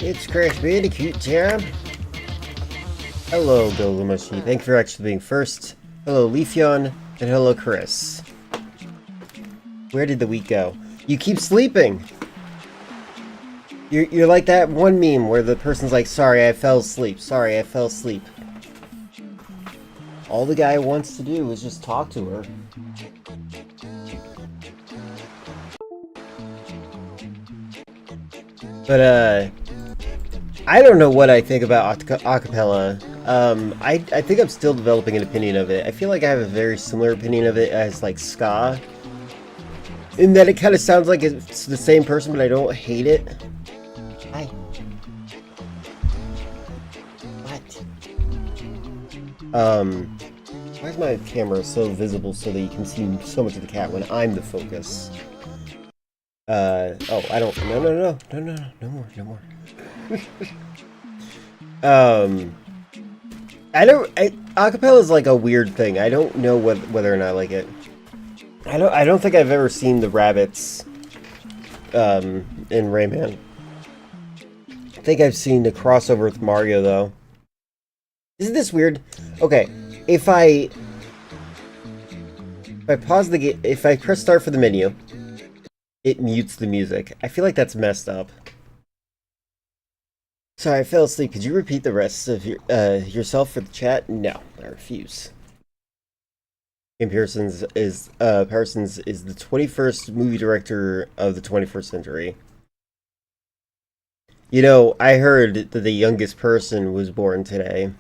It's Crash Bandicoot time. Hello, Gilgameshi. Thank you for actually being first. Hello, Leafeon, and hello, Chris. Where did the week go? You keep sleeping! You're like that one meme where the person's like, sorry, I fell asleep. Sorry, I fell asleep. All the guy wants to do is just talk to her. But, I don't know what I think about acapella. I think I'm still developing an opinion of it. I feel like I have a very similar opinion of it as, like, ska. In that it kind of sounds like it's the same person, but I don't hate it. Hi. What? Why is my camera so visible so that you can see so much of the cat when I'm the focus? Oh, I don't, no more. Acapella is like a weird thing. I don't know whether or not I like it. I don't think I've ever seen the rabbits, in Rayman. I think I've seen the crossover with Mario, though. Isn't this weird? Okay, if I pause the game, if I press start for the menu, it mutes the music. I feel like that's messed up. Sorry, I fell asleep. Could you repeat the rest of yourself for the chat? No, I refuse. Parsons is the 21st movie director of the 21st century. You know, I heard that the youngest person was born today.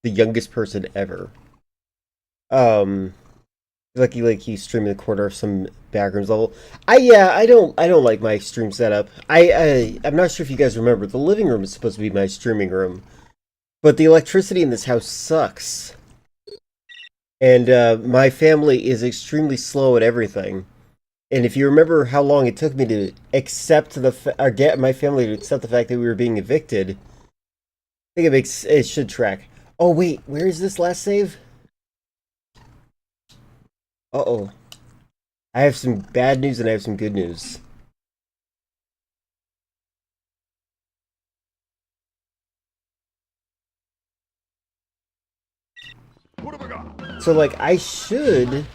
The youngest person ever. Like he's streaming the corner of some backrooms level. I don't like my stream setup. I'm not sure if you guys remember, the living room is supposed to be my streaming room, but the electricity in this house sucks. And my family is extremely slow at everything. And if you remember how long it took me to accept or get my family to accept the fact that we were being evicted, I think it should track. Oh wait, where is this last save? Uh-oh. I have some bad news and I have some good news. What have I got? So, like, I should...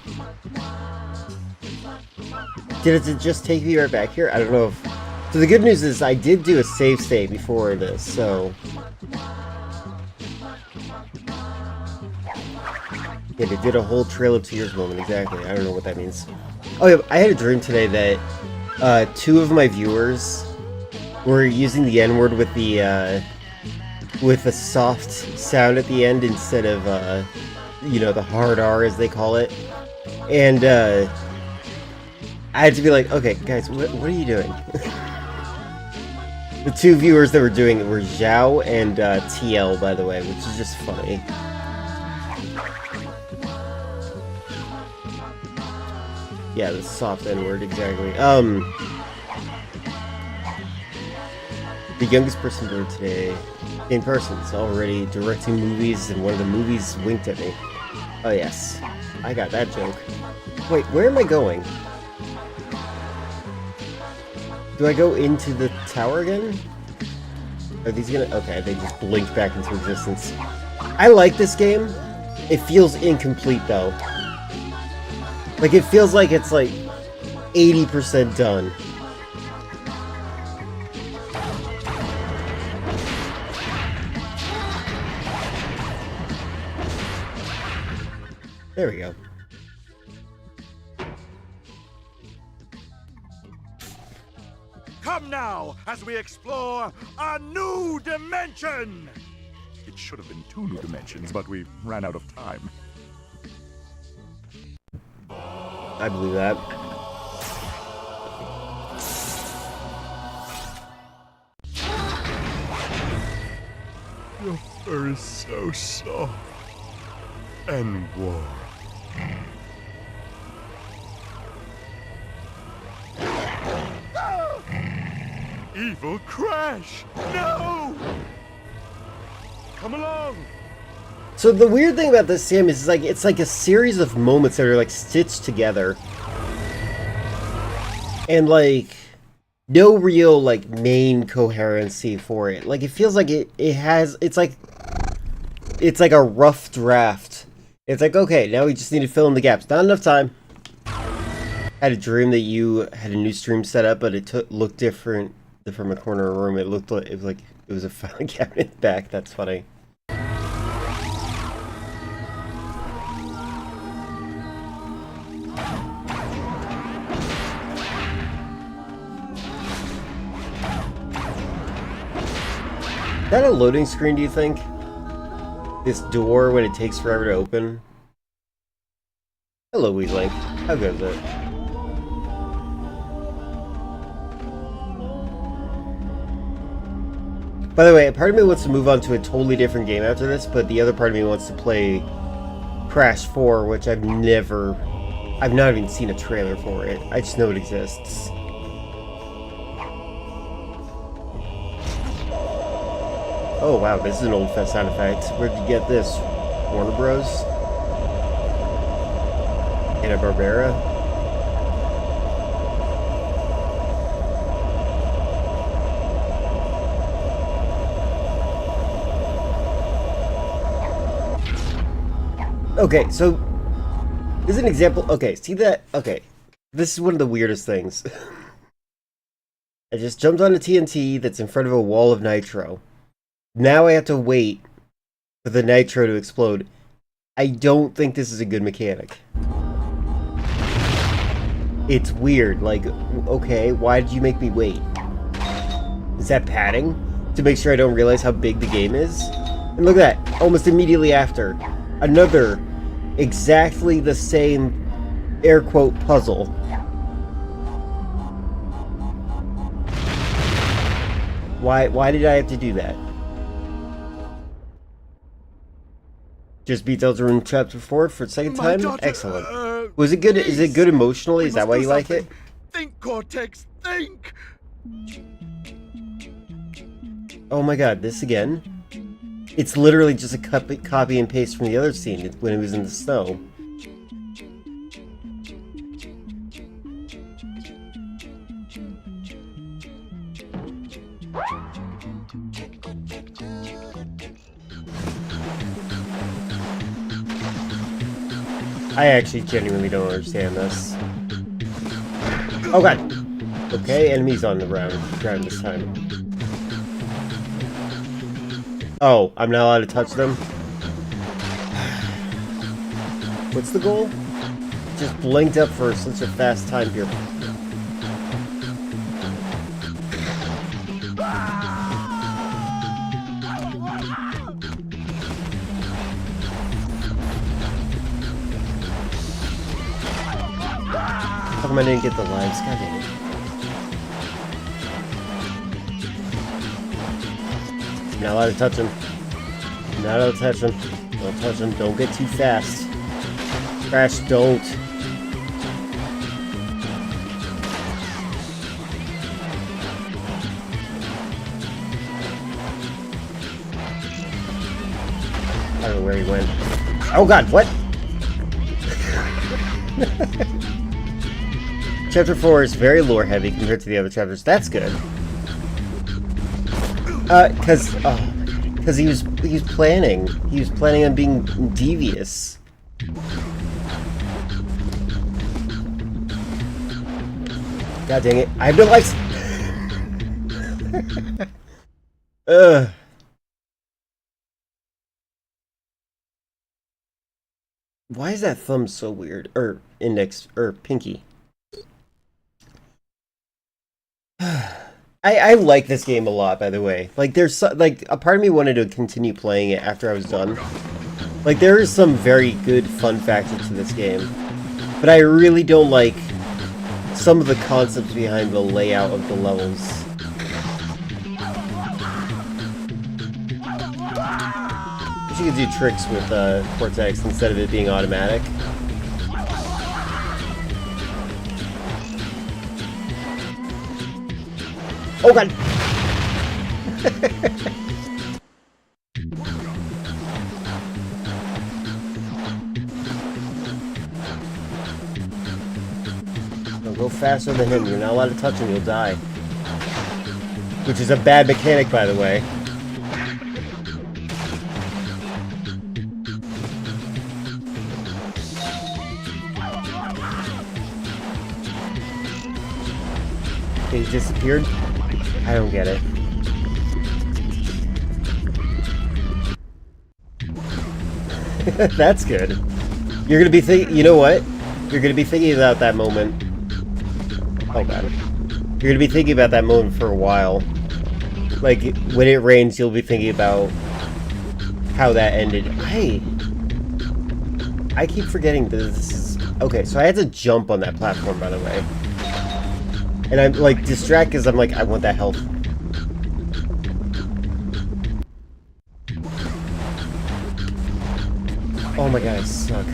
Did it just take me right back here? I don't know if... So the good news is I did do a save state before this, so... Yeah, they did a whole Trail of Tears moment, exactly. I don't know what that means. Oh yeah, I had a dream today that 2 of my viewers were using the N-word with a soft sound at the end instead of, you know, the hard R as they call it. And I had to be like, okay, guys, what are you doing? The 2 viewers that were doing it were Zhao and TL, by the way, which is just funny. Yeah, the soft N-word, exactly. The youngest person born today, in person, is already directing movies, and one of the movies winked at me. Oh, yes. I got that joke. Wait, where am I going? Do I go into the tower again? Are these gonna... Okay, they just blinked back into existence. I like this game. It feels incomplete, though. Like, it feels like it's, like, 80% done. There we go. Come now, as we explore a new dimension! It should have been 2 new dimensions, but we ran out of time. I believe that. Your fur is so soft and warm. Evil Crash! No! Come along! So the weird thing about this, Sam, is like it's like a series of moments that are like stitched together. And like no real like main coherency for it. Like it feels like it's like a rough draft. It's like, okay, now we just need to fill in the gaps. Not enough time. I had a dream that you had a new stream set up, but it looked different from a corner of a room. It looked like it was a filing cabinet back. That's funny. Is that a loading screen, do you think? This door, when it takes forever to open? Hello, Weezlink. How good is it? By the way, part of me wants to move on to a totally different game after this, but the other part of me wants to play Crash 4, which I've not even seen a trailer for it. I just know it exists. Oh wow, this is an old sound effect. Where'd you get this? Warner Bros? Hanna-Barbera? Okay, so this is an example. Okay, see that? Okay, this is one of the weirdest things. I just jumped on a TNT that's in front of a wall of nitro. Now I have to wait for the nitro to explode. I don't think this is a good mechanic. It's weird. Like, okay, why did you make me wait? Is that padding? To make sure I don't realize how big the game is? And look at that. Almost immediately after. Another exactly the same air quote puzzle. Why did I have to do that? Just beat Zelda in Chapter 4 for the second time? Daughter, excellent. Was it good? Is it good emotionally? Is that why you like it? Think, Cortex, think! Oh my god, this again? It's literally just a copy and paste from the other scene when it was in the snow. I actually genuinely don't understand this. Oh god! Okay, enemies on the ground this time. Oh, I'm not allowed to touch them? What's the goal? Just blinked up for such a fast time here. How come I didn't get the lives? God damn it. I'm not allowed to touch him. I'm not allowed to touch him. Don't touch him. Don't get too fast. Crash, don't. I don't know where he went. Oh god, what? Chapter 4 is very lore heavy compared to the other chapters. That's good. Cause he was planning. He was planning on being devious. God dang it! I have no lights. Ugh. Why is that thumb so weird? Or index, or pinky? I like this game a lot, by the way. Like, there's like a part of me wanted to continue playing it after I was done. Like, there is some very good fun factors to this game, but I really don't like some of the concepts behind the layout of the levels. You could do tricks with Cortex instead of it being automatic. Oh god! Don't go faster than him. You're not allowed to touch him. You'll die. Which is a bad mechanic, by the way. He's disappeared? I don't get it. That's good. You're gonna be thinking, you know what? You're gonna be thinking about that moment. Oh god. You're gonna be thinking about that moment for a while. Like, when it rains, you'll be thinking about how that ended. I keep forgetting that this is... Okay, so I had to jump on that platform, by the way. And I'm, like, distracted because I'm like, I want that health. Oh my god, I suck.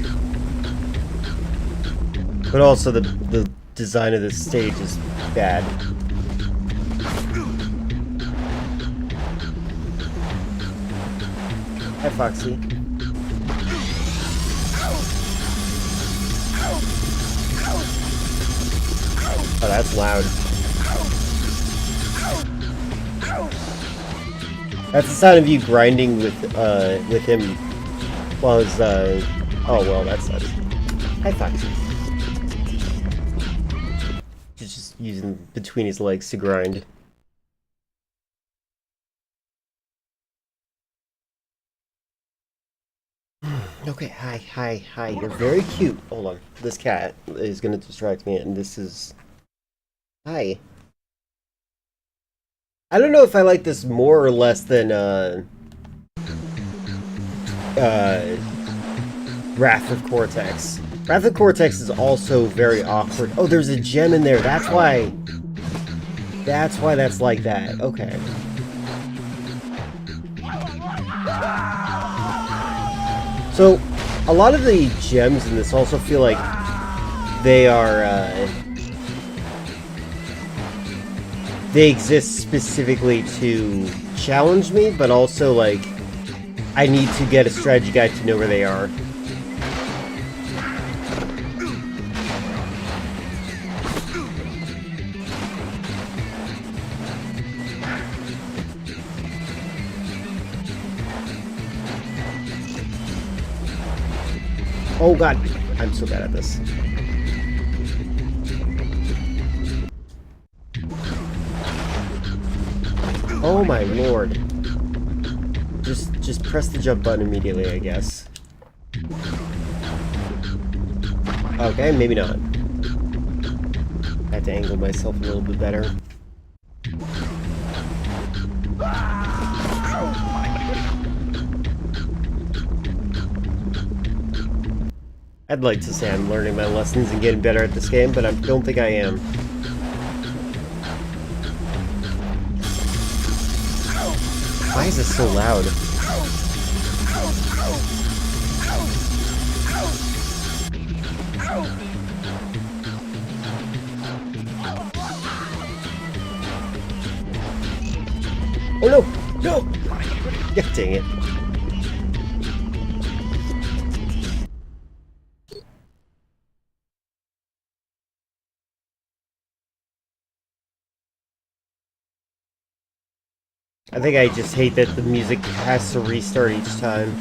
But also, the design of this stage is bad. Hi, Foxy. Oh, that's loud. That's the sound of you grinding with him while his, oh, well, that sucks. Hi, Foxy. He's just using between his legs to grind. Okay, hi. You're very cute. Hold on. This cat is gonna distract me, and this is... Hi. I don't know if I like this more or less than, Wrath of Cortex. Wrath of Cortex is also very awkward. Oh, there's a gem in there. That's why that's like that. Okay. So, a lot of the gems in this also feel like they are, they exist specifically to challenge me, but also, like, I need to get a strategy guide to know where they are. Oh god, I'm so bad at this. Oh my lord. Just press the jump button immediately, I guess. Okay, maybe not. I have to angle myself a little bit better. I'd like to say I'm learning my lessons and getting better at this game, but I don't think I am. Why is this so loud? Oh no! No! God dang it. I think I just hate that the music has to restart each time.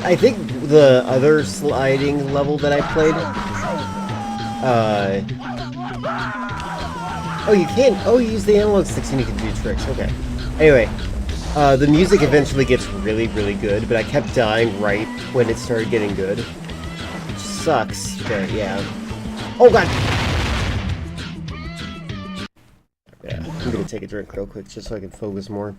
I think the other sliding level that I played, oh, you can't, oh, you use the analog sticks and you can do tricks, okay. Anyway, the music eventually gets really, really good, but I kept dying right when it started getting good. Which sucks, but yeah. Oh god! Yeah, I'm gonna take a drink real quick just so I can focus more.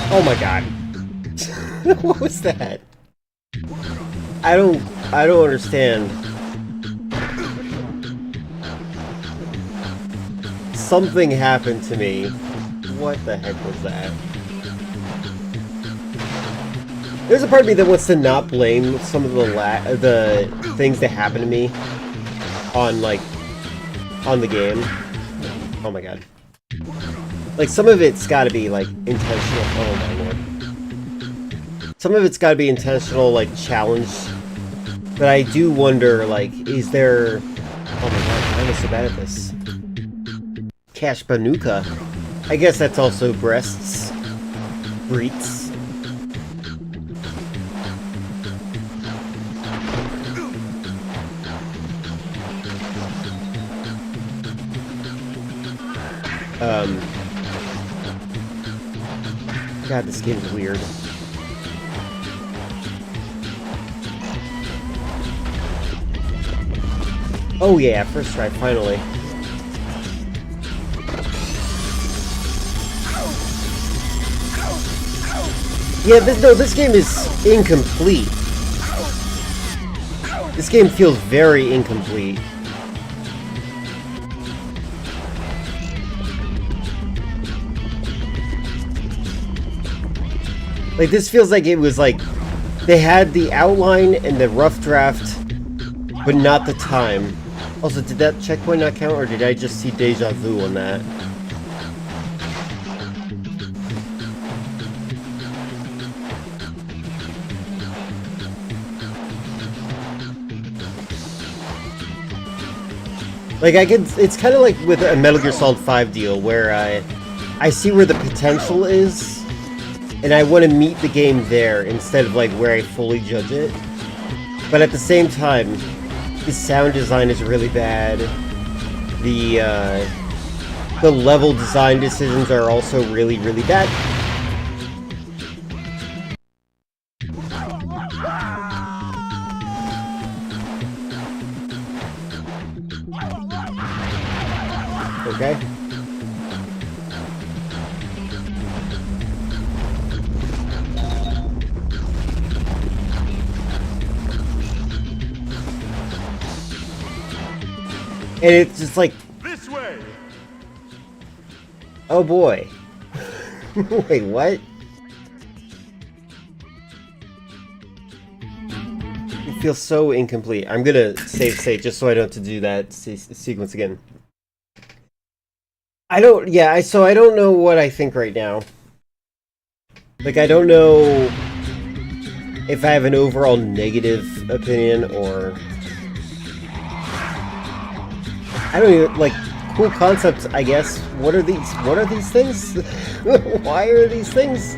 Oh my god. What was that? I don't understand. Something happened to me. What the heck was that? There's a part of me that wants to not blame some of the things that happen to me on the game. Oh my god. Like, some of it's gotta be, like, intentional. Oh my lord. Some of it's gotta be intentional, like, challenge. But I do wonder, like, is there... Oh my god, why am I so bad at this? Cash Banuka. I guess that's also breasts. Breets. God, this game's weird. Oh yeah, first try, finally. Yeah, this game is incomplete. This game feels very incomplete. Like, this feels like it was like they had the outline and the rough draft, but not the time. Also, did that checkpoint not count, or did I just see deja vu on that? Like, it's kind of like with a Metal Gear Solid 5 deal, where I see where the potential is, and I want to meet the game there instead of like where I fully judge it. But at the same time, the sound design is really bad. The level design decisions are also really, really bad. Okay. And it's just like, This way. oh boy. Wait, what? It feels so incomplete. I'm gonna save state just so I don't have to do that sequence again. I don't know what I think right now. Like, I don't know if I have an overall negative opinion or... I don't even, like, cool concepts, I guess. What are these things? Why are these things?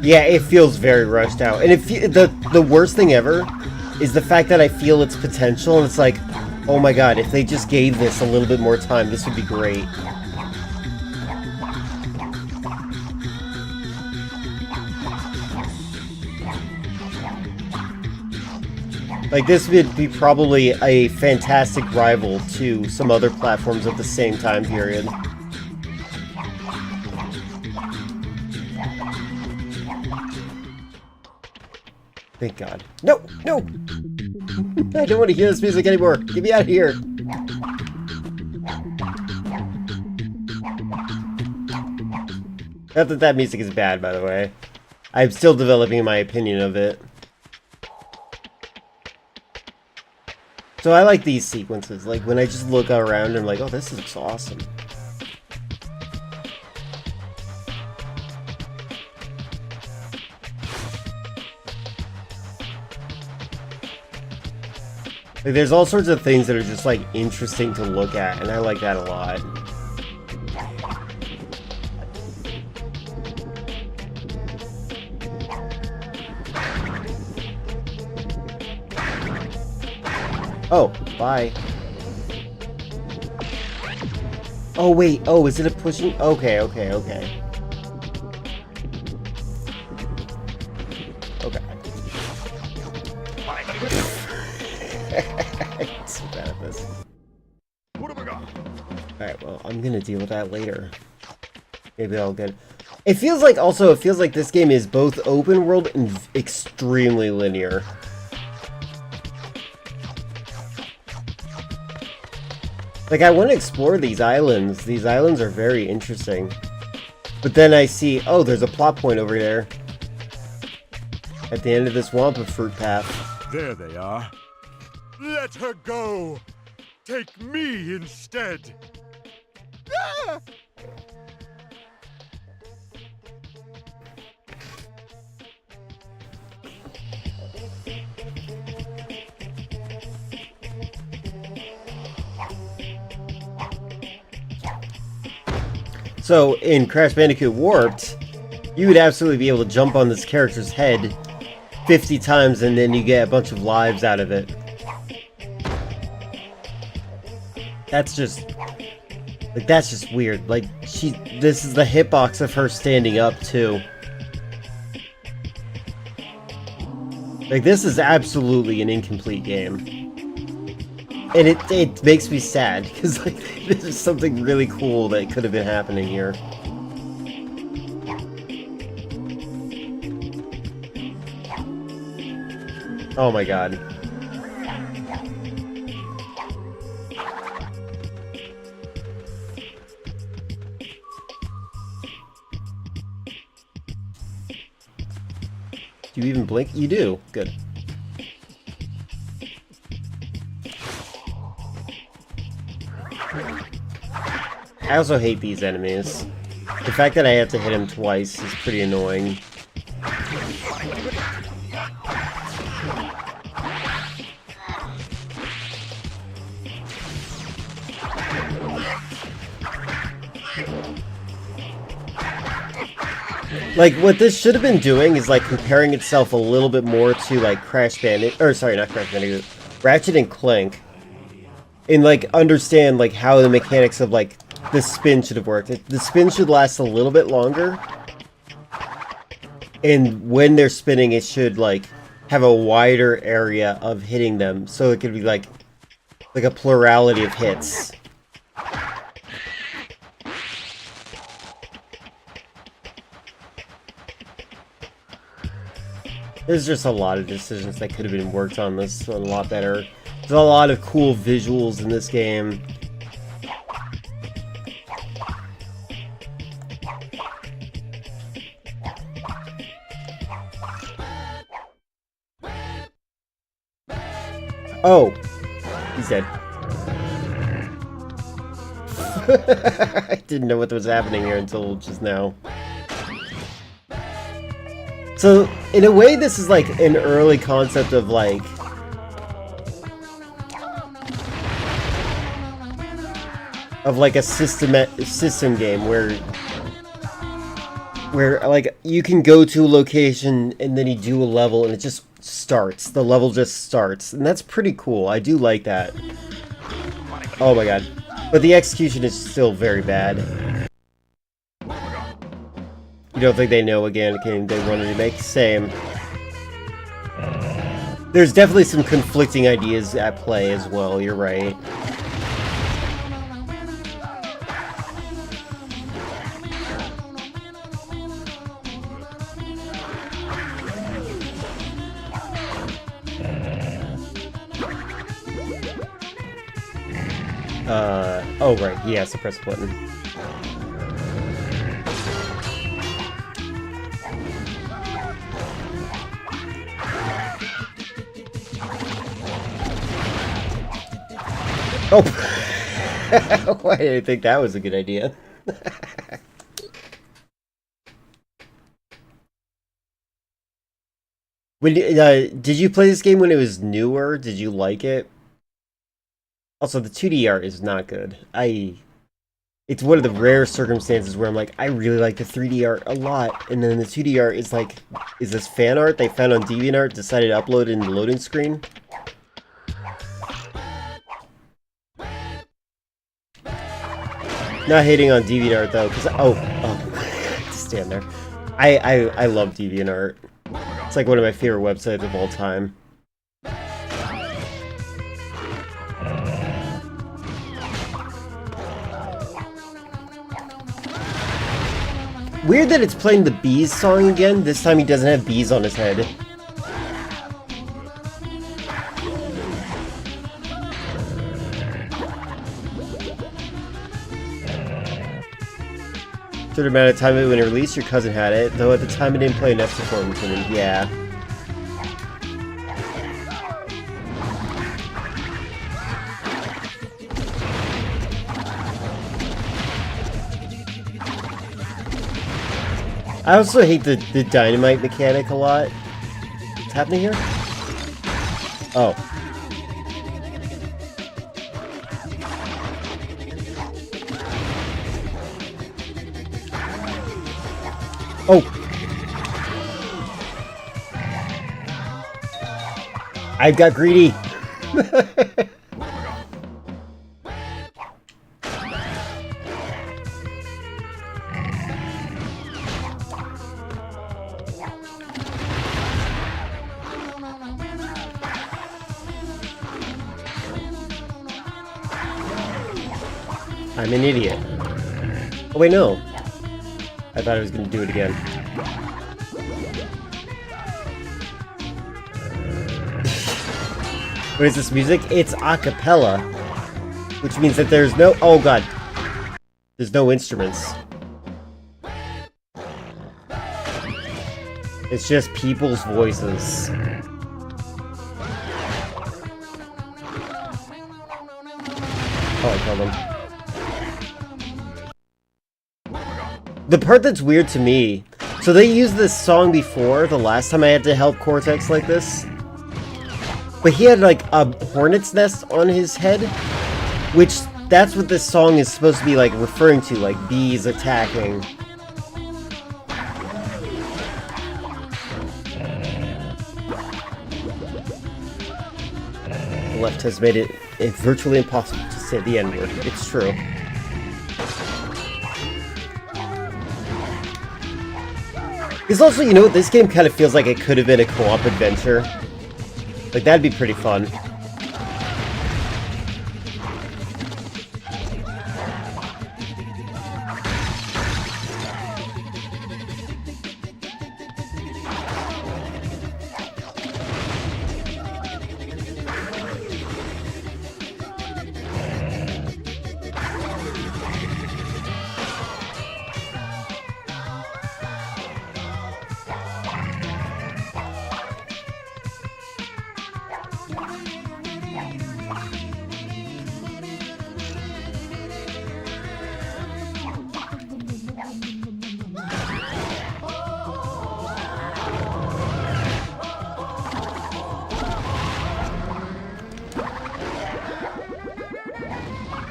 Yeah, it feels very rushed out. And the worst thing ever is the fact that I feel its potential, and it's like, oh my god, if they just gave this a little bit more time, this would be great. Like, this would be probably a fantastic rival to some other platforms of the same time period. Thank God. No! No! I don't want to hear this music anymore! Get me out of here! Not that that music is bad, by the way. I'm still developing my opinion of it. So I like these sequences, like when I just look around and I'm like, oh, this looks awesome. Like, there's all sorts of things that are just, like, interesting to look at, and I like that a lot. Oh, bye. Oh, wait. Oh, is it a pushing? Okay, okay, okay. Okay. I'm so bad at this. Alright, well, I'm gonna deal with that later. Maybe I'll get... It feels like, also, it feels like this game is both open world and extremely linear. Like, I want to explore these islands. These islands are very interesting. But then I see, oh, there's a plot point over there. At the end of this Wampa fruit path. There they are. Let her go! Take me instead! Ah! So, in Crash Bandicoot Warped, you would absolutely be able to jump on this character's head 50 times and then you get a bunch of lives out of it. That's just... Like, that's just weird. Like, this is the hitbox of her standing up, too. Like, this is absolutely an incomplete game. And it makes me sad, because, like, there's something really cool that could have been happening here. Oh my god. Do you even blink? You do. Good. I also hate these enemies. The fact that I have to hit him twice is pretty annoying. Like, what this should have been doing is, like, comparing itself a little bit more to, like, Crash Bandicoot, or sorry, not Crash Bandicoot, Ratchet and Clank. And, like, understand, like, how the mechanics of, like, the spin should have worked. The spin should last a little bit longer. And when they're spinning, it should, like, have a wider area of hitting them. So it could be, like a plurality of hits. There's just a lot of decisions that could have been worked on this a lot better. There's a lot of cool visuals in this game. Oh! He's dead. I didn't know what was happening here until just now. So, in a way, this is like an early concept of like... a system game where like you can go to a location and then you do a level and it just starts. The level just starts. And that's pretty cool. I do like that. Oh my god. But the execution is still very bad. You don't think they know again? They want to remake? Same. There's definitely some conflicting ideas at play as well, you're right. Oh right, he has to press the button. Oh! Why did I think that was a good idea? When did you play this game when it was newer? Did you like it? Also, the 2D art is not good. It's one of the rare circumstances where I'm like, I really like the 3D art a lot, and then the 2D art is like, is this fan art they found on DeviantArt, decided to upload it in the loading screen? Not hating on DeviantArt though, because stand there. I love DeviantArt. It's like one of my favorite websites of all time. Weird that it's playing the bees song again. This time he doesn't have bees on his head. Certain amount of time when it released, your cousin had it, though at the time it didn't play enough performance in it. Yeah. I also hate the dynamite mechanic a lot. What's happening here? Oh. Oh! I got greedy! I'm an idiot. Oh wait, no. I thought I was going to do it again. What is this music? It's a cappella. Which means that there's no... Oh god. There's no instruments. It's just people's voices. Oh, I killed him. The part that's weird to me, so they used this song before, the last time I had to help Cortex like this, but he had like a hornet's nest on his head, which that's what this song is supposed to be like referring to, like bees attacking. The left has made it virtually impossible to say the N-word. It's true. Because also, you know, this game kind of feels like it could have been a co-op adventure. Like, that'd be pretty fun.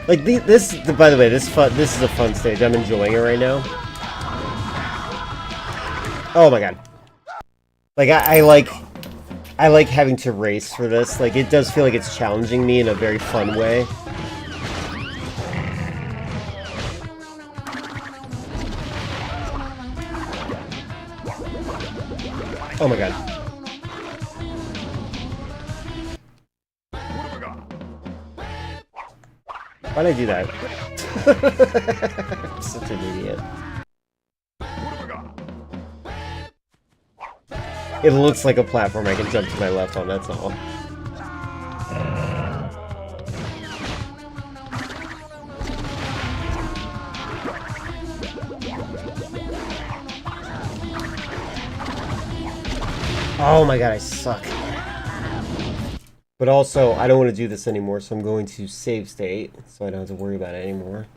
Like, by the way, this is a fun stage. I'm enjoying it right now. Oh my god. Like, I like having to race for this. Like, it does feel like it's challenging me in a very fun way. Oh my god. Why'd I do that? I'm such an idiot. It looks like a platform I can jump to my left on, that's all. Oh my god, I suck. But also, I don't want to do this anymore, so I'm going to save state, so I don't have to worry about it anymore.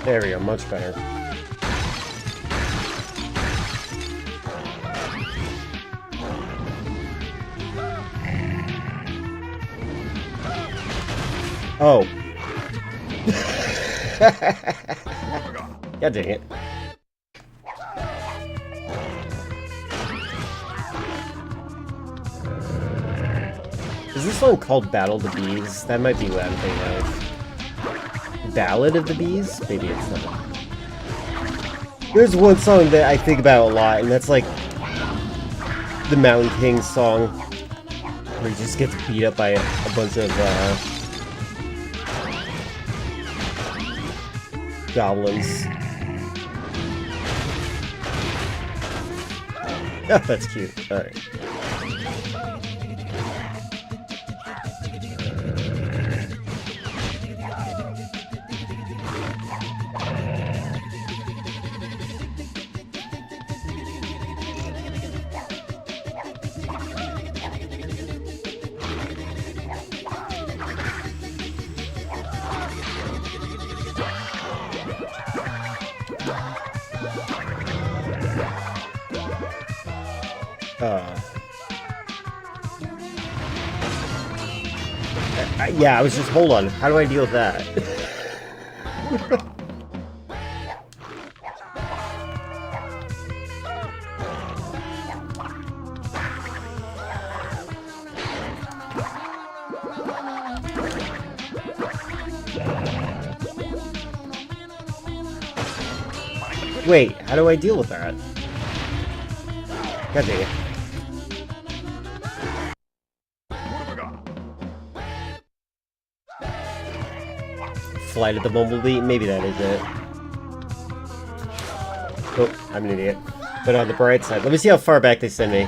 There we go, much better. Oh. God dang it. Is this one called Battle of the Bees? That might be what I'm thinking of. Ballad of the Bees? Maybe it's not. There's one song that I think about a lot, and that's like the Mountain King song, where he just gets beat up by a bunch of goblins. Oh, that's cute. Alright. Yeah, I was just, hold on, how do I deal with that? Wait, how do I deal with that? God dang it. Flight of the Bumblebee? Maybe that is it. Oh, I'm an idiot. But on the bright side, let me see how far back they send me.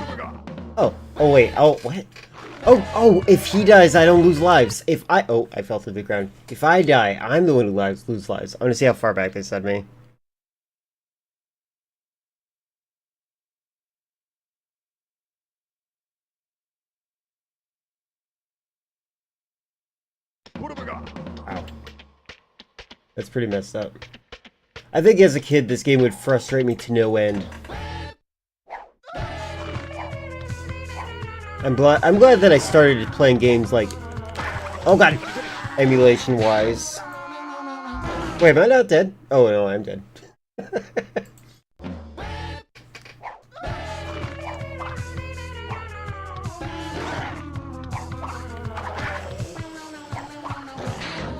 Oh, wait, oh, what? Oh, if he dies, I don't lose lives. Oh, I fell to the ground. If I die, I'm the one who lose lives. I want to see how far back they send me. Wow. That's pretty messed up. I think as a kid, this game would frustrate me to no end. I'm glad that I started playing games like, oh god, emulation-wise. Wait, am I not dead? Oh no, I'm dead.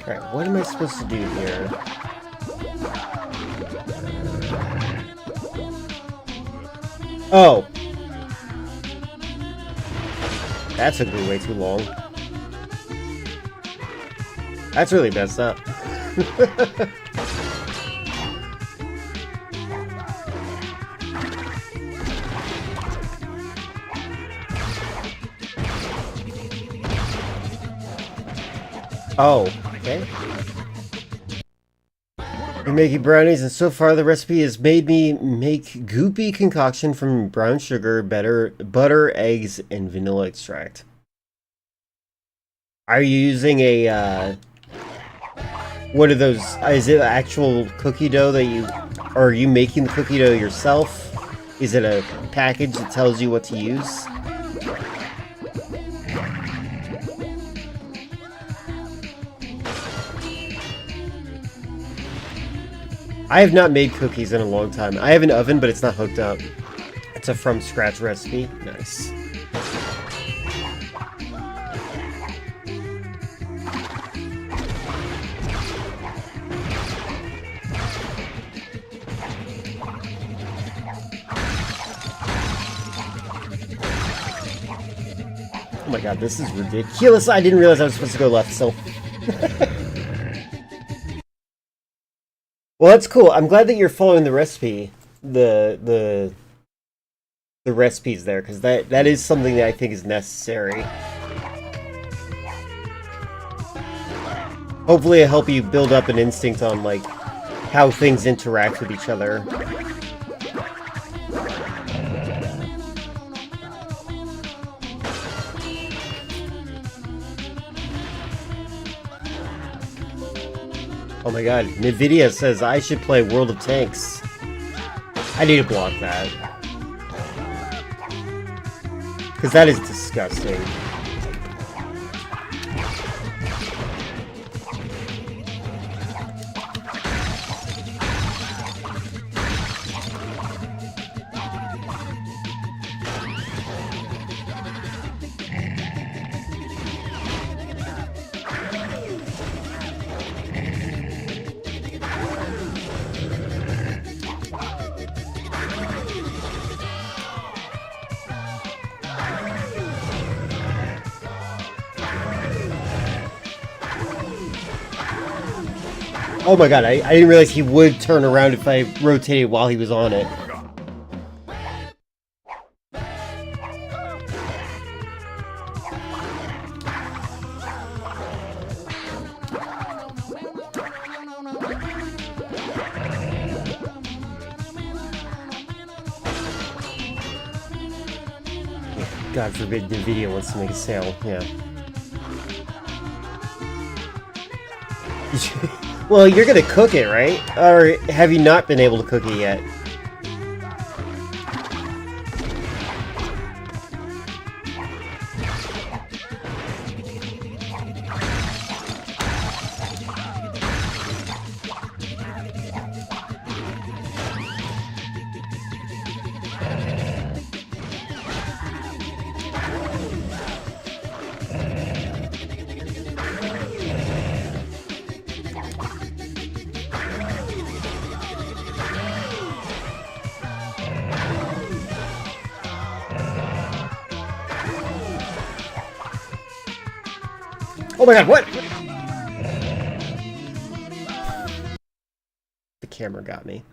Alright, what am I supposed to do here? Oh! That took me way too long. That's really messed up. Oh, okay. We're making brownies, and so far the recipe has made me make goopy concoction from brown sugar, butter, eggs, and vanilla extract. Are you using a, what are those? Is it actual cookie dough that you... Or are you making the cookie dough yourself? Is it a package that tells you what to use? I have not made cookies in a long time. I have an oven, but it's not hooked up. It's a from-scratch recipe. Nice. Oh my god, this is ridiculous. I didn't realize I was supposed to go left, so... Well, that's cool. I'm glad that you're following the recipe, the recipes there, because that is something that I think is necessary. Hopefully, it'll help you build up an instinct on like how things interact with each other. Oh my god, Nvidia says I should play World of Tanks. I need to block that. Because that is disgusting. Oh my god, I didn't realize he would turn around if I rotated while he was on it. God forbid the video wants to make a sale, yeah. Well, you're gonna cook it, right? Or have you not been able to cook it yet? Oh my god, what? The camera got me.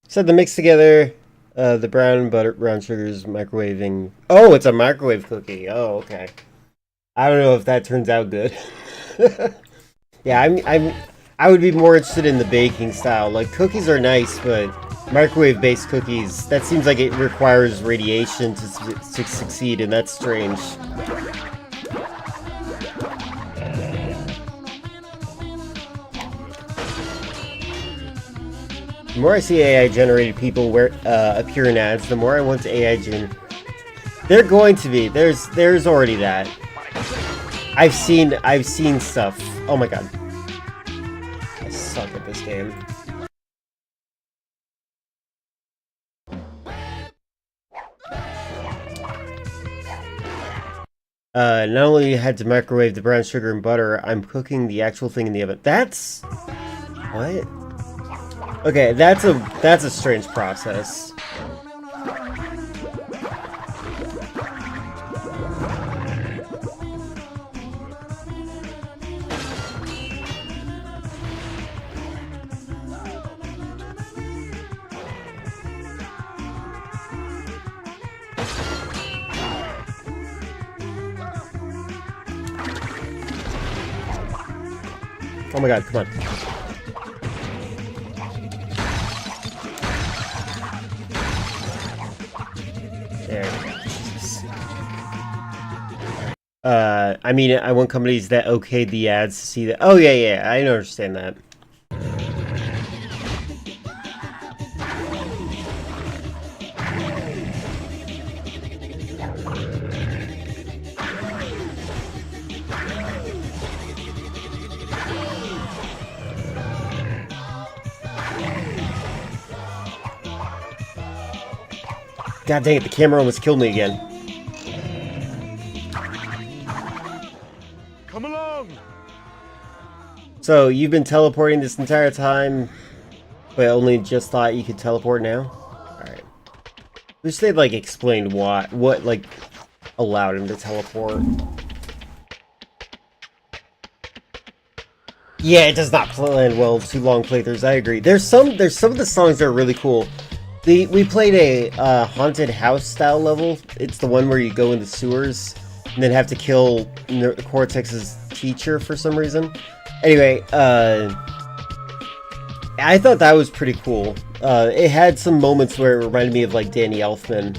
Set the mix together. The brown sugars, microwaving. Oh, it's a microwave cookie. Oh, okay. I don't know if that turns out good. Yeah, I would be more interested in the baking style. Like, cookies are nice, but microwave-based cookies, that seems like it requires radiation to succeed, and that's strange. The more I see AI-generated people appear in ads, the more I want to AI-gen. They're going to be. There's already that. I've seen stuff. Oh my god. I suck at this game. Not only had to microwave the brown sugar and butter, I'm cooking the actual thing in the oven. That's... what? Okay, that's a strange process. Oh my god, come on. There. Jesus. I mean, I want companies that okayed the ads to see that. Oh, yeah, I understand that. God dang it, the camera almost killed me again. Come along. So, you've been teleporting this entire time, but only just thought you could teleport now? Alright. Wish they'd, like, explained what, like, allowed him to teleport. Yeah, it does not plan well to long playthroughs. I agree. There's some of the songs that are really cool. We played a haunted house style level. It's the one where you go in the sewers and then have to kill Cortex's teacher for some reason. Anyway, I thought that was pretty cool. It had some moments where it reminded me of like Danny Elfman,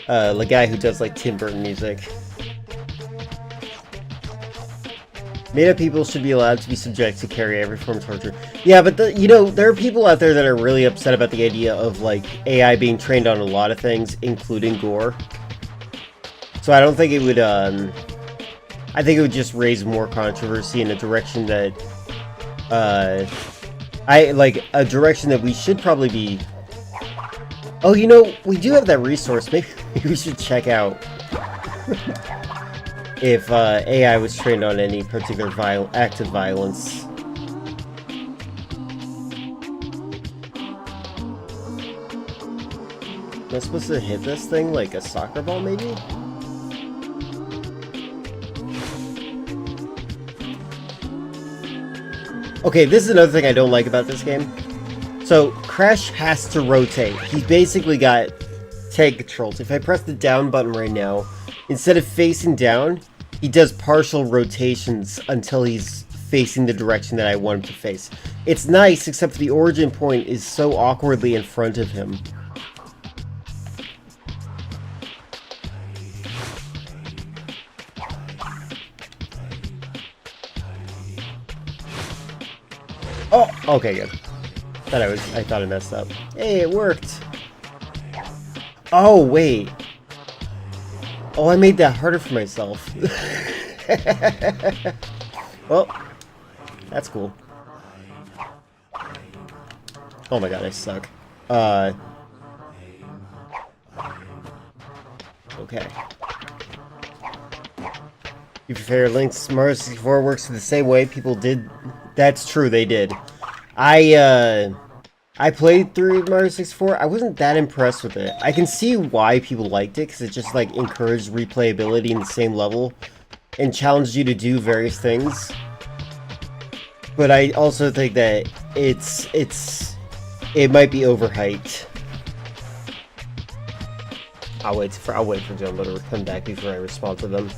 the guy who does like Tim Burton music. Made-up people should be allowed to be subject to carry every form of torture. Yeah, but there are people out there that are really upset about the idea of like AI being trained on a lot of things, including gore. So I don't think it would. I think it would just raise more controversy in a direction that, a direction that we should probably be. Oh, we do have that resource. Maybe we should check out. If AI was trained on any particular act of violence. Am I supposed to hit this thing like a soccer ball, maybe? Okay, this is another thing I don't like about this game. So, Crash has to rotate. He's basically got tank controls. If I press the down button right now, instead of facing down, he does partial rotations until he's facing the direction that I want him to face. It's nice, except for the origin point is so awkwardly in front of him. Oh, okay, good. I thought I messed up. Hey, it worked. Oh, wait. Oh, I made that harder for myself. Well, that's cool. Oh my god, I suck. Okay. You prefer Link's Mario 64 works the same way people did. That's true, they did. I played through Mario 64. I wasn't that impressed with it. I can see why people liked it, because it just like encouraged replayability in the same level and challenged you to do various things. But I also think that it might be overhyped. I'll wait for Jumbo to come back before I respond to them.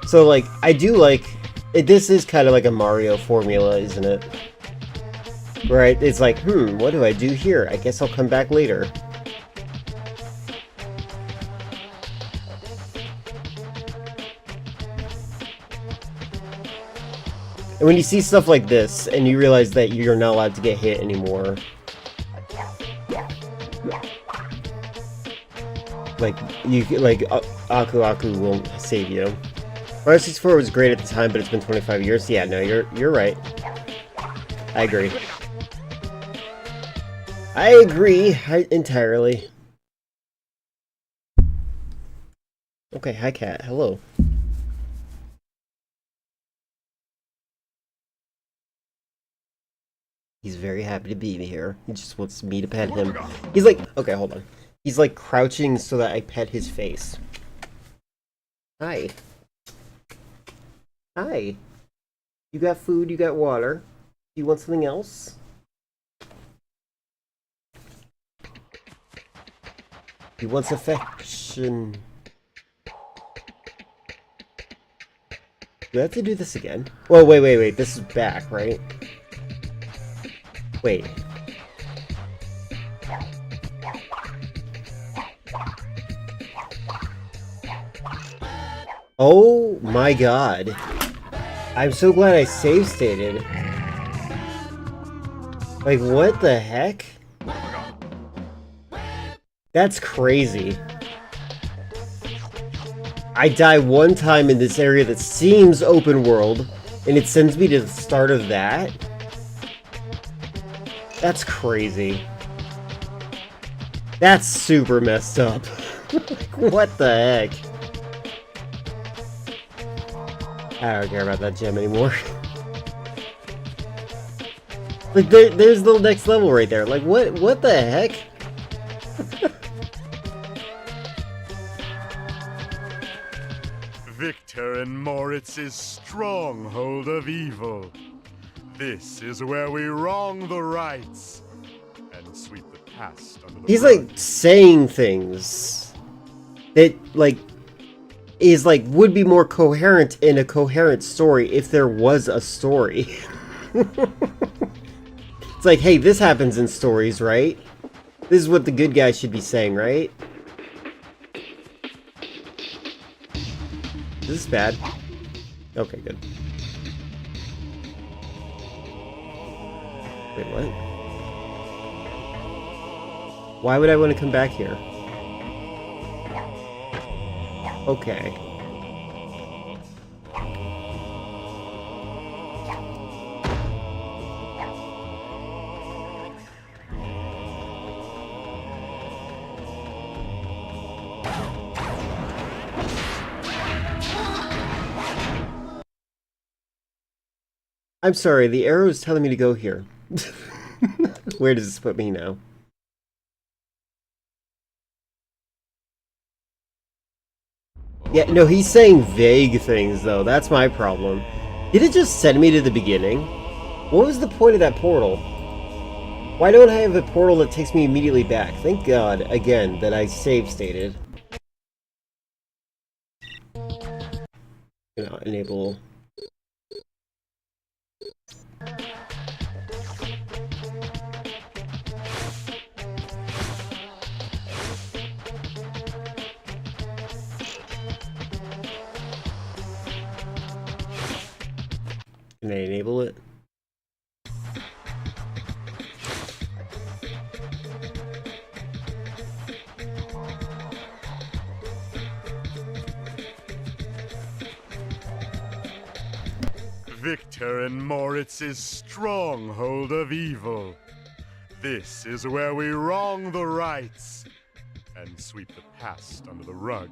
So like, I do like. This is kind of like a Mario formula, isn't it? Right? It's like, what do I do here? I guess I'll come back later. And when you see stuff like this, and you realize that you're not allowed to get hit anymore... Aku Aku will save you. Mario 64 was great at the time, but it's been 25 years. Yeah, no, you're right. I agree. I agree entirely. Okay, hi Cat. Hello. He's very happy to be here. He just wants me to pet him. He's like, okay, hold on. He's like crouching so that I pet his face. Hi. Hi. You got food, you got water. You want something else? He wants affection. Do I have to do this again? Whoa, wait. This is back, right? Wait. Oh my god. I'm so glad I save stated. Like, what the heck? That's crazy. I die one time in this area that seems open world, and it sends me to the start of that? That's crazy. That's super messed up. Like, what the heck? I don't care about that gem anymore. Like, there's the next level right there. Like, what the heck? Victor and Moritz's stronghold of evil. This is where we wrong the rights and sweep the past under the He's rug. like saying things that like is like would be more coherent in a coherent story if there was a story. It's like, hey, this happens in stories, right? This is what the good guy should be saying, right? Is this bad? Okay, good. Wait, what? Why would I want to come back here? Okay. I'm sorry, the arrow is telling me to go here. Where does this put me now? Yeah, no, he's saying vague things, though. That's my problem. Did it just send me to the beginning? What was the point of that portal? Why don't I have a portal that takes me immediately back? Thank God, again, that I save stated. You know, enable... Can I enable it? Victor and Moritz's stronghold of evil. This is where we wrong the rights and sweep the past under the rug.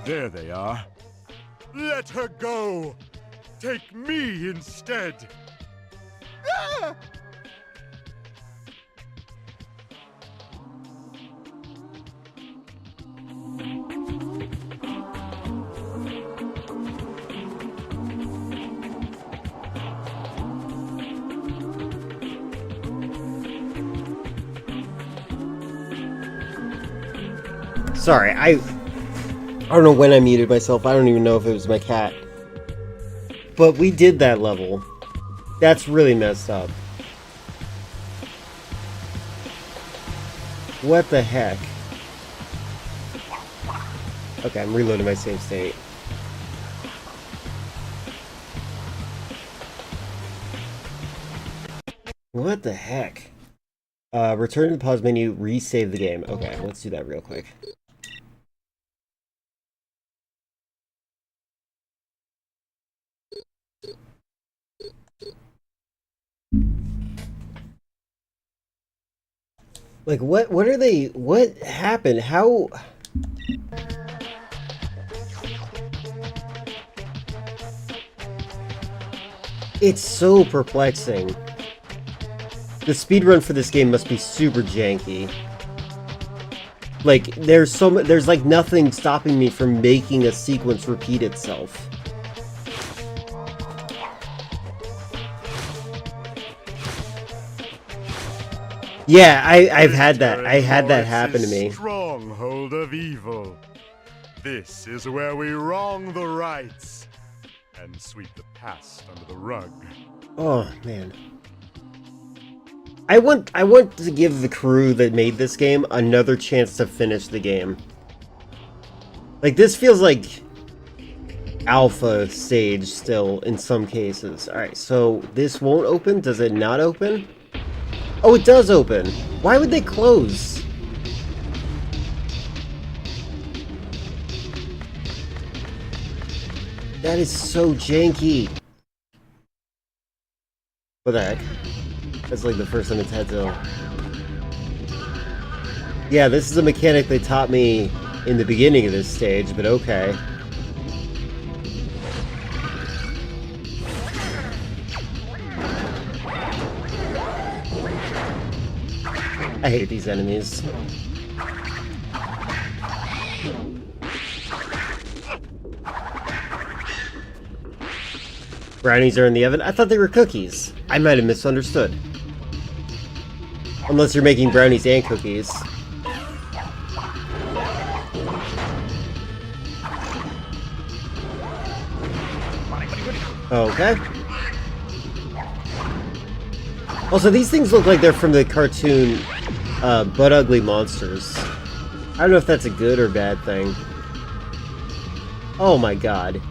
There they are. Let her go! Take me instead! Ah! Sorry, I don't know when I muted myself. I don't even know if it was my cat. But we did that level. That's really messed up. What the heck? Okay, I'm reloading my save state. What the heck? Return to the pause menu, resave the game. Okay, let's do that real quick. Like, what are they... What happened? How... It's so perplexing. The speedrun for this game must be super janky. Like, there's like nothing stopping me from making a sequence repeat itself. Yeah, I've had that. I had that happen to me. Stronghold of evil. This is where we wrong the rights and sweep the past under the rug. Oh man. I want to give the crew that made this game another chance to finish the game. Like, this feels like alpha stage still in some cases. Alright, so this won't open? Does it not open? Oh, it does open! Why would they close? That is so janky. What the heck? That's like the first time it's had to... Yeah, this is a mechanic they taught me in the beginning of this stage, but okay. I hate these enemies. Brownies are in the oven? I thought they were cookies. I might have misunderstood. Unless you're making brownies and cookies. Okay. Also, these things look like they're from the cartoon But Ugly Monsters. I don't know if that's a good or bad thing. Oh my god.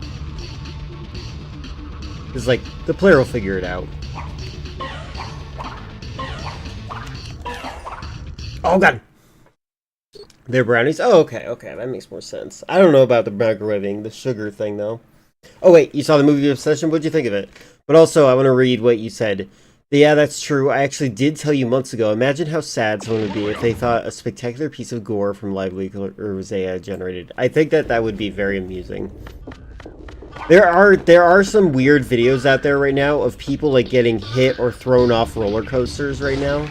It's like, the player will figure it out. Oh god! They're brownies? Oh, okay, okay, that makes more sense. I don't know about the microwaving, the sugar thing, though. Oh wait, you saw the movie Obsession? What'd you think of it? But also, I want to read what you said. Yeah, that's true. I actually did tell you months ago. Imagine how sad someone would be if they thought a spectacular piece of gore from Live Leak or Rosea generated. I think that would be very amusing. There are some weird videos out there right now of people like getting hit or thrown off roller coasters right now.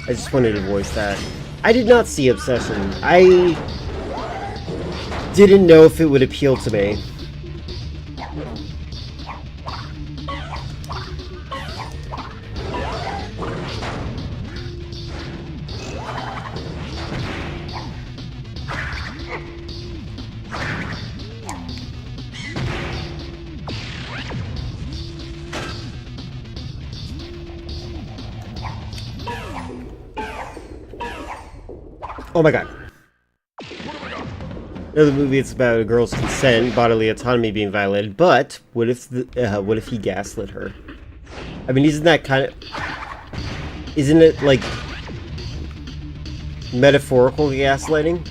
I just wanted to voice that. I did not see Obsession. I didn't know if it would appeal to me. Oh my god. Another movie, it's about a girl's consent, bodily autonomy being violated, but what if he gaslit her? I mean, isn't that kind of... Isn't it, like, metaphorical gaslighting?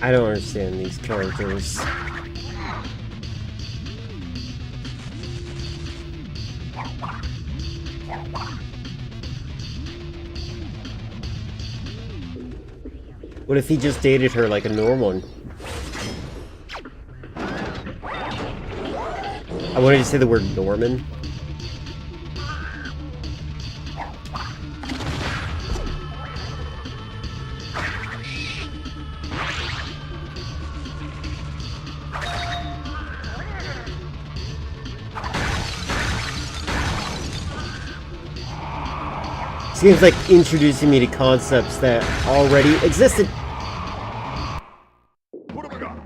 I don't understand these characters. What if he just dated her like a normal? I wanted to say the word Norman. Seems like introducing me to concepts that already existed. What have we got?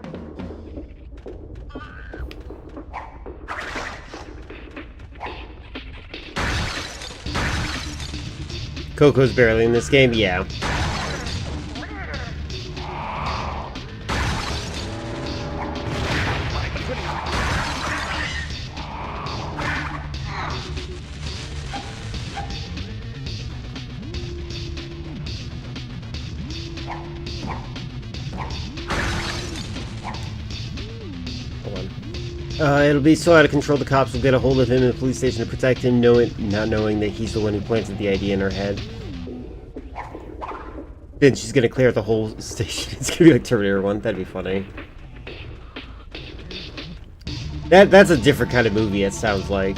Coco's barely in this game, yeah. It'll be so out of control the cops will get a hold of him in the police station to protect him, not knowing that he's the one who planted the idea in her head. Then she's gonna clear out the whole station. It's gonna be like Terminator 1. That'd be funny. That's a different kind of movie, it sounds like.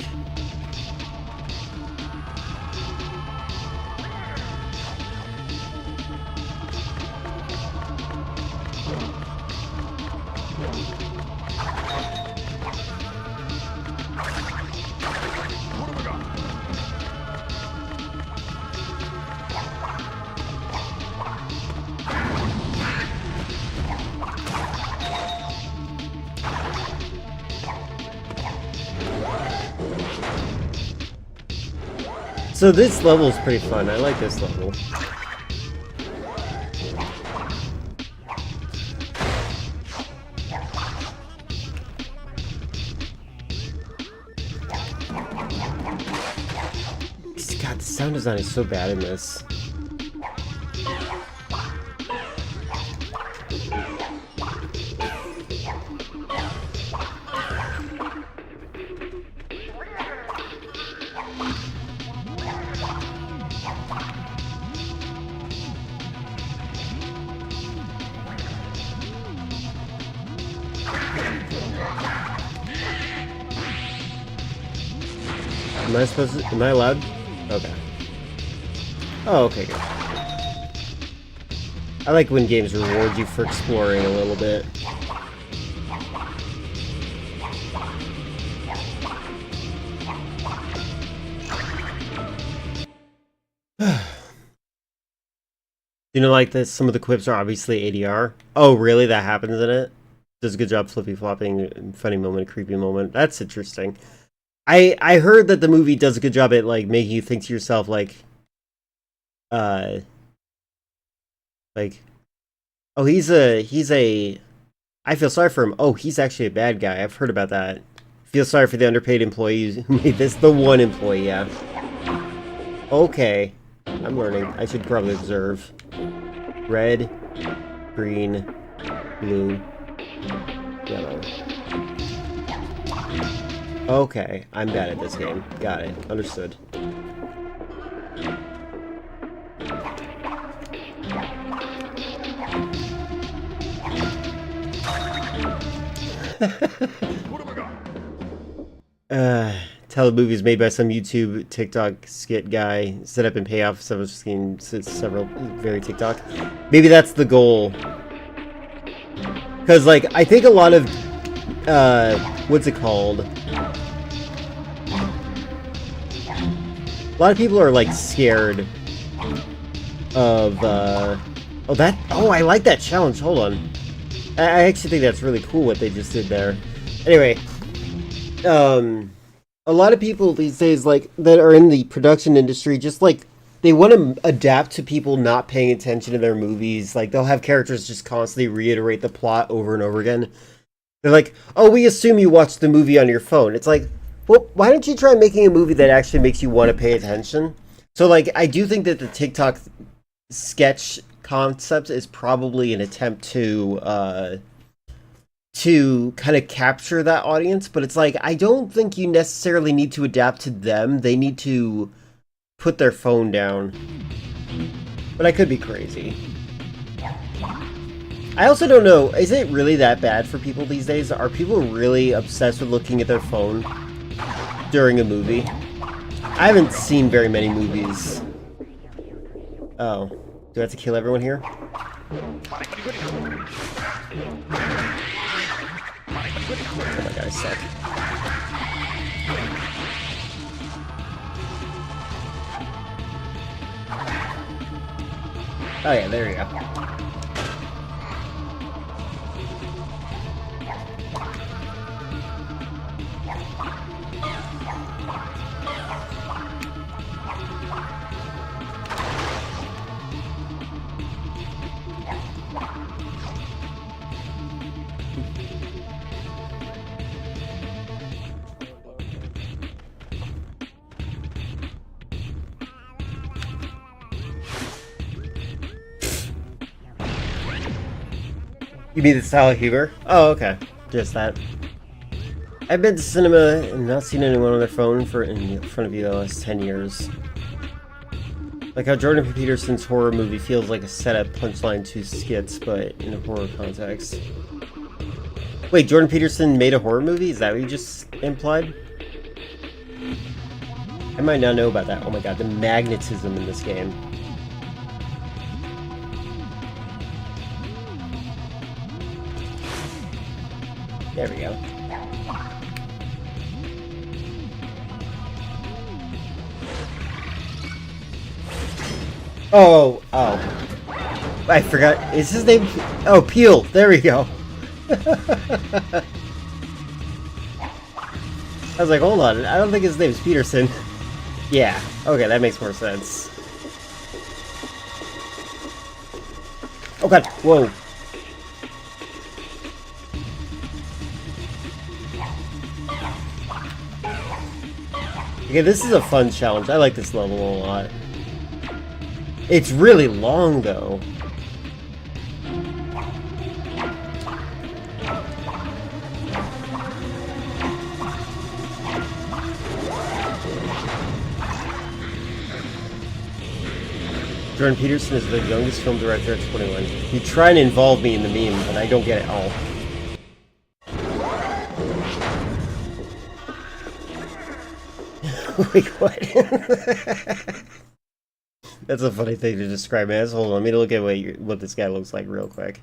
So this level is pretty fun. I like this level. God, the sound design is so bad in this. Am I allowed? Okay. Oh, okay, good. I like when games reward you for exploring a little bit. You know, like this, some of the quips are obviously ADR. Oh, really? That happens in it? Does a good job flippy-flopping, funny moment, creepy moment. That's interesting. I heard that the movie does a good job at, like, making you think to yourself, like, oh, he's a, I feel sorry for him. Oh, he's actually a bad guy. I've heard about that. Feel sorry for the underpaid employees who made this. The one employee, yeah. Okay. I'm learning. I should probably observe. Red, green, blue, yellow. Okay, I'm bad at this game. Got it. Understood. Telemovies made by some YouTube TikTok skit guy. Set up and pay off several very TikTok. Maybe that's the goal. Because, like, I think a lot of, what's it called? A lot of people are, like, scared of, oh, I like that challenge. Hold on. I actually think that's really cool what they just did there. Anyway, a lot of people these days, like, that are in the production industry, just, like, they want to adapt to people not paying attention to their movies. Like, they'll have characters just constantly reiterate the plot over and over again. They're like, oh, we assume you watched the movie on your phone. It's like, well, why don't you try making a movie that actually makes you want to pay attention? So, like, I do think that the TikTok sketch concept is probably an attempt to kind of capture that audience, but it's like, I don't think you necessarily need to adapt to them. They need to put their phone down. But I could be crazy. I also don't know, is it really that bad for people these days? Are people really obsessed with looking at their phone during a movie? I haven't seen very many movies. Oh. Do I have to kill everyone here? Oh my god, I suck. Oh yeah, there you go. You mean the style of humor? Oh, okay. Just that. I've been to cinema and not seen anyone on their phone in front of you the last 10 years. Like how Jordan Peterson's horror movie feels like a setup punchline to skits, but in a horror context. Wait, Jordan Peterson made a horror movie? Is that what you just implied? I might not know about that. Oh my god, the magnetism in this game. There we go. Oh. I forgot. Is his name... Oh, Peel. There we go. I was like, hold on. I don't think his name's Peterson. Yeah. Okay, that makes more sense. Oh god. Whoa. Okay, this is a fun challenge. I like this level a lot. It's really long, though. Jordan Peterson is the youngest film director at 21. You try and involve me in the meme, but I don't get it all. Wait, what? That's a funny thing to describe as. Hold on, let me look at what this guy looks like real quick.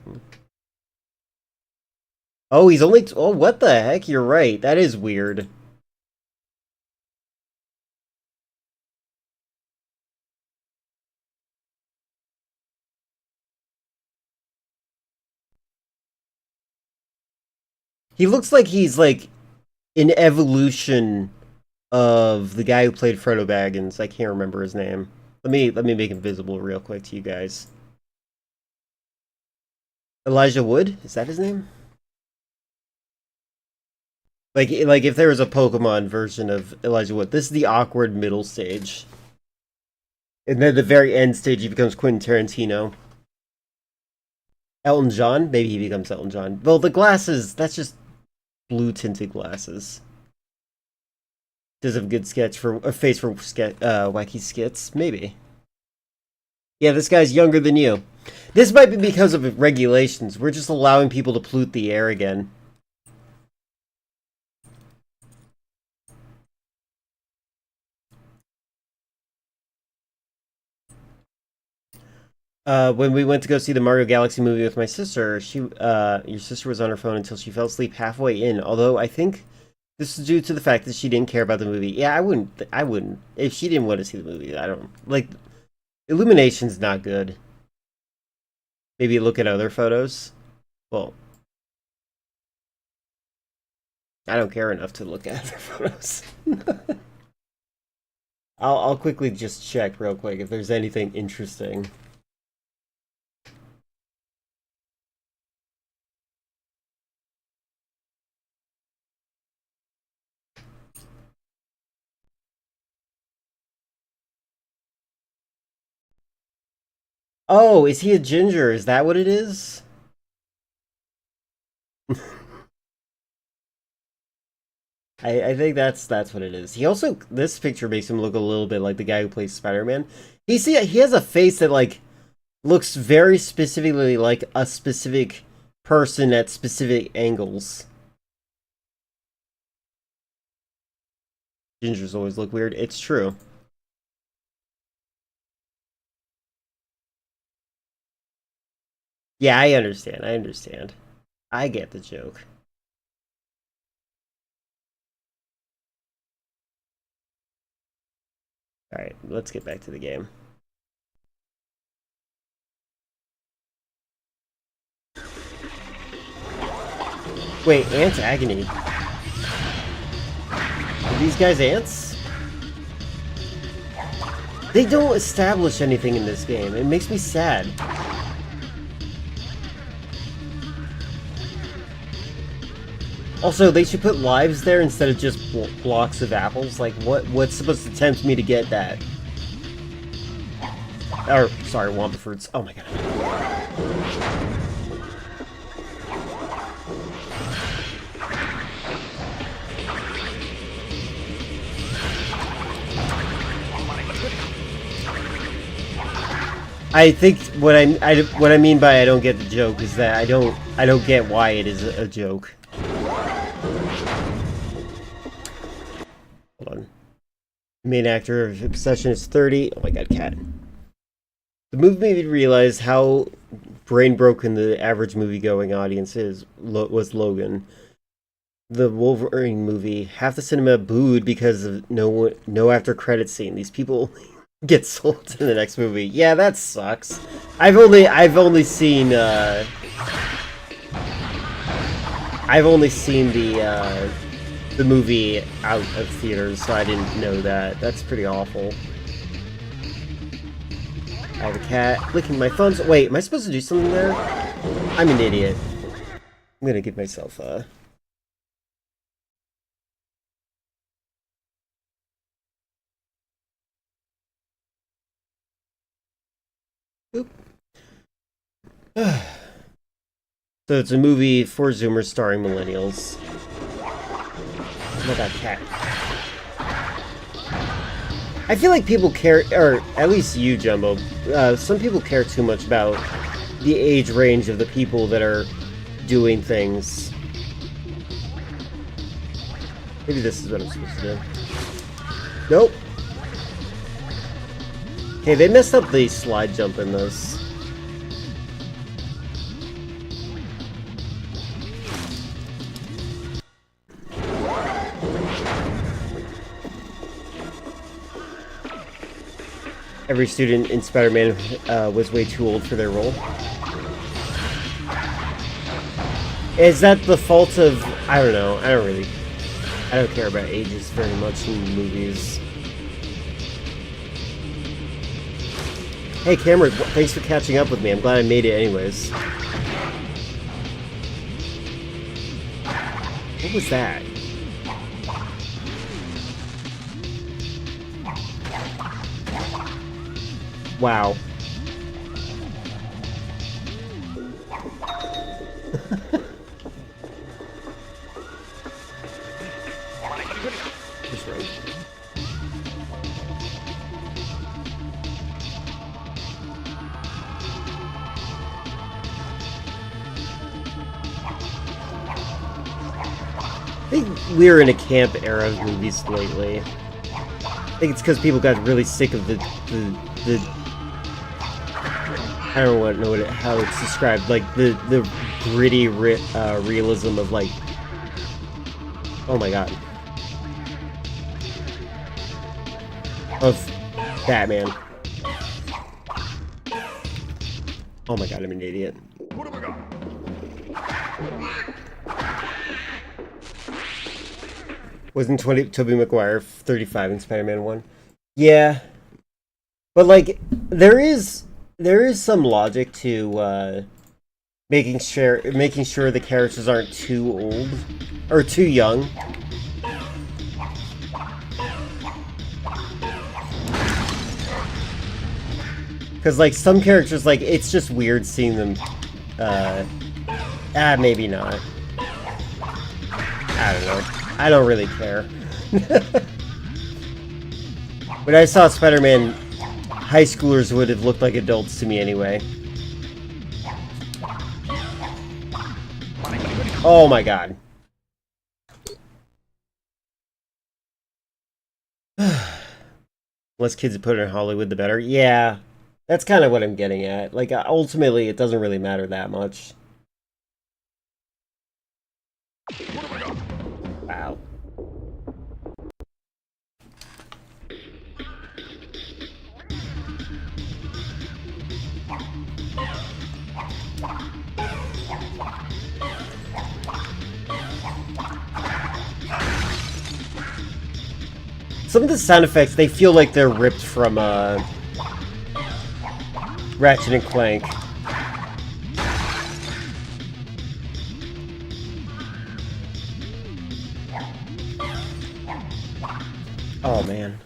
Oh, he's only... Oh, what the heck? You're right. That is weird. He looks like he's, like, an evolution of the guy who played Frodo Baggins. I can't remember his name. Let me make him visible real quick to you guys. Elijah Wood? Is that his name? Like if there was a Pokemon version of Elijah Wood. This is the awkward middle stage. And then the very end stage, he becomes Quentin Tarantino. Elton John? Maybe he becomes Elton John. Well, the glasses, that's just blue tinted glasses. Does have a good sketch for a face for wacky skits? Maybe. Yeah, this guy's younger than you. This might be because of regulations. We're just allowing people to pollute the air again. When we went to go see the Mario Galaxy movie with my sister, your sister was on her phone until she fell asleep halfway in. Although I think this is due to the fact that she didn't care about the movie. Yeah, I wouldn't. If she didn't want to see the movie, I don't... Like, illumination's not good. Maybe look at other photos. Well, I don't care enough to look at other photos. I'll quickly just check real quick if there's anything interesting. Oh, is he a ginger? Is that what it is? I think that's what it is. He also, this picture makes him look a little bit like the guy who plays Spider-Man. He has a face that like looks very specifically like a specific person at specific angles. Gingers always look weird. It's true. Yeah, I understand. I understand. I get the joke. Alright, let's get back to the game. Wait, Ant Agony. Are these guys ants? They don't establish anything in this game. It makes me sad. Also, they should put lives there instead of just blocks of apples. Like, what's supposed to tempt me to get that? Or, sorry, Wampa Fruits. Oh my god. I think what I mean by I don't get the joke is that I don't get why it is a joke. Hold on. The main actor of Obsession is 30. Oh my god, cat. The movie made me realize how brain broken the average movie-going audience was Logan. The Wolverine movie. Half the cinema booed because of no after credit scene. These people get sold to the next movie. Yeah, that sucks. I've only seen the movie out of theaters, so I didn't know that. That's pretty awful. I have a cat licking my thumbs. Wait, am I supposed to do something there? I'm an idiot. I'm gonna give myself a... Oop. So it's a movie for Zoomers starring millennials. Oh my god, cat. I feel like people care, or at least you, Jumbo, some people care too much about the age range of the people that are doing things. Maybe this is what I'm supposed to do. Nope. Okay, they messed up the slide jump in this. Every student in Spider-Man was way too old for their role. Is that the fault of... I don't know. I don't care about ages very much in movies. Hey Cameron, thanks for catching up with me. I'm glad I made it anyways. What was that? Wow. That's right. I think we're in a camp era of movies lately. I think it's because people got really sick of the I don't know how it's described, like the gritty realism of like, oh my god, of Batman. Oh my god, I'm an idiot. What have I got? Wasn't Tobey Maguire 35 in Spider-Man 1? Yeah, but like there is some logic to making sure the characters aren't too old or too young. Because like some characters, like it's just weird seeing them. Maybe not. I don't know. I don't really care. When I saw Spider-Man, high schoolers would have looked like adults to me anyway. Oh my god. Less kids put in Hollywood, the better. Yeah, that's kind of what I'm getting at. Like, ultimately, it doesn't really matter that much. Wow. Some of the sound effects, they feel like they're ripped from Ratchet and Clank. Oh man.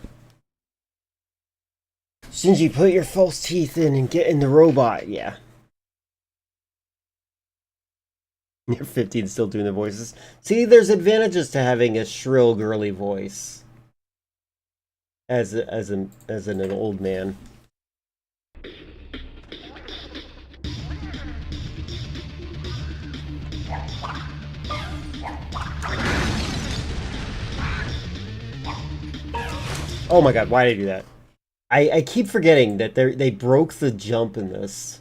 Shinji, put your false teeth in and get in the robot. Yeah. You're 15 still doing the voices. See, there's advantages to having a shrill, girly voice. As an old man. Oh my god, why did I do that? I keep forgetting that they broke the jump in this.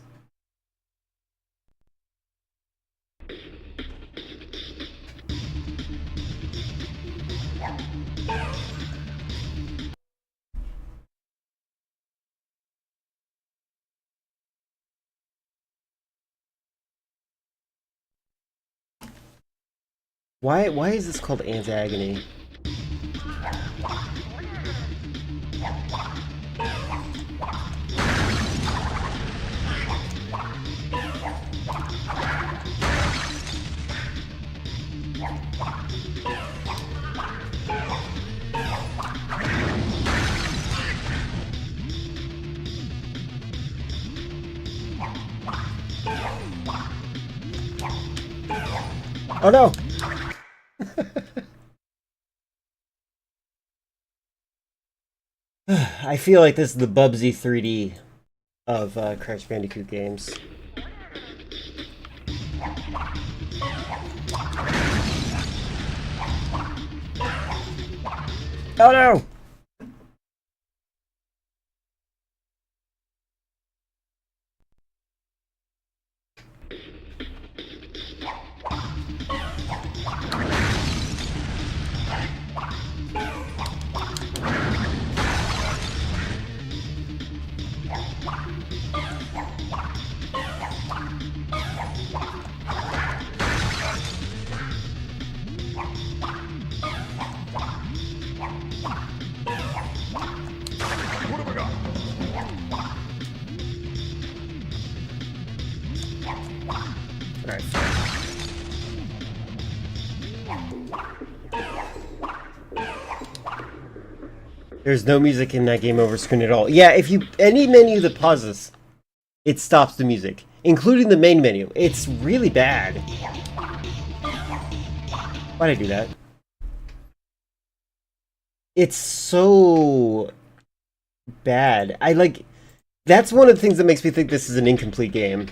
Why is this called Antagony? Oh no! I feel like this is the Bubsy 3D of Crash Bandicoot games. Oh no! Alright. There's no music in that game over screen at all. Yeah, if you any menu that pauses, it stops the music, including the main menu. It's really bad. Why'd I do that? It's so bad. That's one of the things that makes me think this is an incomplete game.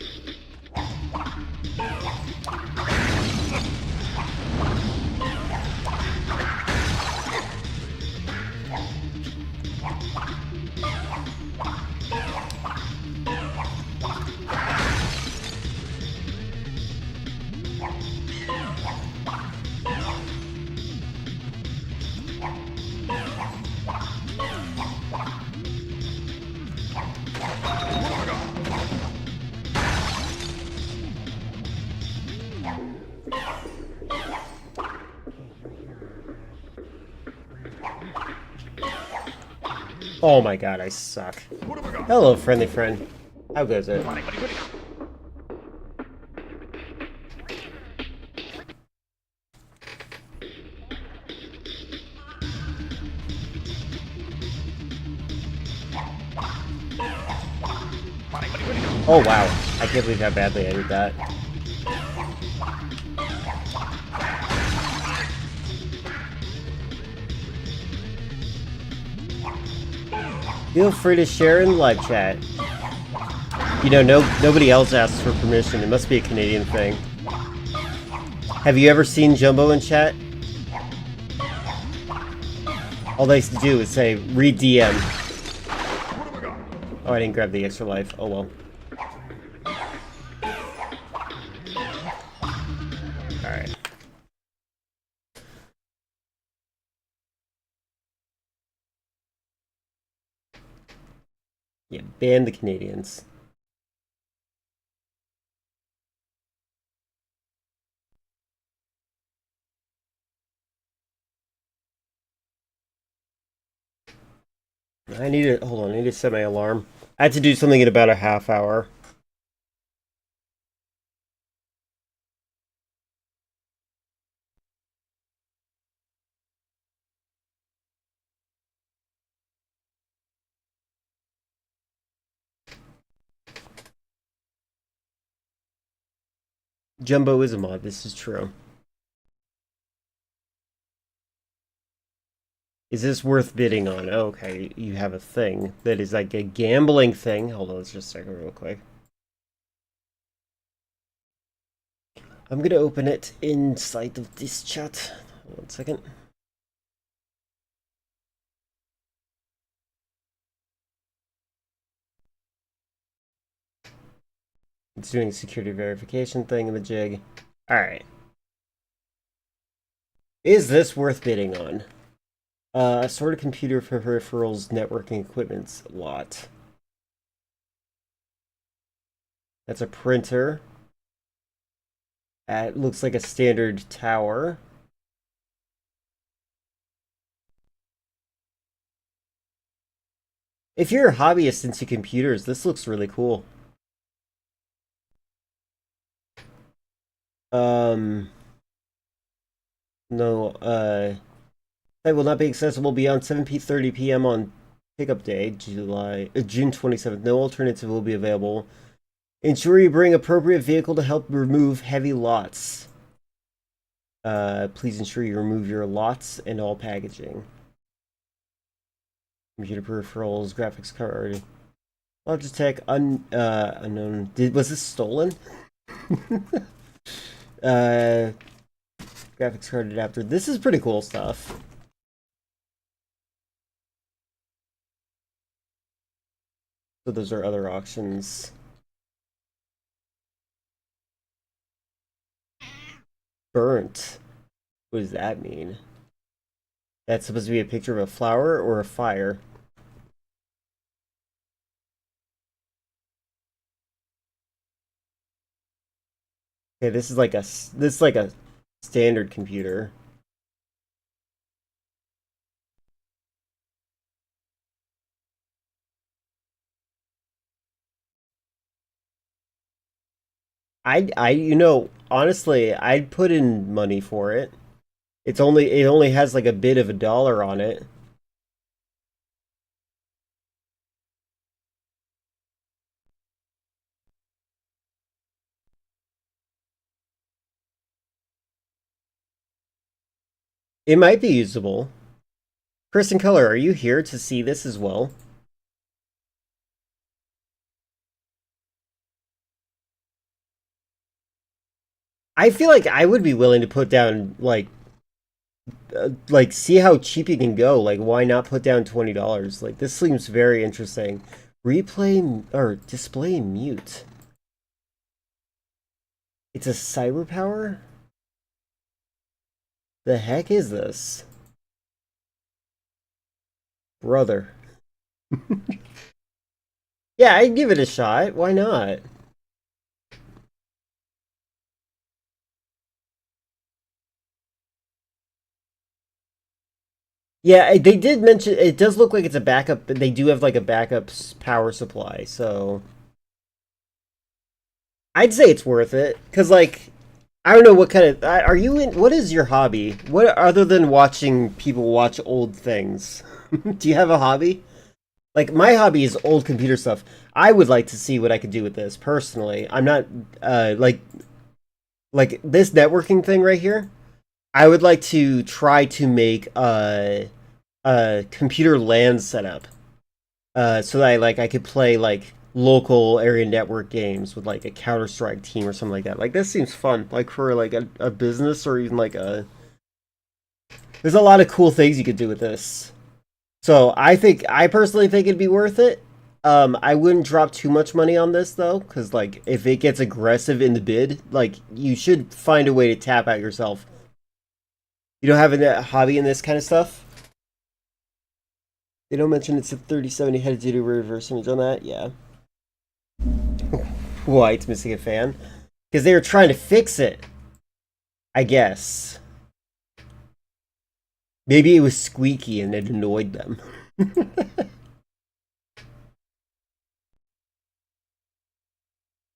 Oh my god, I suck. Hello, friendly friend. How goes it? Oh wow, I can't believe how badly I did that. Feel free to share in live chat. You know, nobody else asks for permission. It must be a Canadian thing. Have you ever seen Jumbo in chat? All they do is say, read DM. Oh, I didn't grab the extra life. Oh well. Alright. Yeah, ban the Canadians. I need to, hold on, I need to set my alarm. I had to do something in about a half hour. Jumbo is a mod, this is true. Is this worth bidding on? Oh, okay, you have a thing that is like a gambling thing. Hold on, let's just check it real quick. I'm gonna open it inside of this chat. 1 second. It's doing security verification thing in the jig. Alright. Is this worth bidding on? Assorted computer for peripherals, networking equipment's a lot. That's a printer. It looks like a standard tower. If you're a hobbyist into computers, this looks really cool. No, site will not be accessible beyond 7:30 p.m. on pickup day, June 27th. No alternative will be available. Ensure you bring appropriate vehicle to help remove heavy lots. Please ensure you remove your lots and all packaging. Computer peripherals, graphics card. Logitech, unknown. Was this stolen? Graphics card adapter. This is pretty cool stuff. So those are other auctions. Burnt. What does that mean? That's supposed to be a picture of a flower or a fire? Okay, this is like a standard computer. You know, honestly, I'd put in money for it. It only has like a bit of $1 on it. It might be usable. Chris and Color, are you here to see this as well? I feel like I would be willing to put down like see how cheap you can go. Like, why not put down $20? Like, this seems very interesting. Replay or display mute. It's a cyber power? The heck is this? Brother. Yeah, I'd give it a shot. Why not? Yeah, they did mention it does look like it's a backup, but they do have like a backup power supply, so I'd say it's worth it. Cause like I don't know what kind of are you in? What is your hobby? What other than watching people watch old things? Do you have a hobby? Like my hobby is old computer stuff. I would like to see what I could do with this personally. I'm not like this networking thing right here. I would like to try to make a computer LAN setup, so that I could play like local area network games with like a Counter-Strike team or something like that. Like this seems fun, like for like a business or even like a. There's a lot of cool things you could do with this. So I personally think it'd be worth it. I wouldn't drop too much money on this though, because like if it gets aggressive in the bid, like you should find a way to tap out yourself. You don't have a hobby in this kind of stuff? They don't mention it's a 3070 headed to do reverse image on that? Yeah. Why it's missing a fan? Because they were trying to fix it. I guess. Maybe it was squeaky and it annoyed them.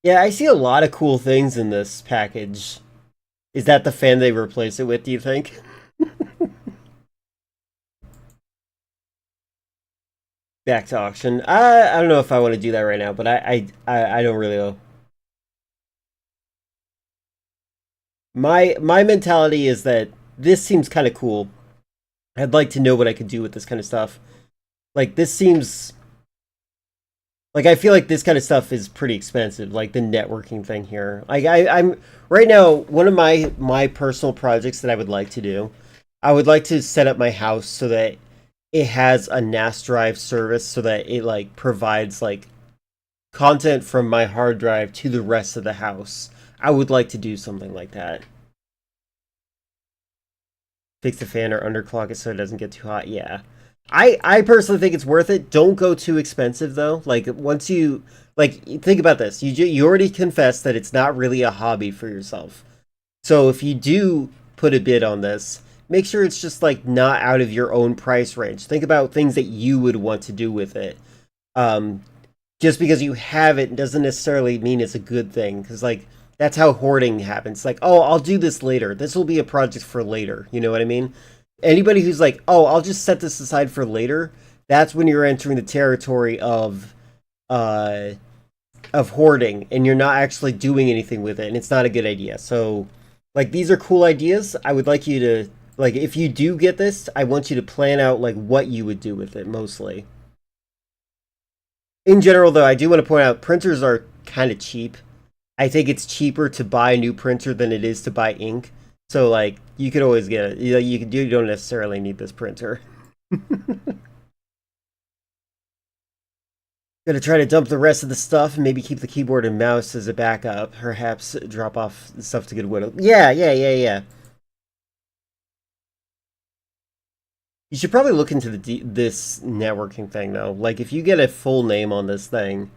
Yeah, I see a lot of cool things in this package. Is that the fan they replace it with, do you think? Back to auction. I don't know if I want to do that right now, but I don't really know. My mentality is that this seems kind of cool. I'd like to know what I could do with this kind of stuff. Like this seems like I feel like this kind of stuff is pretty expensive, like the networking thing here. Like I'm right now one of my personal projects that I would like to do. I would like to set up my house so that it has a NAS drive service so that it like provides like content from my hard drive to the rest of the house. I would like to do something like that. Fix the fan or underclock it so it doesn't get too hot. Yeah. I personally think it's worth it. Don't go too expensive though. Like once you think about this, you already confessed that it's not really a hobby for yourself. So if you do put a bid on this, make sure it's just like not out of your own price range. Think about things that you would want to do with it. Um, just because you have it doesn't necessarily mean it's a good thing. Because like that's how hoarding happens. Like, oh, I'll do this later. This will be a project for later. You know what I mean? Anybody who's like, oh, I'll just set this aside for later. That's when you're entering the territory uh, of hoarding, and you're not actually doing anything with it, and it's not a good idea. So, like, these are cool ideas. I would like you to like, if you do get this, I want you to plan out like what you would do with it mostly. In general, though, I do want to point out printers are kind of cheap. I think it's cheaper to buy a new printer than it is to buy ink. So, like, you could always get it. You don't necessarily need this printer. Gonna try to dump the rest of the stuff and maybe keep the keyboard and mouse as a backup. Perhaps drop off stuff to Goodwill. Yeah. You should probably look into this networking thing, though. Like, if you get a full name on this thing...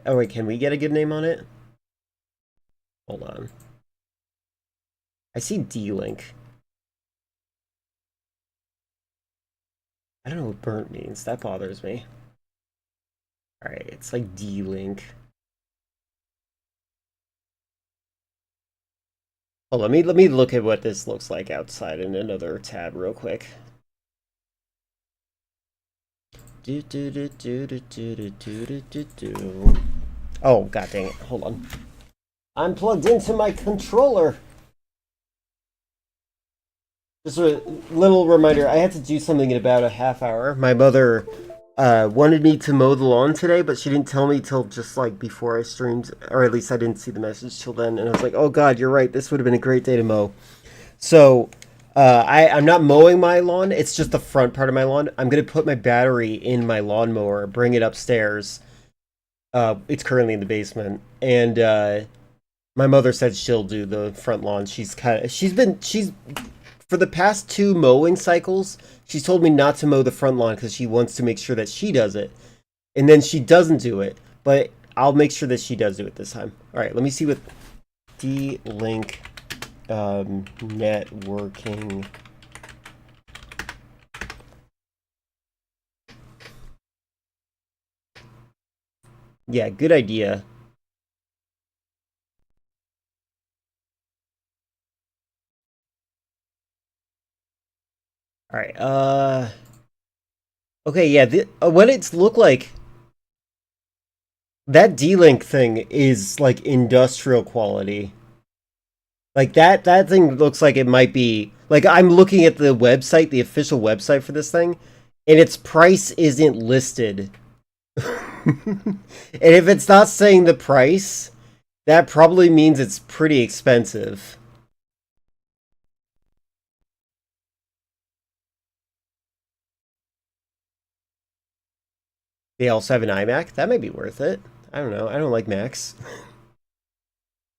Oh, wait, can we get a good name on it? Hold on. I see D-Link. I don't know what burnt means. That bothers me. Alright, it's like D-Link. Oh, let me look at what this looks like outside in another tab real quick. Oh, god dang it. Hold on. I'm plugged into my controller. Just a little reminder, I had to do something in about a half hour. My mother wanted me to mow the lawn today, but she didn't tell me till just like before I streamed, or at least I didn't see the message till then. And I was like, oh god, you're right. This would have been a great day to mow. So I'm not mowing my lawn. It's just the front part of my lawn. I'm going to put my battery in my lawnmower, bring it upstairs. It's currently in the basement. And my mother said she'll do the front lawn. She's for the past 2 mowing cycles, she's told me not to mow the front lawn because she wants to make sure that she does it. And then she doesn't do it, but I'll make sure that she does do it this time. All right, let me see what D-Link networking. Yeah, good idea. All right. Okay. Yeah. What it's look like. That D-Link thing is like industrial quality. Like that thing looks like it might be like I'm looking at the website, the official website for this thing, and its price isn't listed. And if it's not saying the price, that probably means it's pretty expensive. They also have an iMac. That might be worth it. I don't know. I don't like Macs.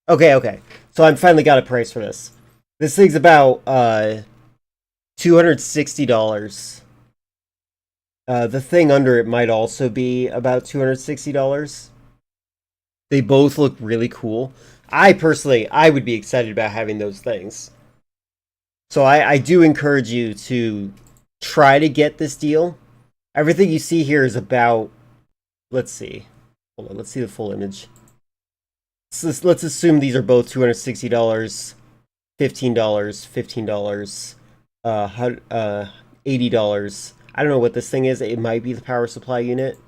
Okay. So I finally got a price for this. This thing's about $260. The thing under it might also be about $260. They both look really cool. I would be excited about having those things. So I do encourage you to try to get this deal. Everything you see here is about, let's see. Hold on, let's see the full image. Let's assume these are both $260, $15, $15, $80. I don't know what this thing is. It might be the power supply unit.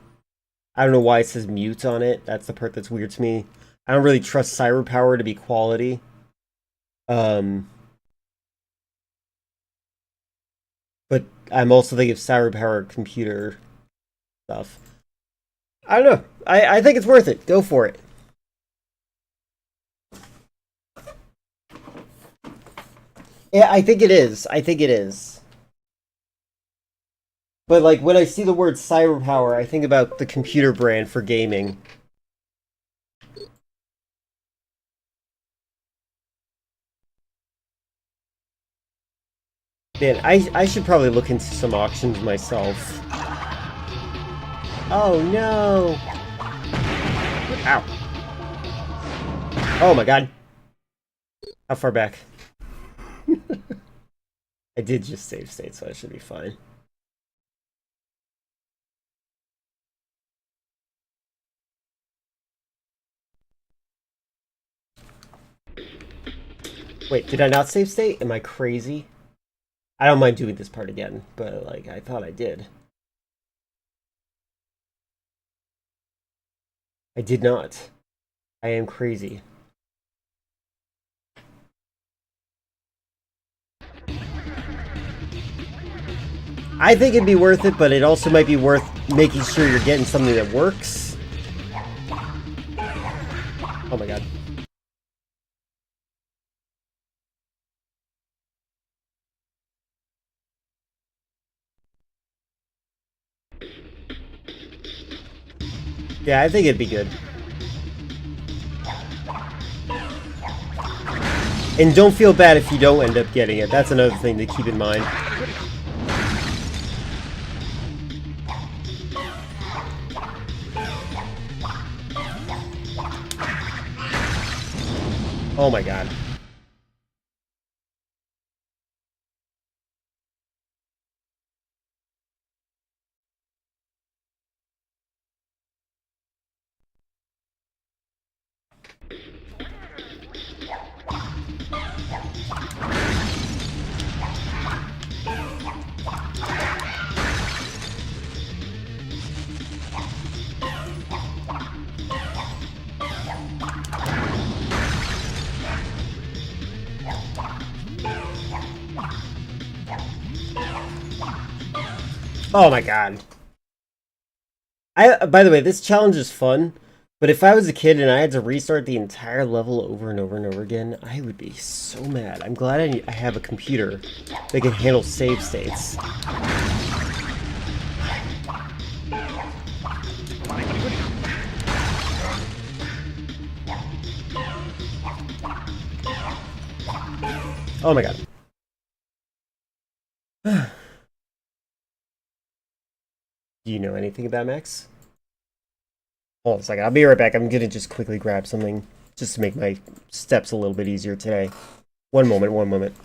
I don't know why it says mute on it. That's the part that's weird to me. I don't really trust Cyber Power to be quality. But I'm also thinking of Cyber Power computer stuff. I don't know. I think it's worth it. Go for it. Yeah, I think it is. But like when I see the word cyberpower, I think about the computer brand for gaming. Man, I should probably look into some auctions myself. Oh no! Ow. Oh my god. How far back? I did just save state, so I should be fine. Wait, did I not save state? Am I crazy? I don't mind doing this part again, but like I thought I did. I did not. I am crazy. I think it'd be worth it, but it also might be worth making sure you're getting something that works. Oh my god. Yeah, I think it'd be good. And don't feel bad if you don't end up getting it. That's another thing to keep in mind. Oh my god. Oh my god. By the way, this challenge is fun, but if I was a kid and I had to restart the entire level over and over and over again, I would be so mad. I'm glad I have a computer that can handle save states. Oh my god. Do you know anything about Max? Hold on a second, I'll be right back. I'm gonna just quickly grab something just to make my steps a little bit easier today. One moment, one moment.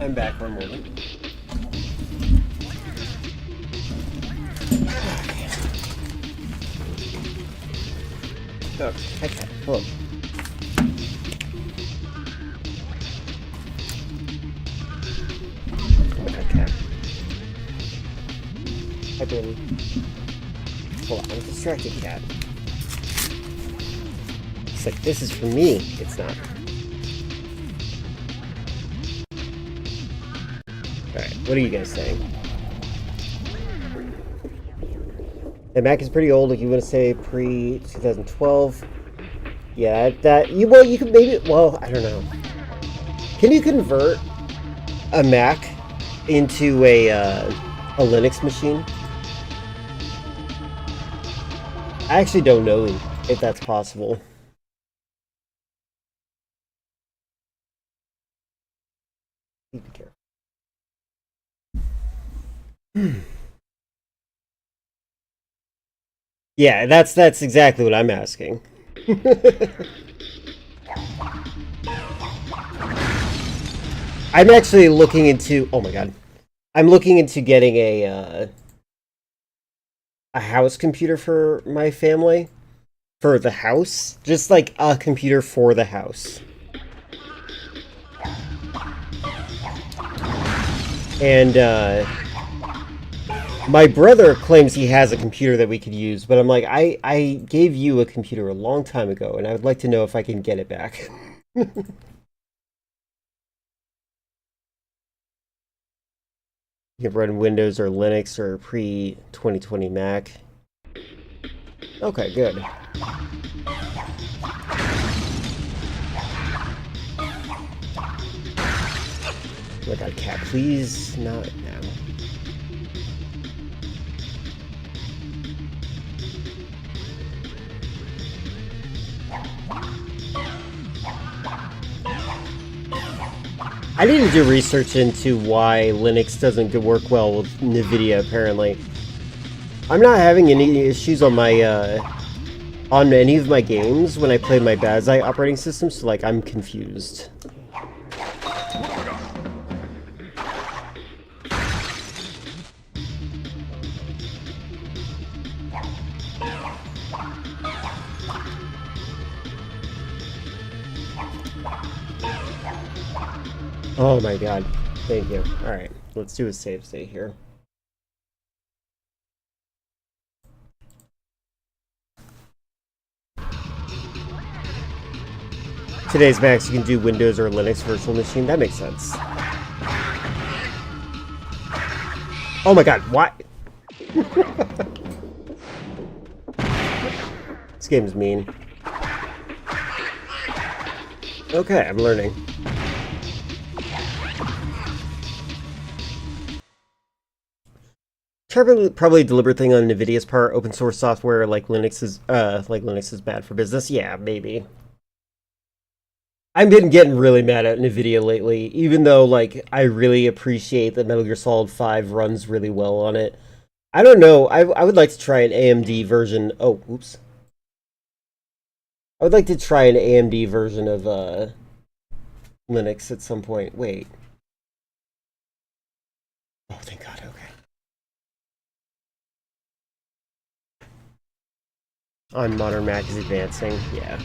I'm back for a moment. Oh, okay. Hello. Okay. I've been... Hold on, I'm distracted, cat. It's like, this is for me. It's not. Alright, what are you guys saying? The Mac is pretty old, like you want to say pre-2012. Yeah, you could maybe, well, I don't know. Can you convert a Mac into a Linux machine? I actually don't know if that's possible. Be careful. Yeah, that's exactly what I'm asking. I'm actually looking into, oh my god. I'm looking into getting a house computer for my family. For the house. Just like a computer for the house. And, my brother claims he has a computer that we could use, but I'm like, I gave you a computer a long time ago, and I would like to know if I can get it back. You can run Windows or Linux or pre-2020 Mac. Okay, good. Oh my god, cat, please not now. I need to do research into why Linux doesn't work well with NVIDIA, apparently. I'm not having any issues on my, on any of my games when I play my Bazai operating system, so, like, I'm confused. Oh my god. Thank you. Alright, let's do a save state here. Today's Max, you can do Windows or Linux virtual machine. That makes sense. Oh my god, what? This game's mean. Okay, I'm learning. Probably a deliberate thing on NVIDIA's part. Open source software like Linux is bad for business. Yeah, maybe. I've been getting really mad at NVIDIA lately, even though, like, I really appreciate that Metal Gear Solid 5 runs really well on it. I don't know, I would like to try an AMD version, oh, oops. I would like to try an AMD version of, Linux at some point. Wait. Oh, thank god, okay. On modern Mac is advancing, yeah.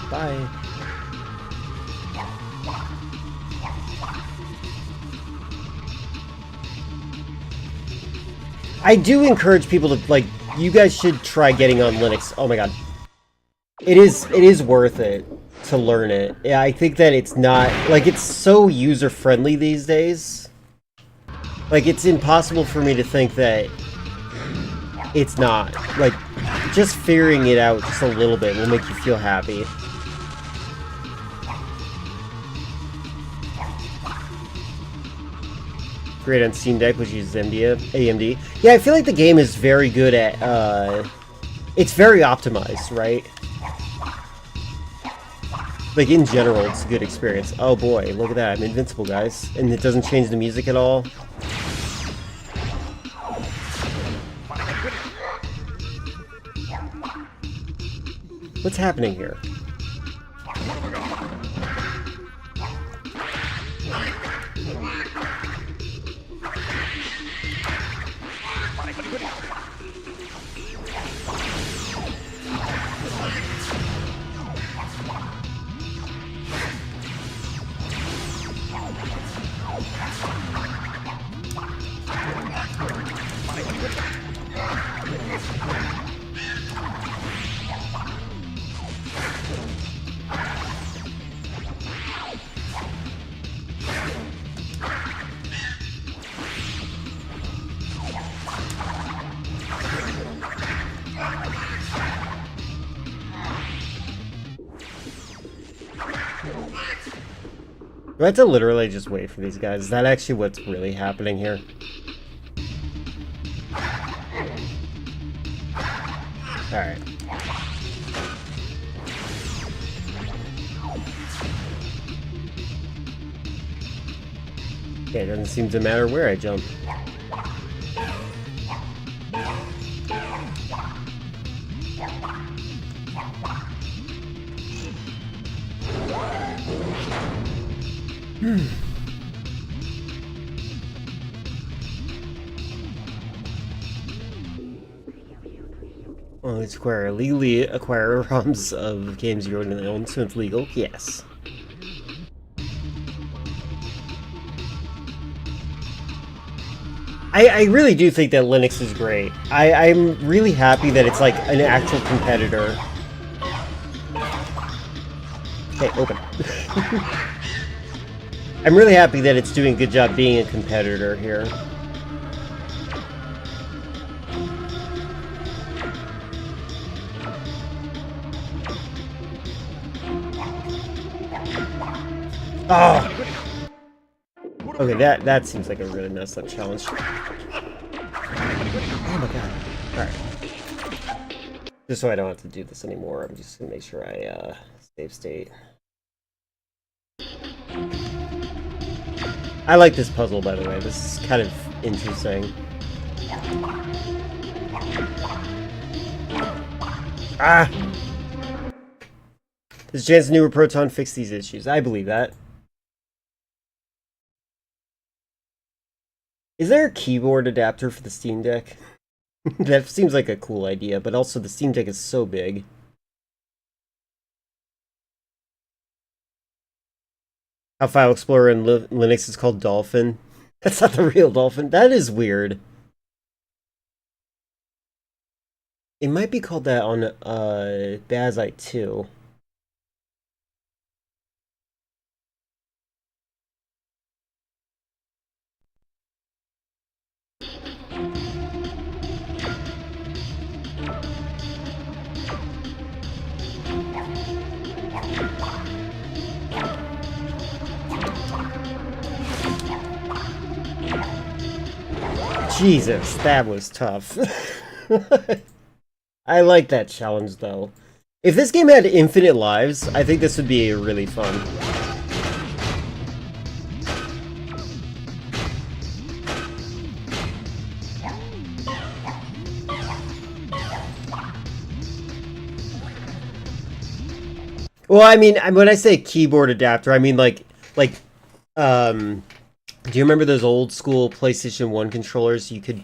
Bye. I do encourage people to, like, you guys should try getting on Linux. Oh my god. It is worth it to learn it. Yeah, I think that it's not, like, it's so user-friendly these days. Like, it's impossible for me to think that it's not. Like, just figuring it out just a little bit will make you feel happy. Great on Steam Deck, which uses AMD. Yeah, I feel like the game is very good at, it's very optimized, right? Like, in general, it's a good experience. Oh boy, look at that, I'm invincible, guys. And it doesn't change the music at all. What's happening here? Do I have to literally just wait for these guys? Is that actually what's really happening here? Alright. Okay, it doesn't seem to matter where I jump. Only Square legally acquire ROMs of games you own, so it's legal. Yes. I really do think that Linux is great. I'm really happy that it's like an actual competitor. Hey, open. I'm really happy that it's doing a good job being a competitor here. Oh! Okay, that seems like a really messed up challenge. Oh my god. Alright. Just so I don't have to do this anymore, I'm just gonna make sure I save state. I like this puzzle, by the way. This is kind of interesting. Ah! There's a chance the newer Proton fix these issues. I believe that. Is there a keyboard adapter for the Steam Deck? That seems like a cool idea, but also the Steam Deck is so big. How File Explorer in Linux is called Dolphin. That's not the real Dolphin. That is weird. It might be called that on Bazite too. Jesus, that was tough. I like that challenge, though. If this game had infinite lives, I think this would be really fun. Well, I mean, when I say keyboard adapter, I mean like, do you remember those old school PlayStation 1 controllers you could,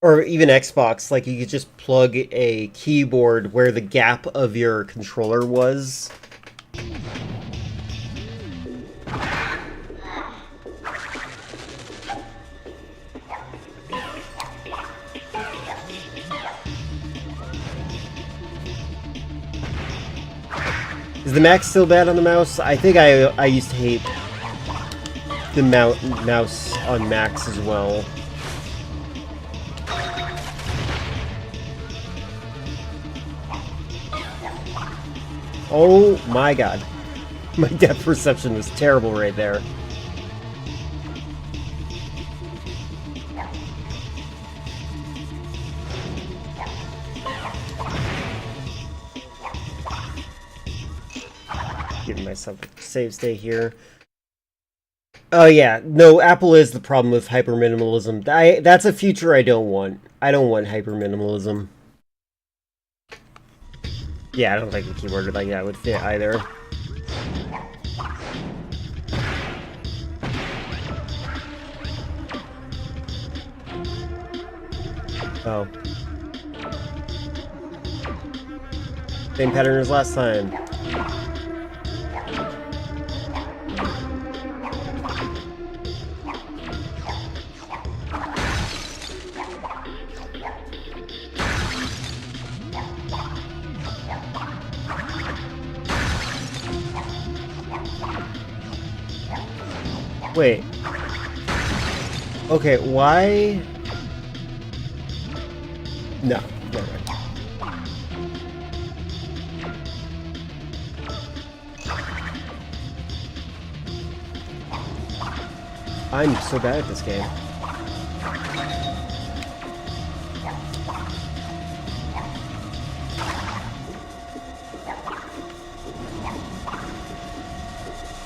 or even Xbox, like you could just plug a keyboard where the gap of your controller was? Is the Mac still bad on the mouse? I think I used to hate the mouse on Macs as well. Oh my god. My depth perception was terrible right there. Giving myself a save state here. Oh yeah, no, Apple is the problem with hyperminimalism. That's a future I don't want. I don't want hyperminimalism. Yeah, I don't think the keyboard like that would fit either. Oh. Same pattern as last time. Wait. Okay, why? No. Never mind. I'm so bad at this game.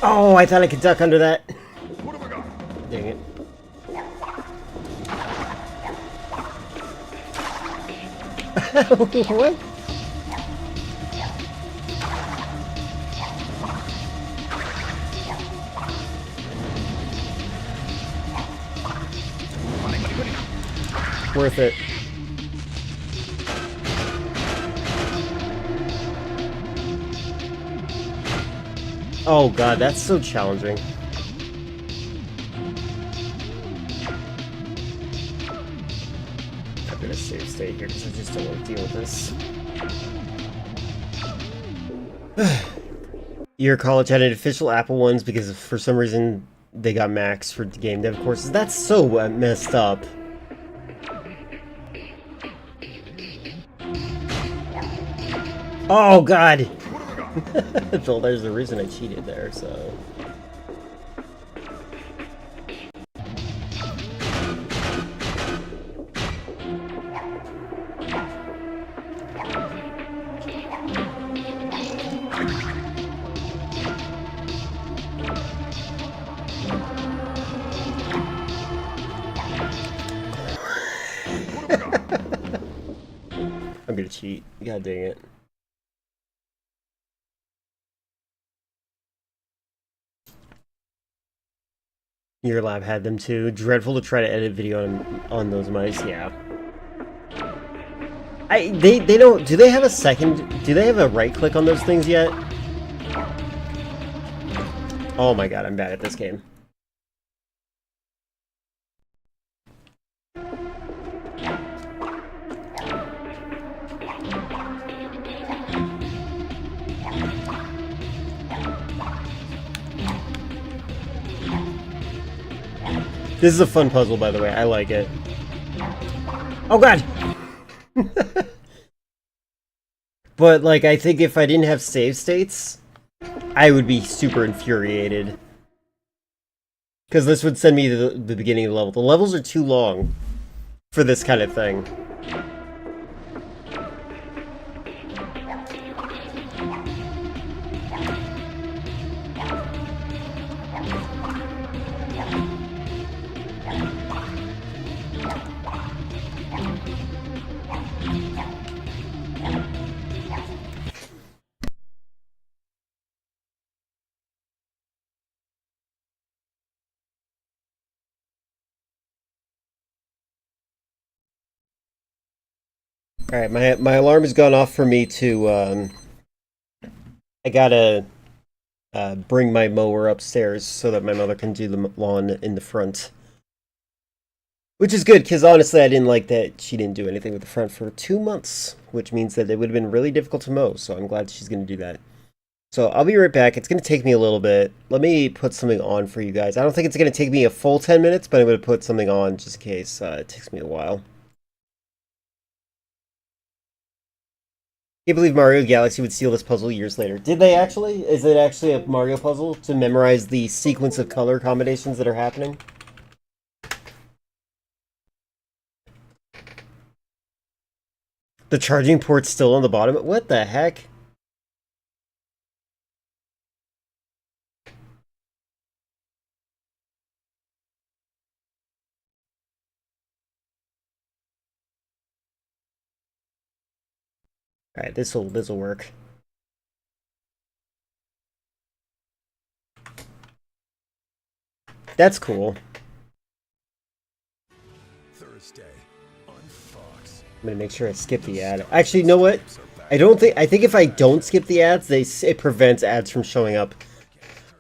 Oh, I thought I could duck under that. What have I got? Dang it. What? Worth it. Oh god, that's so challenging. I'm gonna save state here because I just don't want to deal with this. Your college had an official Apple ones because for some reason they got Macs for game dev courses. That's so messed up. Oh god! Well, there's the reason I cheated there, so... I'm gonna cheat. God dang it. Your lab had them too. Dreadful to try to edit video on those mice, yeah. They don't... Do they have a second... Do they have a right click on those things yet? Oh my god, I'm bad at this game. This is a fun puzzle, by the way. I like it. Oh god! But, like, I think if I didn't have save states, I would be super infuriated. Because this would send me to the beginning of the level. The levels are too long for this kind of thing. Alright, my alarm has gone off for me to, I gotta bring my mower upstairs so that my mother can do the lawn in the front. Which is good, because honestly I didn't like that she didn't do anything with the front for 2 months, which means that it would have been really difficult to mow, so I'm glad she's going to do that. So I'll be right back. It's going to take me a little bit. Let me put something on for you guys. I don't think it's going to take me a full 10 minutes, but I'm going to put something on just in case it takes me a while. Can't believe Mario Galaxy would steal this puzzle years later. Did they actually? Is it actually a Mario puzzle to memorize the sequence of color combinations that are happening? The charging port's still on the bottom? What the heck? Alright, this'll work. That's cool. Thursday on Fox. I'm gonna make sure I skip the ad. Actually, you know what? I think if I don't skip the ads, it prevents ads from showing up.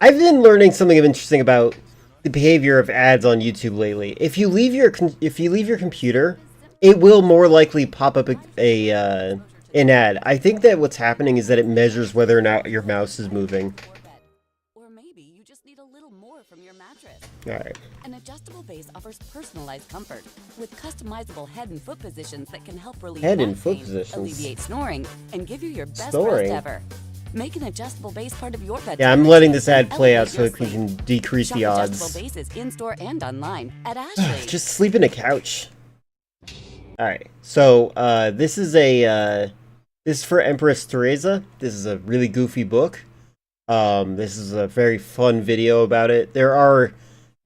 I've been learning something interesting about the behavior of ads on YouTube lately. If you leave your computer, it will more likely pop up an ad. I think that what's happening is that it measures whether or not your mouse is moving. Or maybe you just need a little more from your mattress. All right. An adjustable base offers personalized comfort with customizable head and foot positions that can help relieve Head back and foot pain, positions. alleviate snoring, and give you your best Snoring? rest ever. Make an adjustable base part of your bedtime. Yeah, I'm letting this ad play out Elevate so your we can sleep. decrease Shop the odds. adjustable bases in-store and online at Ashley. Just sleep in a couch. Alright, so this is for Empress Teresa. This is a really goofy book. This is a very fun video about it. There are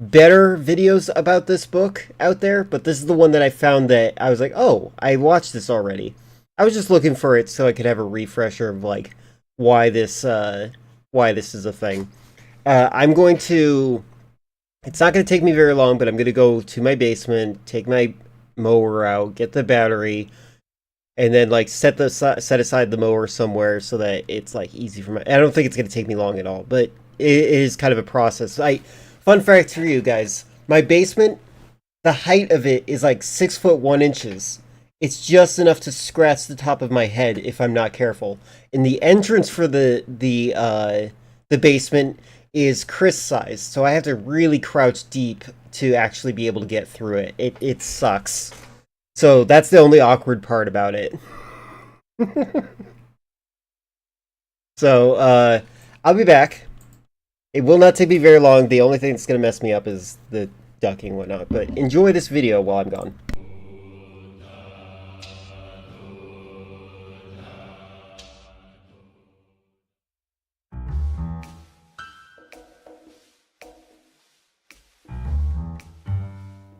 better videos about this book out there, but this is the one that I found that I was like, oh, I watched this already. I was just looking for it so I could have a refresher of like why this is a thing. I'm going to. It's not going to take me very long, but I'm going to go to my basement, take my mower out, get the battery, and then like set aside the mower somewhere so that it's like easy for my. I don't think it's going to take me long at all, but it is kind of a process. Fun fact for you guys: my basement, the height of it is like 6'1". It's just enough to scratch the top of my head if I'm not careful. And the entrance for the basement is Chris size, so I have to really crouch deep to actually be able to get through it. It sucks. So that's the only awkward part about it. So I'll be back. It will not take me very long. The only thing that's going to mess me up is the ducking and whatnot. But enjoy this video while I'm gone.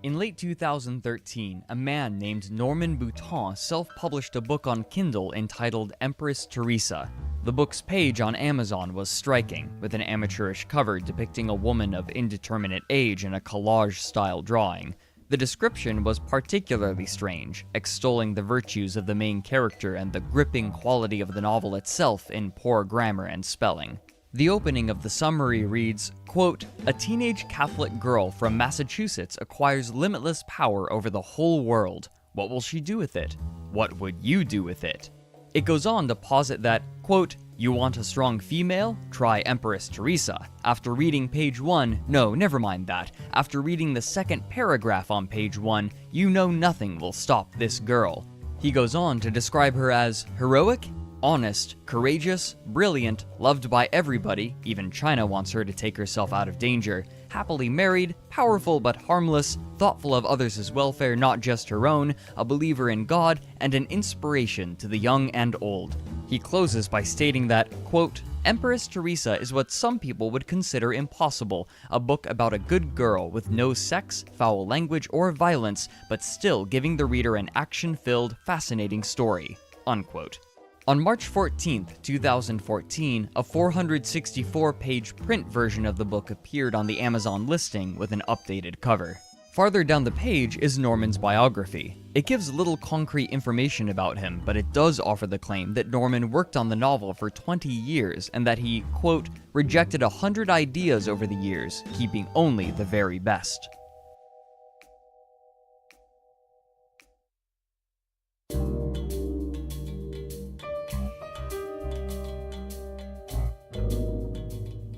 In late 2013, a man named Norman Boutin self-published a book on Kindle entitled Empress Teresa. The book's page on Amazon was striking, with an amateurish cover depicting a woman of indeterminate age in a collage-style drawing. The description was particularly strange, extolling the virtues of the main character and the gripping quality of the novel itself in poor grammar and spelling. The opening of the summary reads, quote, "A teenage Catholic girl from Massachusetts acquires limitless power over the whole world. What will she do with it? What would you do with it?" It goes on to posit that, quote, "You want a strong female? Try Empress Teresa. After reading page 1, no, never mind that. After reading the second paragraph on page 1, you know nothing will stop this girl." He goes on to describe her as heroic, honest, courageous, brilliant, loved by everybody, even China wants her to take herself out of danger, happily married, powerful but harmless, thoughtful of others' welfare, not just her own, a believer in God, and an inspiration to the young and old. He closes by stating that, quote, "Empress Teresa is what some people would consider impossible, a book about a good girl with no sex, foul language, or violence, but still giving the reader an action-filled, fascinating story," unquote. On March 14th, 2014, a 464-page print version of the book appeared on the Amazon listing with an updated cover. Farther down the page is Norman's biography. It gives little concrete information about him, but it does offer the claim that Norman worked on the novel for 20 years and that he, quote, "rejected 100 ideas over the years, keeping only the very best."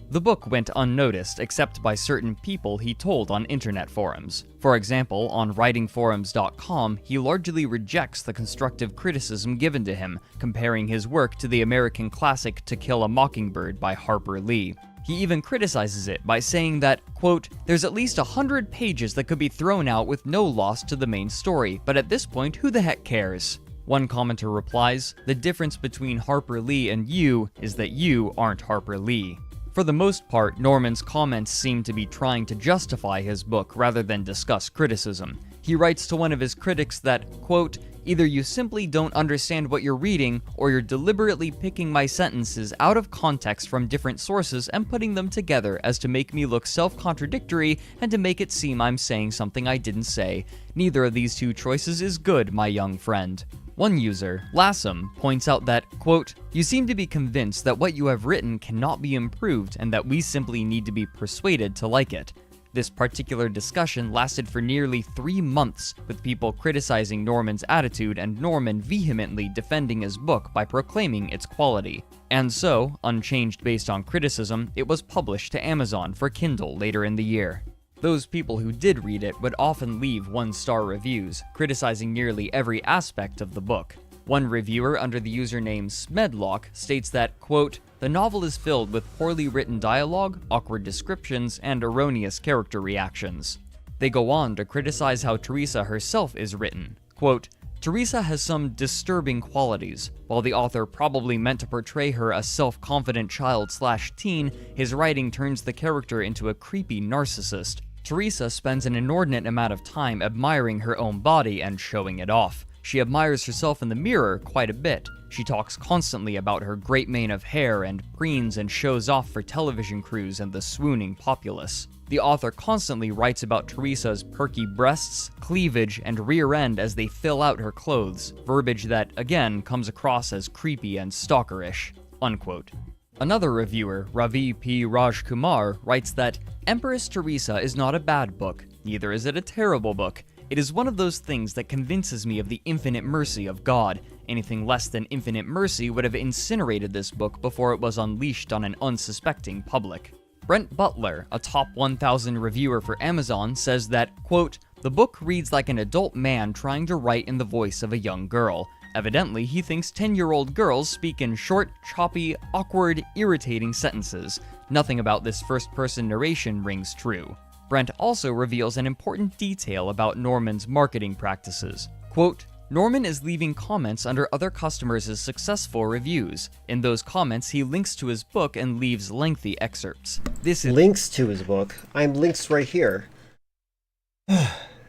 The book went unnoticed except by certain people he told on internet forums. For example, on writingforums.com, he largely rejects the constructive criticism given to him, comparing his work to the American classic To Kill a Mockingbird by Harper Lee. He even criticizes it by saying that, quote, "There's at least 100 pages that could be thrown out with no loss to the main story, but at this point, who the heck cares?" One commenter replies, "The difference between Harper Lee and you is that you aren't Harper Lee." For the most part, Norman's comments seem to be trying to justify his book rather than discuss criticism. He writes to one of his critics that, quote, Either you simply don't understand what you're reading, or you're deliberately picking my sentences out of context from different sources and putting them together as to make me look self-contradictory and to make it seem I'm saying something I didn't say. Neither of these two choices is good, my young friend. One user, Lassum, points out that, quote, "You seem to be convinced that what you have written cannot be improved and that we simply need to be persuaded to like it." This particular discussion lasted for nearly 3 months, with people criticizing Norman's attitude and Norman vehemently defending his book by proclaiming its quality. And so, unchanged based on criticism, it was published to Amazon for Kindle later in the year. Those people who did read it would often leave 1-star reviews, criticizing nearly every aspect of the book. One reviewer under the username Smedlock states that, quote, "The novel is filled with poorly written dialogue, awkward descriptions, and erroneous character reactions." They go on to criticize how Teresa herself is written. Quote, "Teresa has some disturbing qualities. While the author probably meant to portray her a self-confident child/teen, his writing turns the character into a creepy narcissist. Teresa spends an inordinate amount of time admiring her own body and showing it off. She admires herself in the mirror quite a bit. She talks constantly about her great mane of hair and preens and shows off for television crews and the swooning populace. The author constantly writes about Teresa's perky breasts, cleavage, and rear end as they fill out her clothes, verbiage that, again, comes across as creepy and stalkerish." Unquote. Another reviewer, Ravi P. Rajkumar, writes that Empress Teresa is not a bad book, neither is it a terrible book. It is one of those things that convinces me of the infinite mercy of God. Anything less than infinite mercy would have incinerated this book before it was unleashed on an unsuspecting public. Brent Butler, a top 1,000 reviewer for Amazon, says that, quote, "The book reads like an adult man trying to write in the voice of a young girl. Evidently, he thinks 10-year-old girls speak in short, choppy, awkward, irritating sentences. Nothing about this first-person narration rings true." Brent also reveals an important detail about Norman's marketing practices. Quote, "Norman is leaving comments under other customers' successful reviews. In those comments, he links to his book and leaves lengthy excerpts. This is Links to his book. I'm links right here.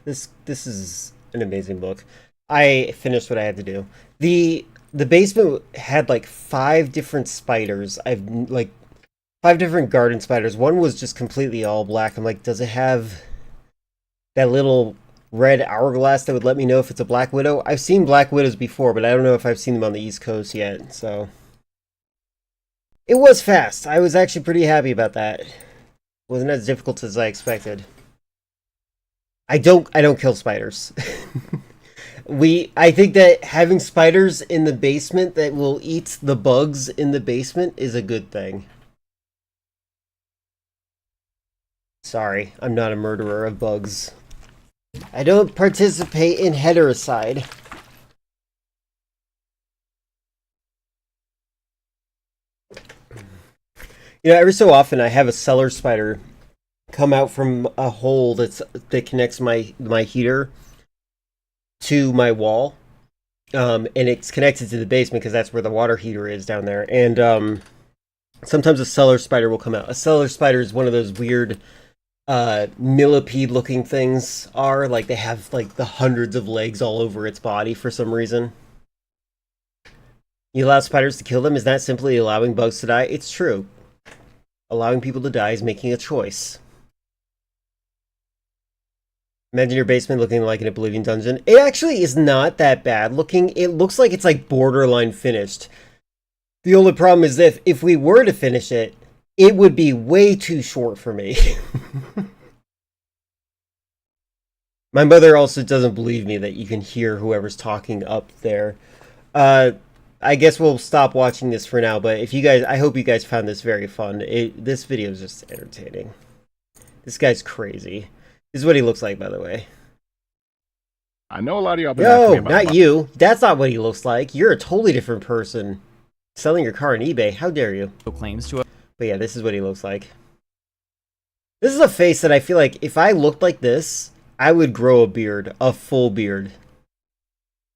This is an amazing book. I finished what I had to do. The basement had like 5 different spiders. I've like 5 different garden spiders. One was just completely all black. I'm like, does it have that little red hourglass that would let me know if it's a black widow? I've seen black widows before, but I don't know if I've seen them on the East Coast yet, so. It was fast. I was actually pretty happy about that. It wasn't as difficult as I expected. I don't kill spiders. I think that having spiders in the basement that will eat the bugs in the basement is a good thing. Sorry, I'm not a murderer of bugs. I don't participate in hetericide. You know, every so often I have a cellar spider come out from a hole that connects my heater to my wall. And it's connected to the basement because that's where the water heater is down there. And sometimes a cellar spider will come out. A cellar spider is one of those weird millipede looking things like they have like the hundreds of legs all over its body for some reason. You allow spiders to kill them? Is that simply allowing bugs to die? It's true. Allowing people to die is making a choice. Imagine your basement looking like an Oblivion dungeon. It actually is not that bad looking. It looks like it's like borderline finished. The only problem is that if we were to finish it, it would be way too short for me. My mother also doesn't believe me that you can hear whoever's talking up there. I guess we'll stop watching this for now, but I hope you guys found this very fun. This video is just entertaining. This guy's crazy. This is what he looks like, by the way. I know a lot of y'all been asking me No, about not you. That's not what he looks like. You're a totally different person. Selling your car on eBay. How dare you? claims to But yeah, this is what he looks like. This is a face that I feel like if I looked like this, I would grow a beard. A full beard.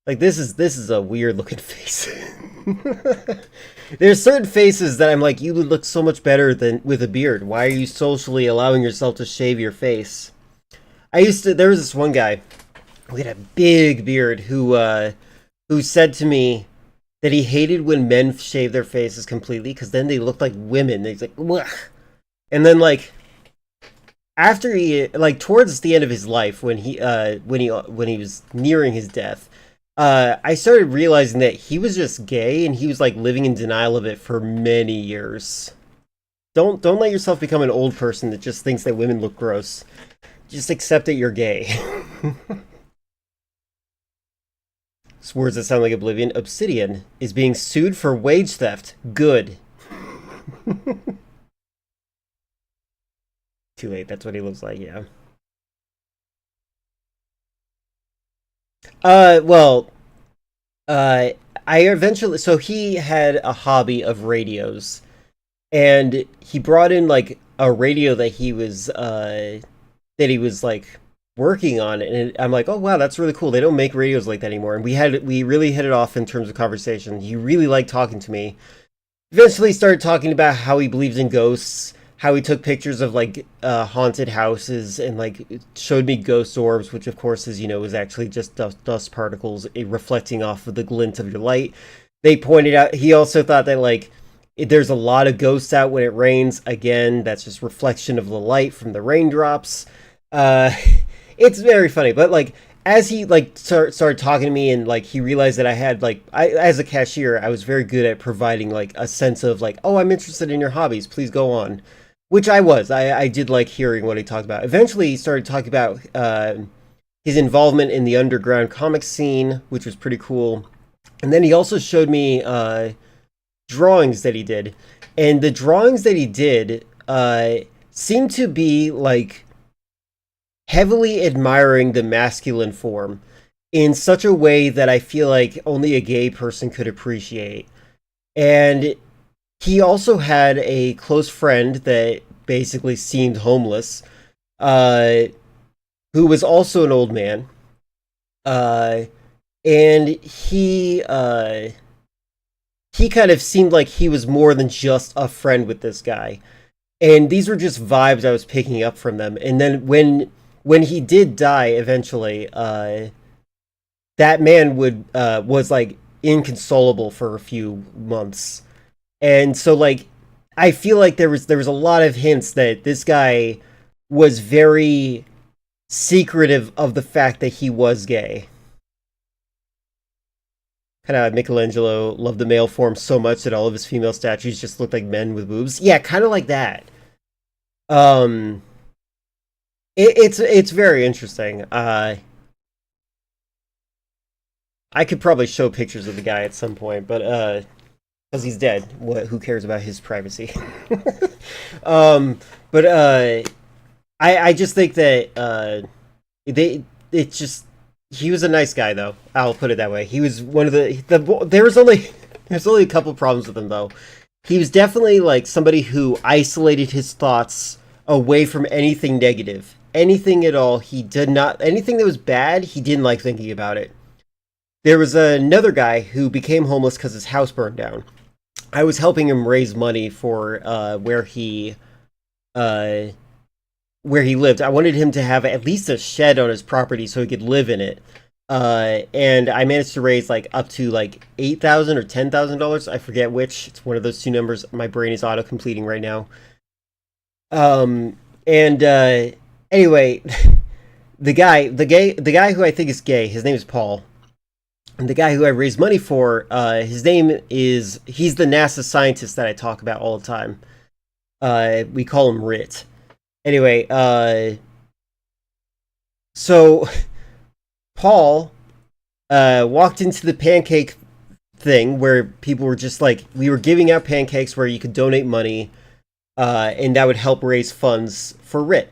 Like, this is a weird looking face. There's certain faces that I'm like, you would look so much better than with a beard. Why are you socially allowing yourself to shave your face? There was this one guy who had a big beard who who said to me that he hated when men shave their faces completely because then they looked like women. He's like, ugh. And then like after he like towards the end of his life when he was nearing his death, I started realizing that he was just gay and he was like living in denial of it for many years. Don't let yourself become an old person that just thinks that women look gross. Just accept that you're gay. Words that sound like Oblivion. Obsidian is being sued for wage theft. Good. Too late. That's what he looks like, yeah. I eventually, so he had a hobby of radios, and he brought in like a radio that he was like working on, and I'm like, oh wow, that's really cool. They don't make radios like that anymore. And we really hit it off in terms of conversation. He really liked talking to me. Eventually started talking about how he believes in ghosts, how he took pictures of like haunted houses and like showed me ghost orbs, which of course, as you know, is actually just dust particles reflecting off of the glint of your light. They pointed out, he also thought that like there's a lot of ghosts out when it rains. Again, that's just reflection of the light from the raindrops. It's very funny, but like as he like started talking to me and like he realized that I had like as a cashier, I was very good at providing like a sense of like, oh, I'm interested in your hobbies, please go on, which I was. I did like hearing what he talked about. Eventually he started talking about his involvement in the underground comic scene, which was pretty cool. And then he also showed me drawings that he did, and the drawings that he did seemed to be like heavily admiring the masculine form in such a way that I feel like only a gay person could appreciate. And he also had a close friend that basically seemed homeless, who was also an old man. And he kind of seemed like he was more than just a friend with this guy. And these were just vibes I was picking up from them. And then when he did die eventually, that man was like inconsolable for a few months. And so like I feel like there was a lot of hints that this guy was very secretive of the fact that he was gay. Kind of Michelangelo loved the male form so much that all of his female statues just looked like men with boobs. Yeah, kind of like that. It's very interesting. I could probably show pictures of the guy at some point, but because he's dead, who cares about his privacy? But I just think that he was a nice guy, though. I'll put it that way. He was one of there's only a couple problems with him, though. He was definitely like somebody who isolated his thoughts away from anything negative. Anything at all, anything that was bad, he didn't like thinking about it. There was another guy who became homeless because his house burned down. I was helping him raise money for where he lived. I wanted him to have at least a shed on his property so he could live in it. And I managed to raise like up to like $8,000 or $10,000. I forget which. It's one of those two numbers. My brain is auto completing right now. Anyway, the guy who I think is gay, his name is Paul. And the guy who I raised money for, he's the NASA scientist that I talk about all the time. We call him Rit. Anyway, so Paul walked into the pancake thing where people were just like, we were giving out pancakes where you could donate money, and that would help raise funds for Rit.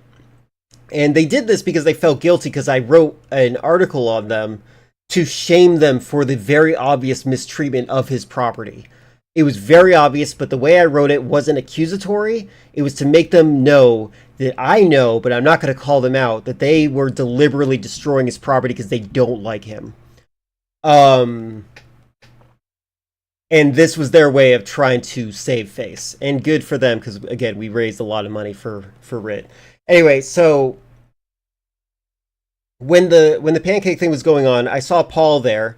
And they did this because they felt guilty because I wrote an article on them to shame them for the very obvious mistreatment of his property. It was very obvious, but the way I wrote it wasn't accusatory. It was to make them know that I know, but I'm not going to call them out, that they were deliberately destroying his property because they don't like him. And this was their way of trying to save face. And good for them, because, again, we raised a lot of money for Rit. Anyway, so when the pancake thing was going on, I saw Paul there,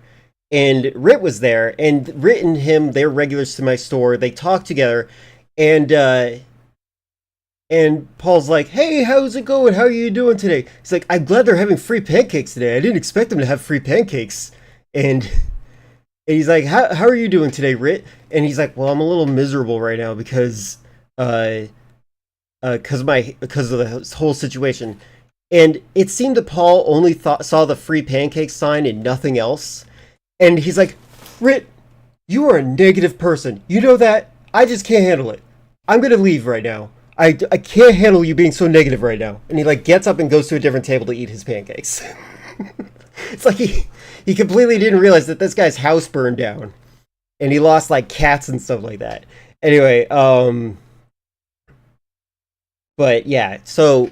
and Rit was there, and Rit and him, they're regulars to my store. They talk together, and Paul's like, "Hey, how's it going? How are you doing today?" He's like, "I'm glad they're having free pancakes today. I didn't expect them to have free pancakes." And he's like, how are you doing today, Rit? And he's like, "Well, I'm a little miserable right now because of the whole situation." And it seemed that Paul only saw the free pancake sign and nothing else. And he's like, "Rit, you are a negative person. You know that? I just can't handle it. I'm gonna leave right now. I can't handle you being so negative right now." And he like gets up and goes to a different table to eat his pancakes. It's like he completely didn't realize that this guy's house burned down. And he lost like cats and stuff like that. Anyway, but yeah, so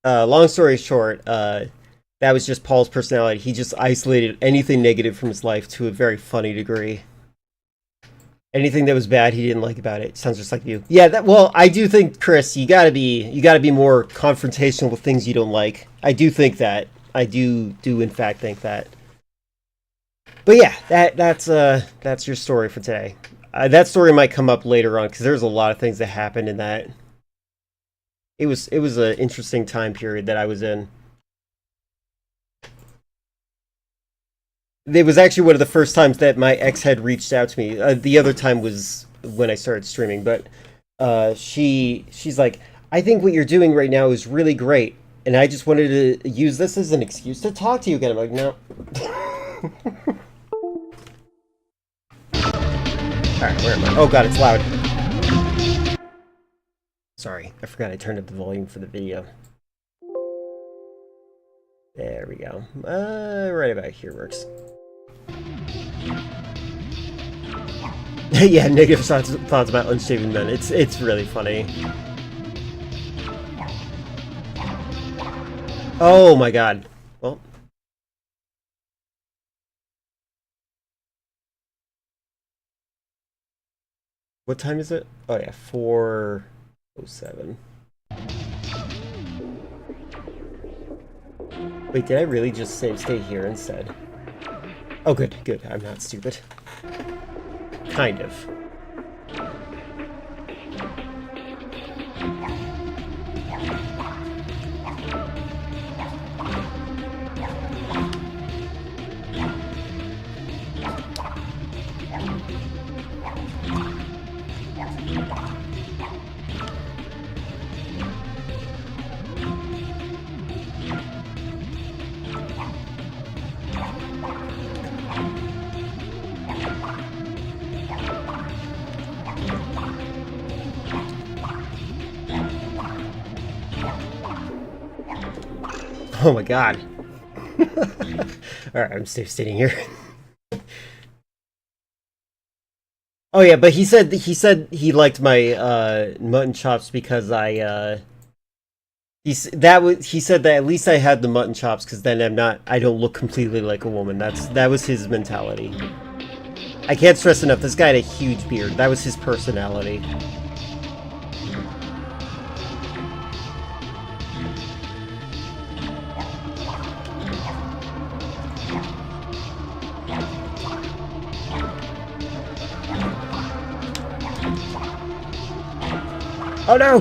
long story short, that was just Paul's personality. He just isolated anything negative from his life to a very funny degree. Anything that was bad, he didn't like about it. Sounds just like you. Yeah, well, I do think, Chris, you gotta be more confrontational with things you don't like. I do think that. I do in fact think that. But yeah, that's your story for today. That story might come up later on because there's a lot of things that happened in that. It was an interesting time period that I was in. It was actually one of the first times that my ex had reached out to me. The other time was when I started streaming, but she's like, "I think what you're doing right now is really great, and I just wanted to use this as an excuse to talk to you again." I'm like, "No." Alright, where am I? Oh god, it's loud. Sorry, I forgot I turned up the volume for the video. There we go. Right about here works. Yeah, negative thoughts about unshaven men. It's really funny. Oh my god. Well. What time is it? Oh yeah, 4:07. Wait, did I really just stay here instead? Oh, good. I'm not stupid. Kind of. Oh my god. Alright, I'm sitting here. Oh yeah, but he said he liked my mutton chops because he said that at least I had the mutton chops because then I don't look completely like a woman. That was his mentality. I can't stress enough, this guy had a huge beard. That was his personality. Oh no!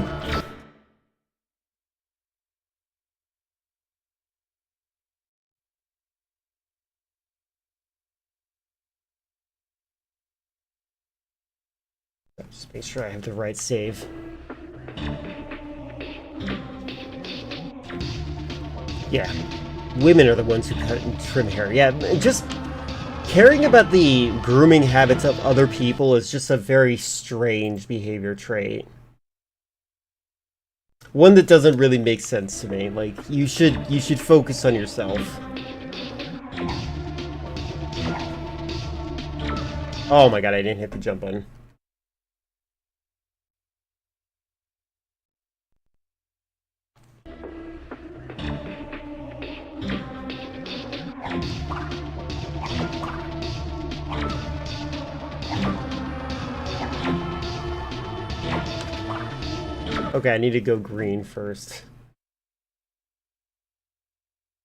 Just make sure I have the right save. Yeah. Women are the ones who cut and trim hair. Yeah, just caring about the grooming habits of other people is just a very strange behavior trait. One that doesn't really make sense to me. Like, you should focus on yourself. Oh my god, I didn't hit the jump button. Okay, I need to go green first.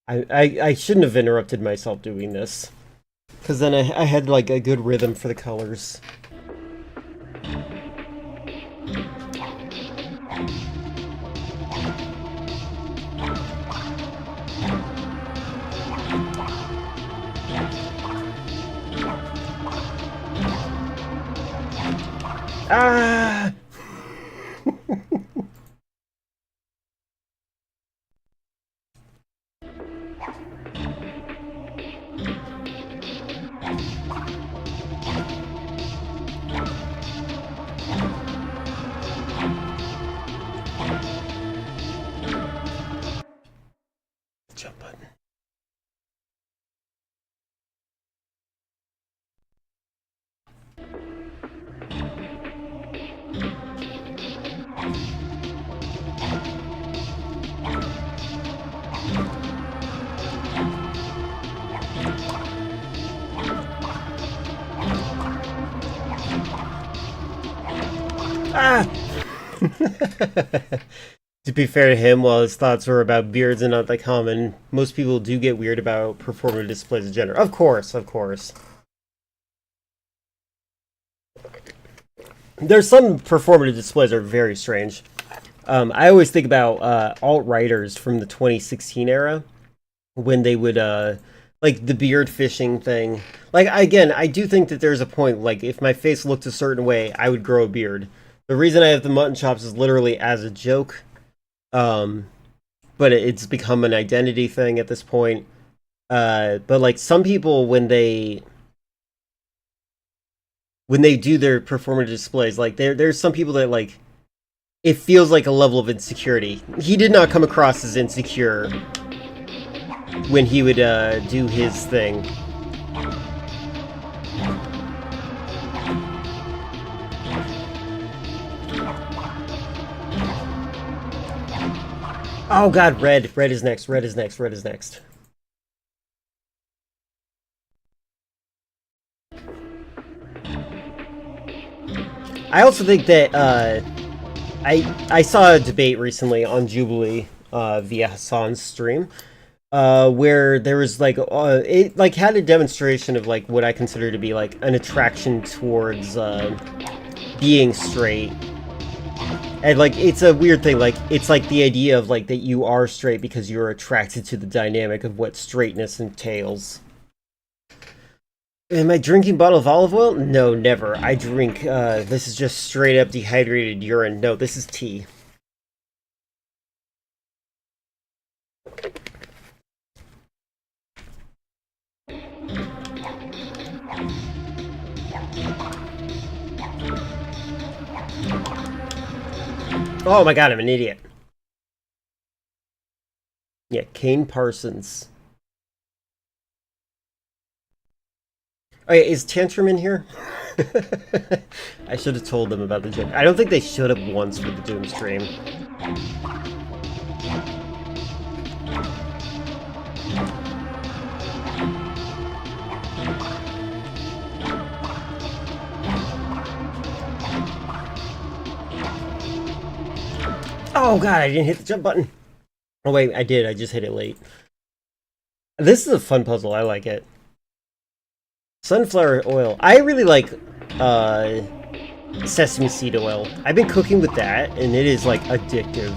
I shouldn't have interrupted myself doing this. Because then I had like a good rhythm for the colors. Ah! Jump button. Ah! To be fair to him, while his thoughts were about beards and not that common, most people do get weird about performative displays of gender. Of course, of course. There's some performative displays that are very strange. I always think about alt-writers from the 2016 era, when they would, like, the beard fishing thing. Like, again, I do think that there's a point, like, if my face looked a certain way, I would grow a beard. The reason I have the mutton chops is literally as a joke. But it's become an identity thing at this point. But like some people when they do their performative displays, like there's some people that like it feels like a level of insecurity. He did not come across as insecure when he would do his thing. Oh god, red. Red is next, red is next, red is next. I also think that, I saw a debate recently on Jubilee, via Hassan's stream, where there was like, it like had a demonstration of like what I consider to be like an attraction towards, being straight. And like it's a weird thing, like it's like the idea of like that you are straight because you're attracted to the dynamic of what straightness entails. Am I drinking a bottle of olive oil? No, never. I drink this is just straight up dehydrated urine. No, this is tea. Oh my god, I'm an idiot. Yeah, Kane Parsons. Oh yeah, is Tantrum in here? I should have told them about the joke. I don't think they should have once for the Doom stream. Oh god, I didn't hit the jump button. Oh wait, I did. I just hit it late. This is a fun puzzle. I like it. Sunflower oil. I really like sesame seed oil. I've been cooking with that, and it is like addictive.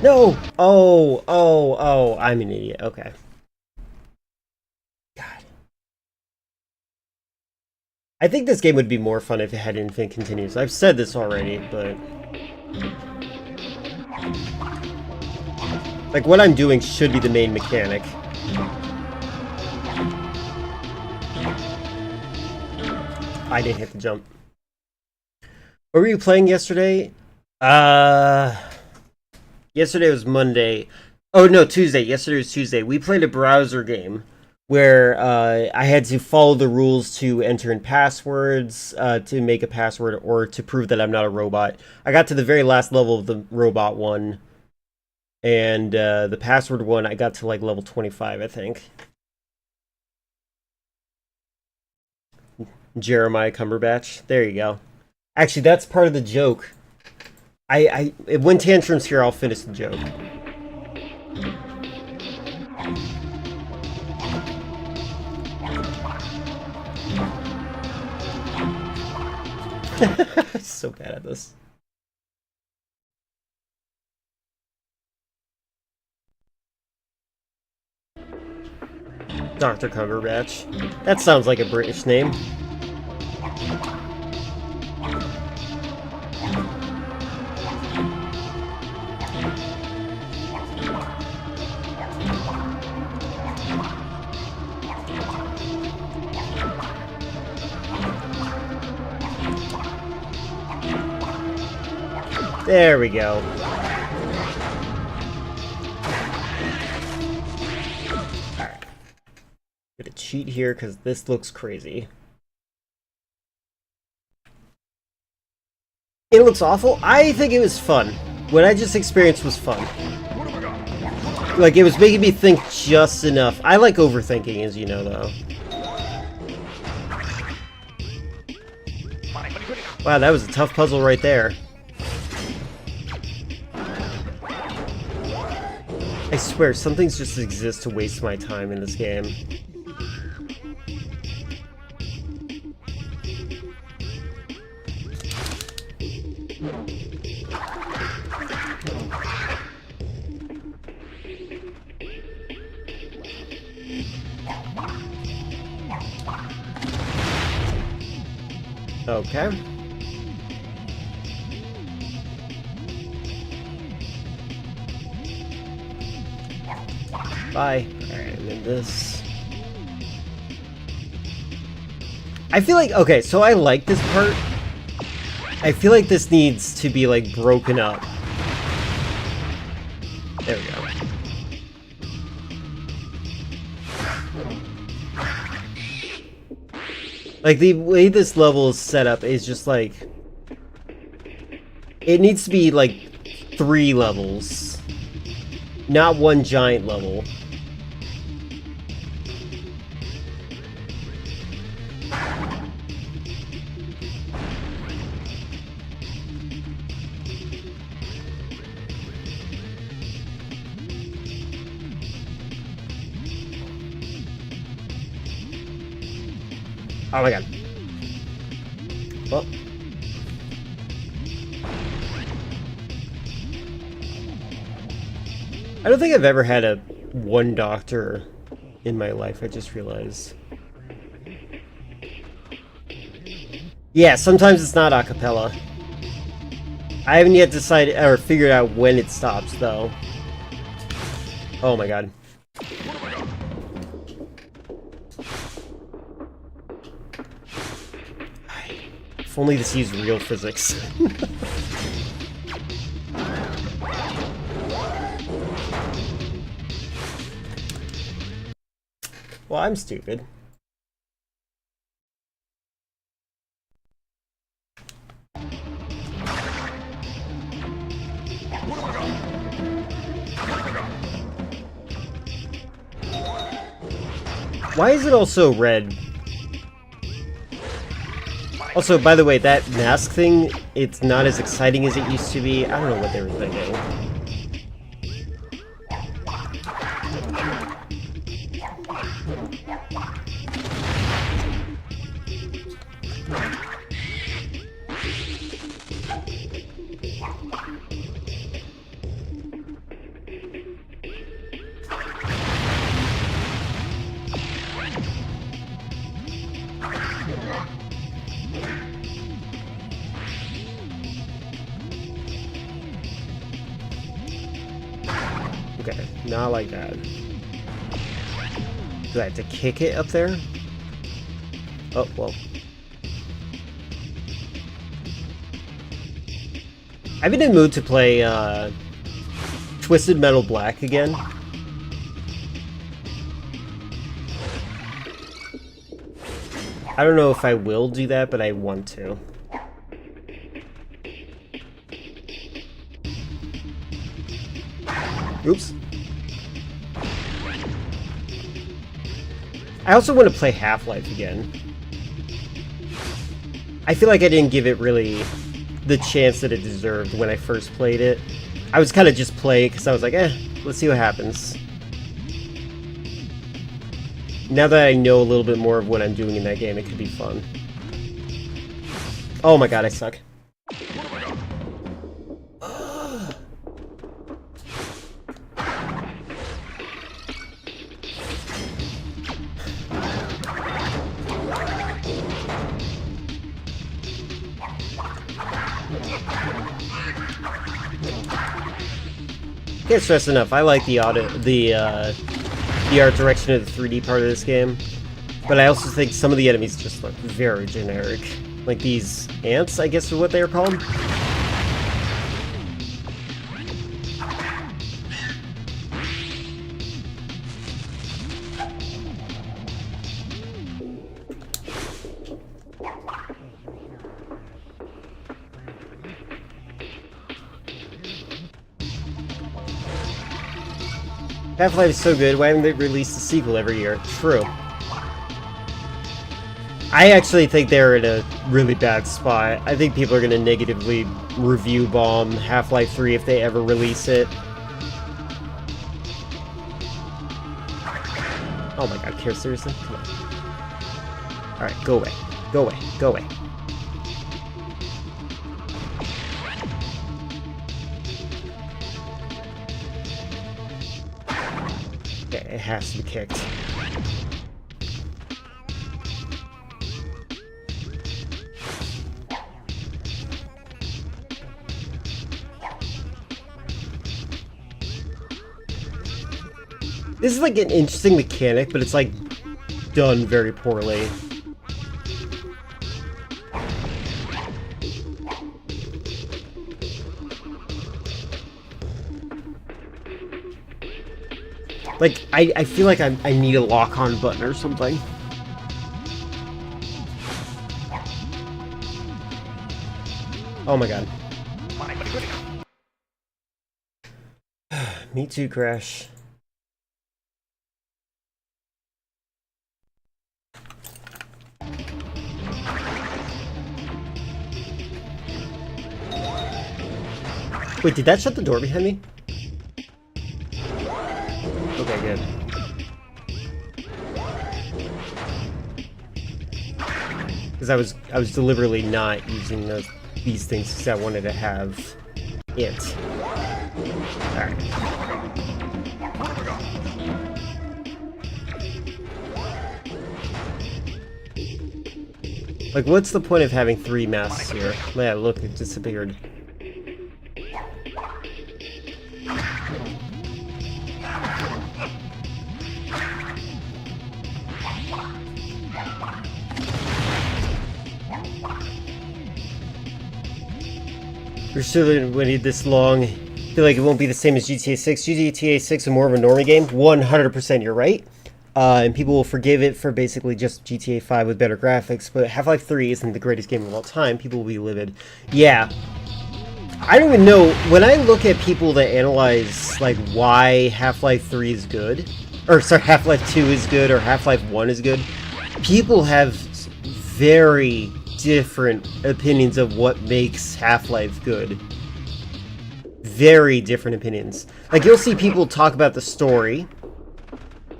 No! Oh, I'm an idiot. Okay. God. I think this game would be more fun if it had infinite continues. I've said this already, but... like, what I'm doing should be the main mechanic. I didn't hit the jump. What were you playing yesterday? Yesterday was Monday. Oh, no, Tuesday. Yesterday was Tuesday. We played a browser game where I had to follow the rules to enter in passwords, to make a password, or to prove that I'm not a robot. I got to the very last level of the robot one, and the password one, I got to like level 25, I think. Jeremiah Cumberbatch. There you go. Actually, that's part of the joke. When Tantrum's here, I'll finish the joke. So bad at this. Dr. Cumberbatch. That sounds like a British name. There we go. Alright. Gonna cheat here because this looks crazy. It looks awful. I think it was fun. What I just experienced was fun. Like, it was making me think just enough. I like overthinking, as you know, though. Wow, that was a tough puzzle right there. I swear, some things just exist to waste my time in this game. Okay. Bye. Alright, and then this. I feel like, okay, so I like this part. I feel like this needs to be, like, broken up. There we go. Like, the way this level is set up is just, like... It needs to be, like, 3 levels. Not one giant level. Oh my god. Well. I don't think I've ever had a one doctor in my life, I just realized. Yeah, sometimes it's not a cappella. I haven't yet decided or figured out when it stops, though. Oh my god. If only this used real physics. Well, I'm stupid. Why is it also red? Also, by the way, that mask thing, it's not as exciting as it used to be. I don't know what they were thinking. Okay, not like that. Do I have to kick it up there? Oh, well. I've been in the mood to play Twisted Metal Black again. I don't know if I will do that, but I want to. Oops. I also want to play Half-Life again. I feel like I didn't give it really the chance that it deserved when I first played it. I was kind of just playing it because I was like, let's see what happens. Now that I know a little bit more of what I'm doing in that game, it could be fun. Oh my god, I suck. Can't stress enough. I like the art direction of the 3D part of this game, but I also think some of the enemies just look very generic. Like these ants, I guess is what they are called. Half-Life is so good, why haven't they released a sequel every year? True. I actually think they're in a really bad spot. I think people are going to negatively review bomb Half-Life 3 if they ever release it. Oh my god, Kier, seriously? Come on. Alright, go away. Go away. Go away. It has to be kicked. This is like an interesting mechanic, but it's like done very poorly. Like, I feel like I need a lock-on button or something. Oh my god. Me too, Crash. Wait, did that shut the door behind me? Okay, good. Because I was deliberately not using these things because I wanted to have it. Alright. Like, what's the point of having 3 masks here? Yeah, look, it disappeared. We're still waiting this long. I feel like it won't be the same as GTA 6. GTA 6 is more of a normie game. 100% you're right. And people will forgive it for basically just GTA 5 with better graphics. But Half-Life 3 isn't the greatest game of all time. People will be livid. Yeah. I don't even know. When I look at people that analyze like why Half-Life 3 is good, or sorry, Half-Life 2 is good, or Half-Life 1 is good, people have very different opinions of what makes Half-Life good. Very different opinions. Like, you'll see people talk about the story,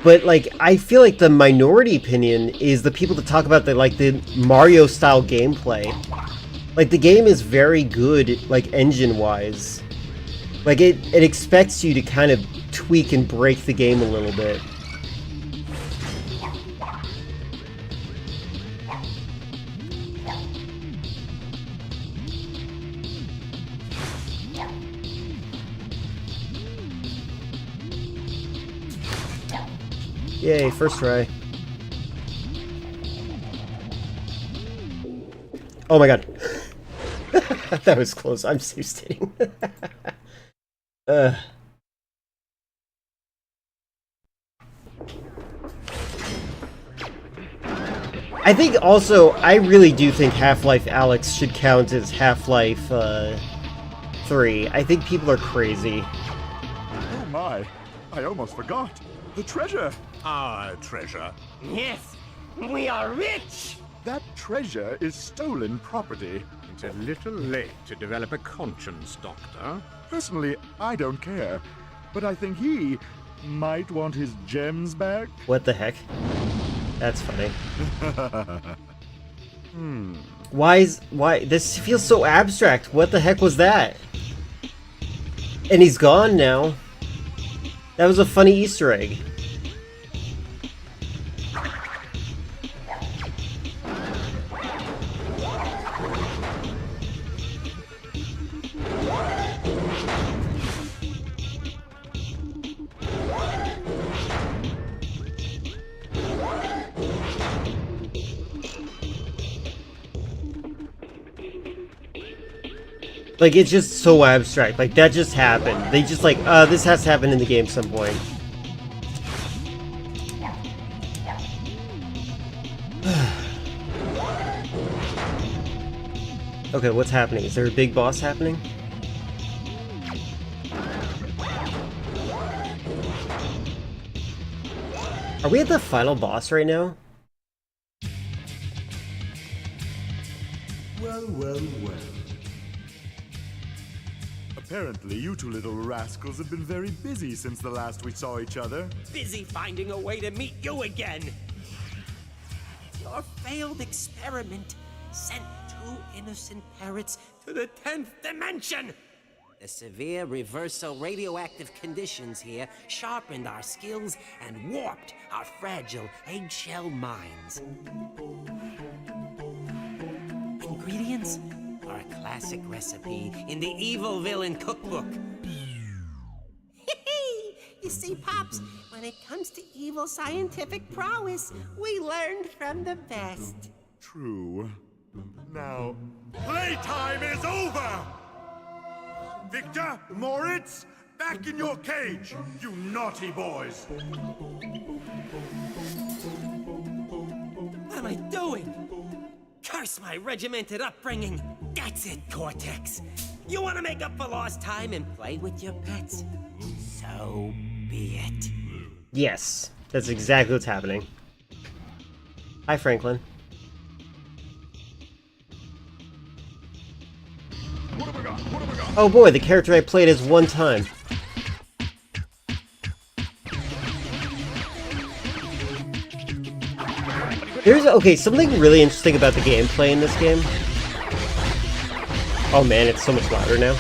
but like, I feel like the minority opinion is the people that talk about the Mario-style gameplay. Like, the game is very good, like, engine-wise. Like, it expects you to kind of tweak and break the game a little bit. Yay, first try. Oh my god. That was close. I'm safe stating. I think also, I really do think Half-Life Alyx should count as Half-Life 3. I think people are crazy. Oh my, I almost forgot. The treasure. Our treasure. Yes, we are rich! That treasure is stolen property. It's a little late to develop a conscience, Doctor. Personally, I don't care. But I think he might want his gems back. What the heck? That's funny. Why this feels so abstract? What the heck was that? And he's gone now. That was a funny Easter egg. Like, it's just so abstract. Like, that just happened. They just like, this has to happen in the game at some point. Okay, what's happening? Is there a big boss happening? Are we at the final boss right now? Well. Apparently, you two little rascals have been very busy since the last we saw each other. Busy finding a way to meet you again. Your failed experiment sent 2 innocent parrots to the 10th dimension. The severe reversal radioactive conditions here sharpened our skills and warped our fragile eggshell minds. Ingredients are a classic recipe in the evil villain cookbook. You see, Pops, when it comes to evil scientific prowess, we learned from the best. True. Now, playtime is over! Victor, Moritz, back in your cage, you naughty boys! What am I doing? Curse my regimented upbringing. That's it, Cortex. You want to make up for lost time and play with your pets? So be it. Yes, that's exactly what's happening. Hi, Franklin. Oh boy, the character I played as one time. Okay, something really interesting about the gameplay in this game. Oh man, it's so much louder now.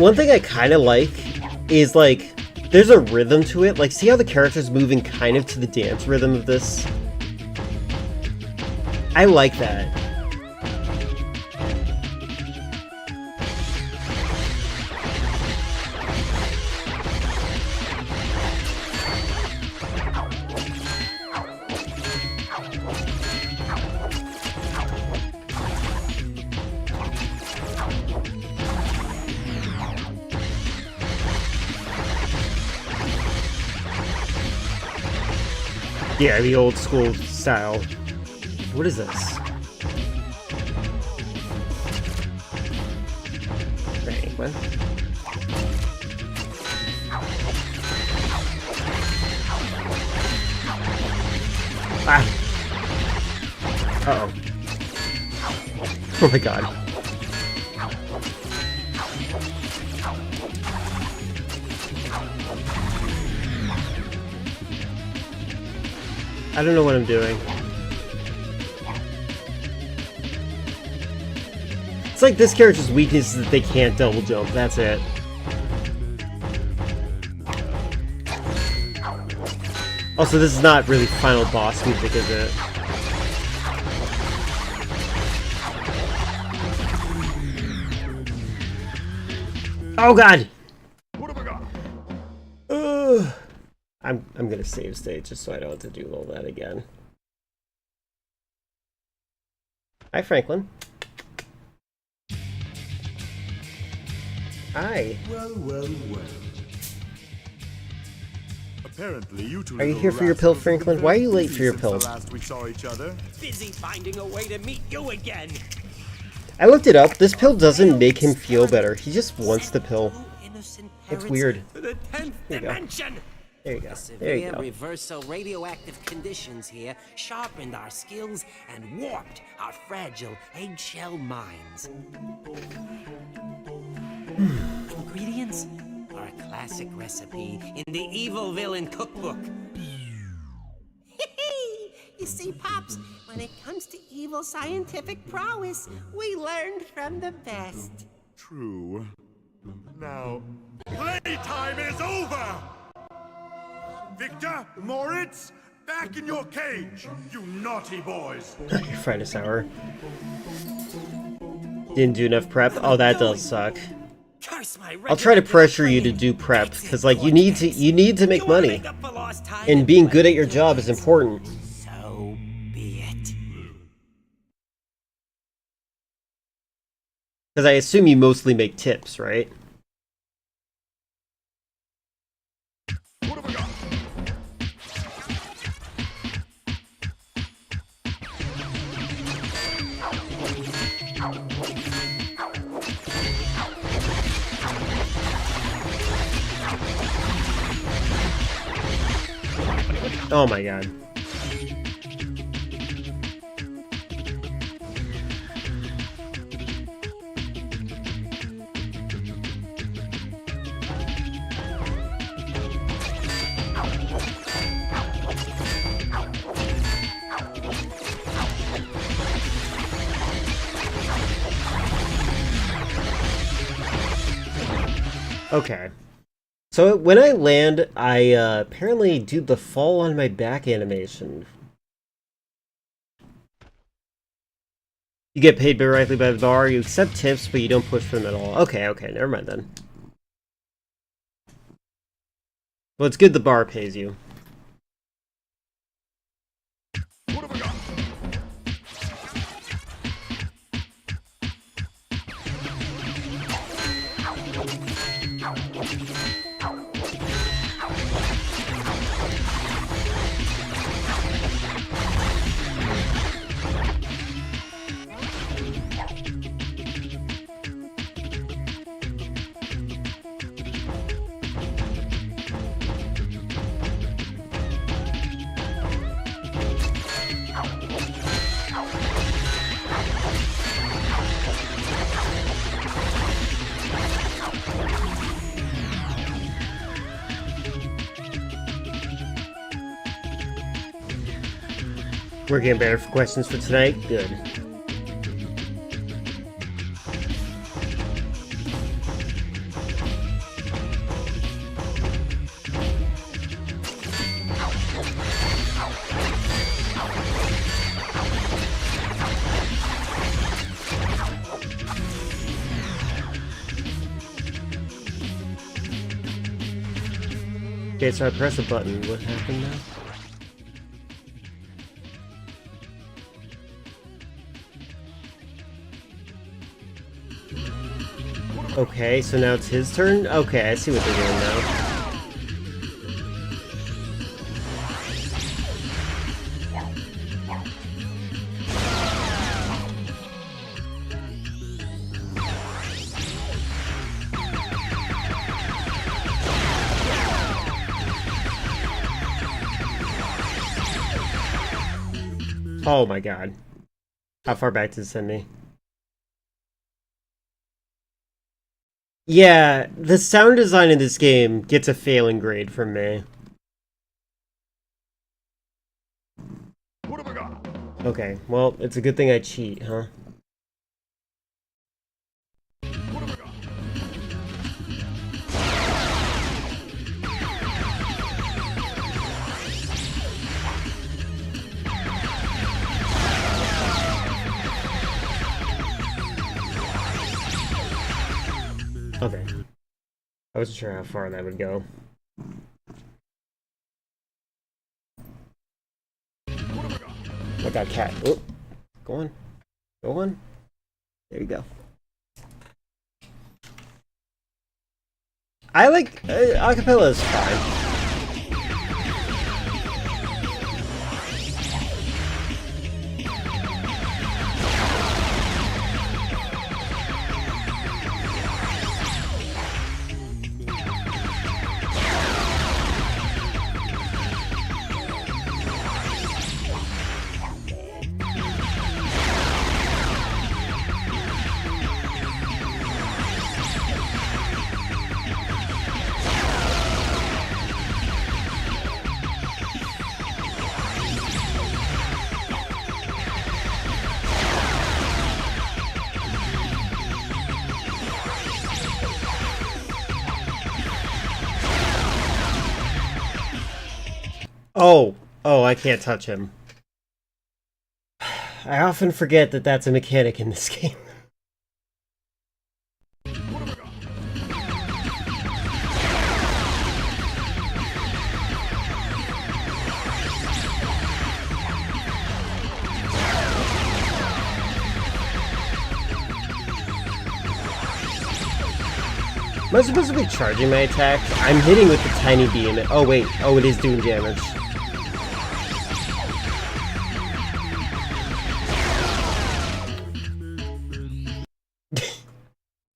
One thing I kind of like is, like, there's a rhythm to it. Like, see how the character's moving kind of to the dance rhythm of this? I like that. Yeah, the old school style. What is this? Franklin. Ah! Uh-oh. Oh my god. I don't know what I'm doing. It's like this character's weakness is that they can't double jump, that's it. Also, this is not really final boss music, is it? Oh god! What have I got? I'm gonna save state just so I don't have to do all that again. Hi, Franklin. Hi. Well. Apparently, you two Are you here for your pill, Franklin? Why are you late for your pill? Last we saw each other. Busy finding a way to meet you again. I looked it up. This pill doesn't make him feel better. He just wants the pill. It's weird. To the 10th Here you go. dimension. There you go. The There you severe go. reversal radioactive conditions here sharpened our skills and warped our fragile eggshell minds. Ingredients are a classic recipe in the evil villain cookbook. You see, Pops, when it comes to evil scientific prowess, we learned from the best. True. Now, playtime is over! Victor, Moritz, back in your cage, you naughty boys! You're fine to sour. Didn't do enough prep? Oh, that does suck. Curse my I'll try to pressure you to do prep, because like you need to make money. And being good at your job is important. So be it. Because I assume you mostly make tips, right? What have I got? Oh my god. Okay. So when I land, I apparently do the fall on my back animation. You get paid directly by the bar, you accept tips, but you don't push for them at all. Okay, never mind then. Well, it's good the bar pays you. What have I got? We're getting better for questions for tonight. Good. Okay, so I press a button. What happened now? Okay, so now it's his turn? Okay, I see what they're doing now. Oh my god. How far back did it send me? Yeah, the sound design in this game gets a failing grade from me. What have I got? Okay, well, it's a good thing I cheat, huh? What have I got? Okay. I wasn't sure how far that would go. I got cat. Oh, go on. Go on. There you go. I like acapella is fine. Oh, I can't touch him. I often forget that that's a mechanic in this game. Am I supposed to be charging my attack? I'm hitting with the tiny beam. Oh wait, oh it is doing damage.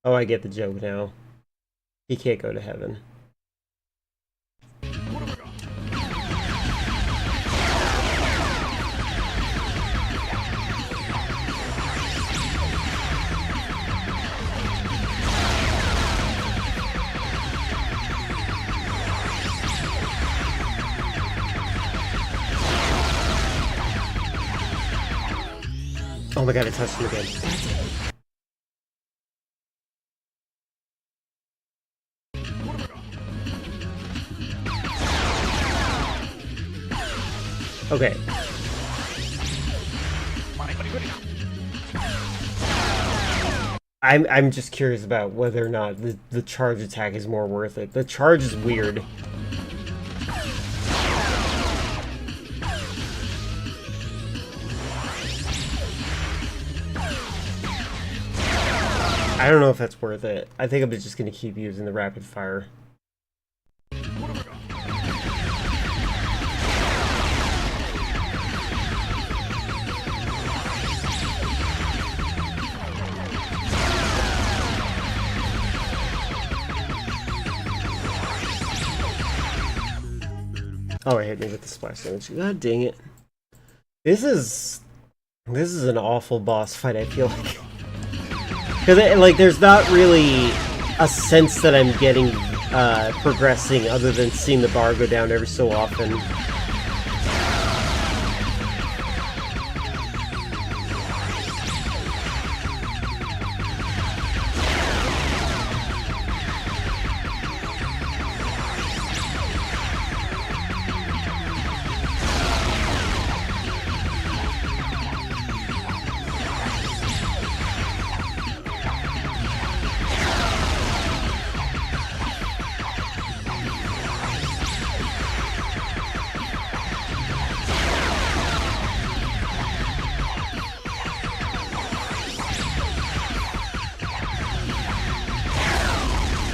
Oh, I get the joke now. He can't go to heaven. Oh my god, I touched him again. Okay. I'm just curious about whether or not the charge attack is more worth it. The charge is weird. I don't know if that's worth it. I think I'm just gonna keep using the rapid fire. Oh, I hit me with the splash damage. God dang it. This is an awful boss fight, I feel like. Because, like, there's not really a sense that I'm getting progressing other than seeing the bar go down every so often.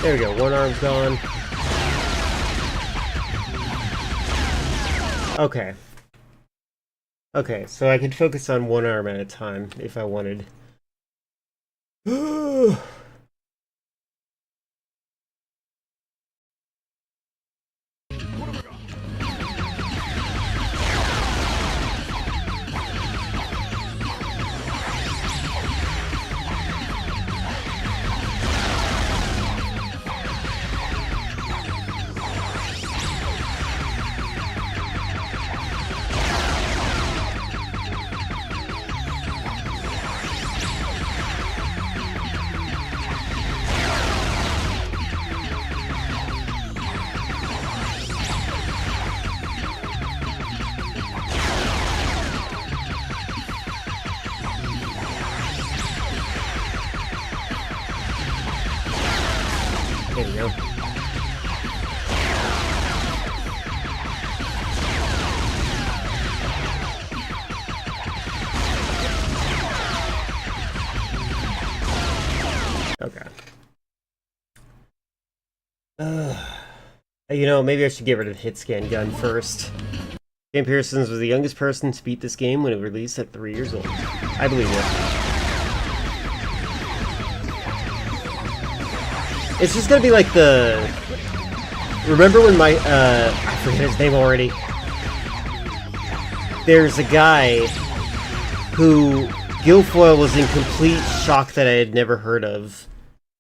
There we go, one arm's gone. Okay. Okay, so I could focus on one arm at a time if I wanted. There we go. Okay. You know, maybe I should get rid of the hit scan gun first. Jim Pearsons was the youngest person to beat this game when it released at 3 years old. I believe it. It's just gonna be like the... Remember when my, I forget his name already. There's a guy who Guilfoyle was in complete shock that I had never heard of,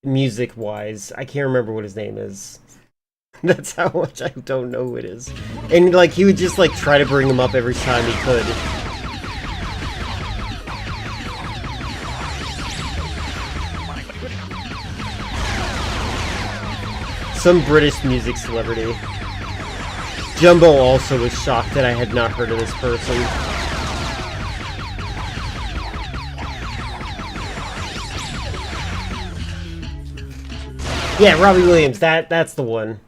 music-wise. I can't remember what his name is. That's how much I don't know who it is. And, like, he would just, like, try to bring him up every time he could. Some British music celebrity. Jumbo also was shocked that I had not heard of this person. Yeah, Robbie Williams, that's the one.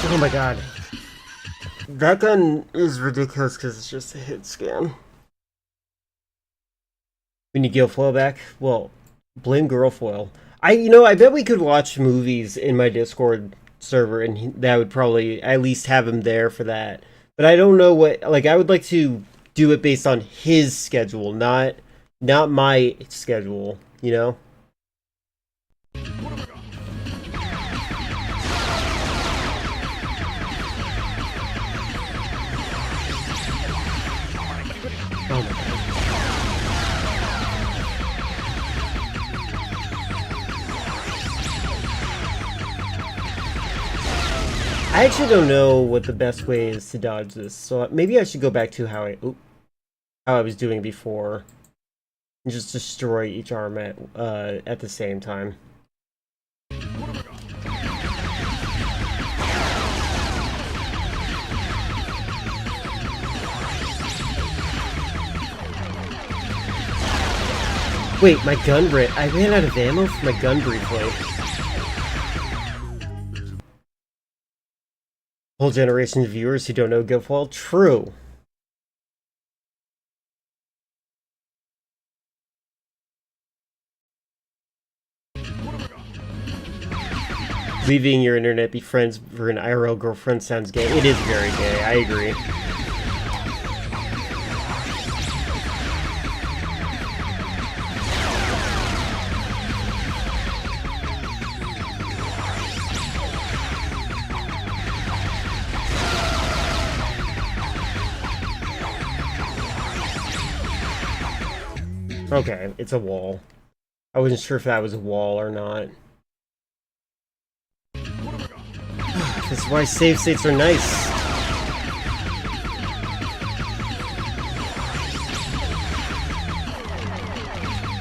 Oh my god. That gun is ridiculous because it's just a hit scan. We need Guilfoyle back? Well, blame Girlfoyle. I bet we could watch movies in my Discord server and that would probably at least have him there for that. But I don't know what, like, I would like to do it based on his schedule, not my schedule, you know? Oh my god. I actually don't know what the best way is to dodge this, so maybe I should go back to how I was doing before and just destroy each arm at the same time. Wait, my gun I ran out of ammo for my gun briefly. Whole generation of viewers who don't know Guilfoyle? True. Leaving your internet be friends for an IRL girlfriend sounds gay. It is very gay, I agree. Okay, it's a wall. I wasn't sure if that was a wall or not. That's why save states are nice.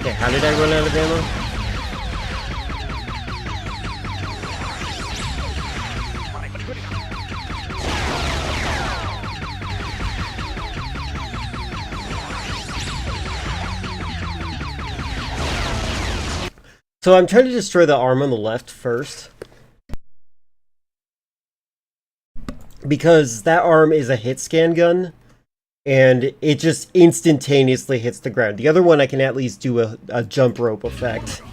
Okay, how did I run out of ammo? So I'm trying to destroy the arm on the left first. Because that arm is a hit scan gun. And it just instantaneously hits the ground. The other one I can at least do a jump rope effect.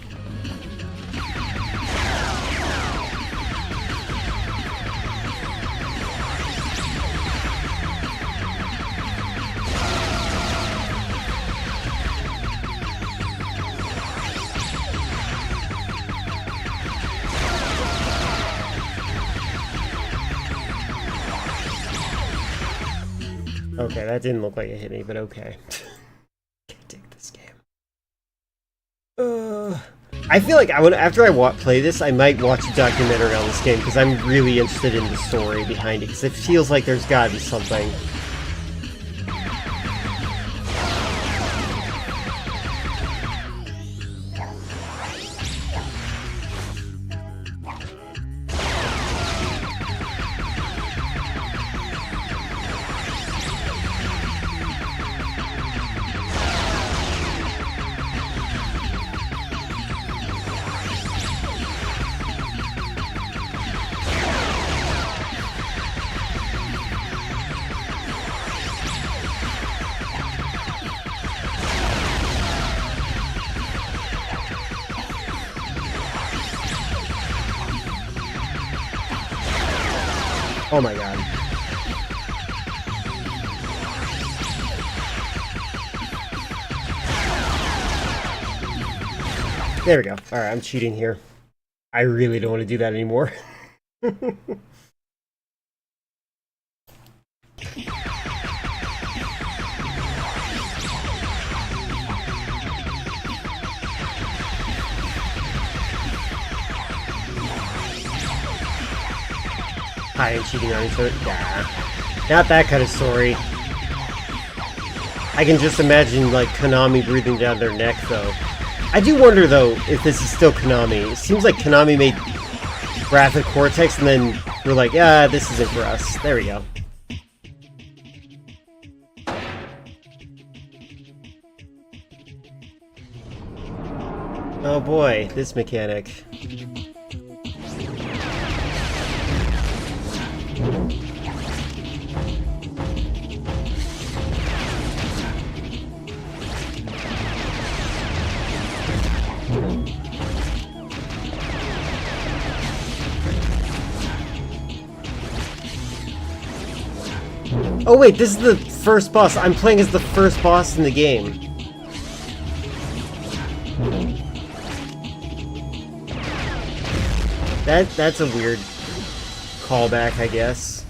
Okay, that didn't look like it hit me, but okay. Can't take this game. I feel like after I play this, I might watch a documentary on this game, because I'm really interested in the story behind it, because it feels like there's gotta be something. Oh my god. There we go. Alright, I'm cheating here. I really don't want to do that anymore. I am cheating on each other. Nah. Not that kind of story. I can just imagine, like, Konami breathing down their neck, though. I do wonder, though, if this is still Konami. It seems like Konami made Graphic Cortex, and then we're like, ah, this isn't for us. There we go. Oh boy, this mechanic. Oh wait, this is the first boss. I'm playing as the first boss in the game. That's a weird callback, I guess.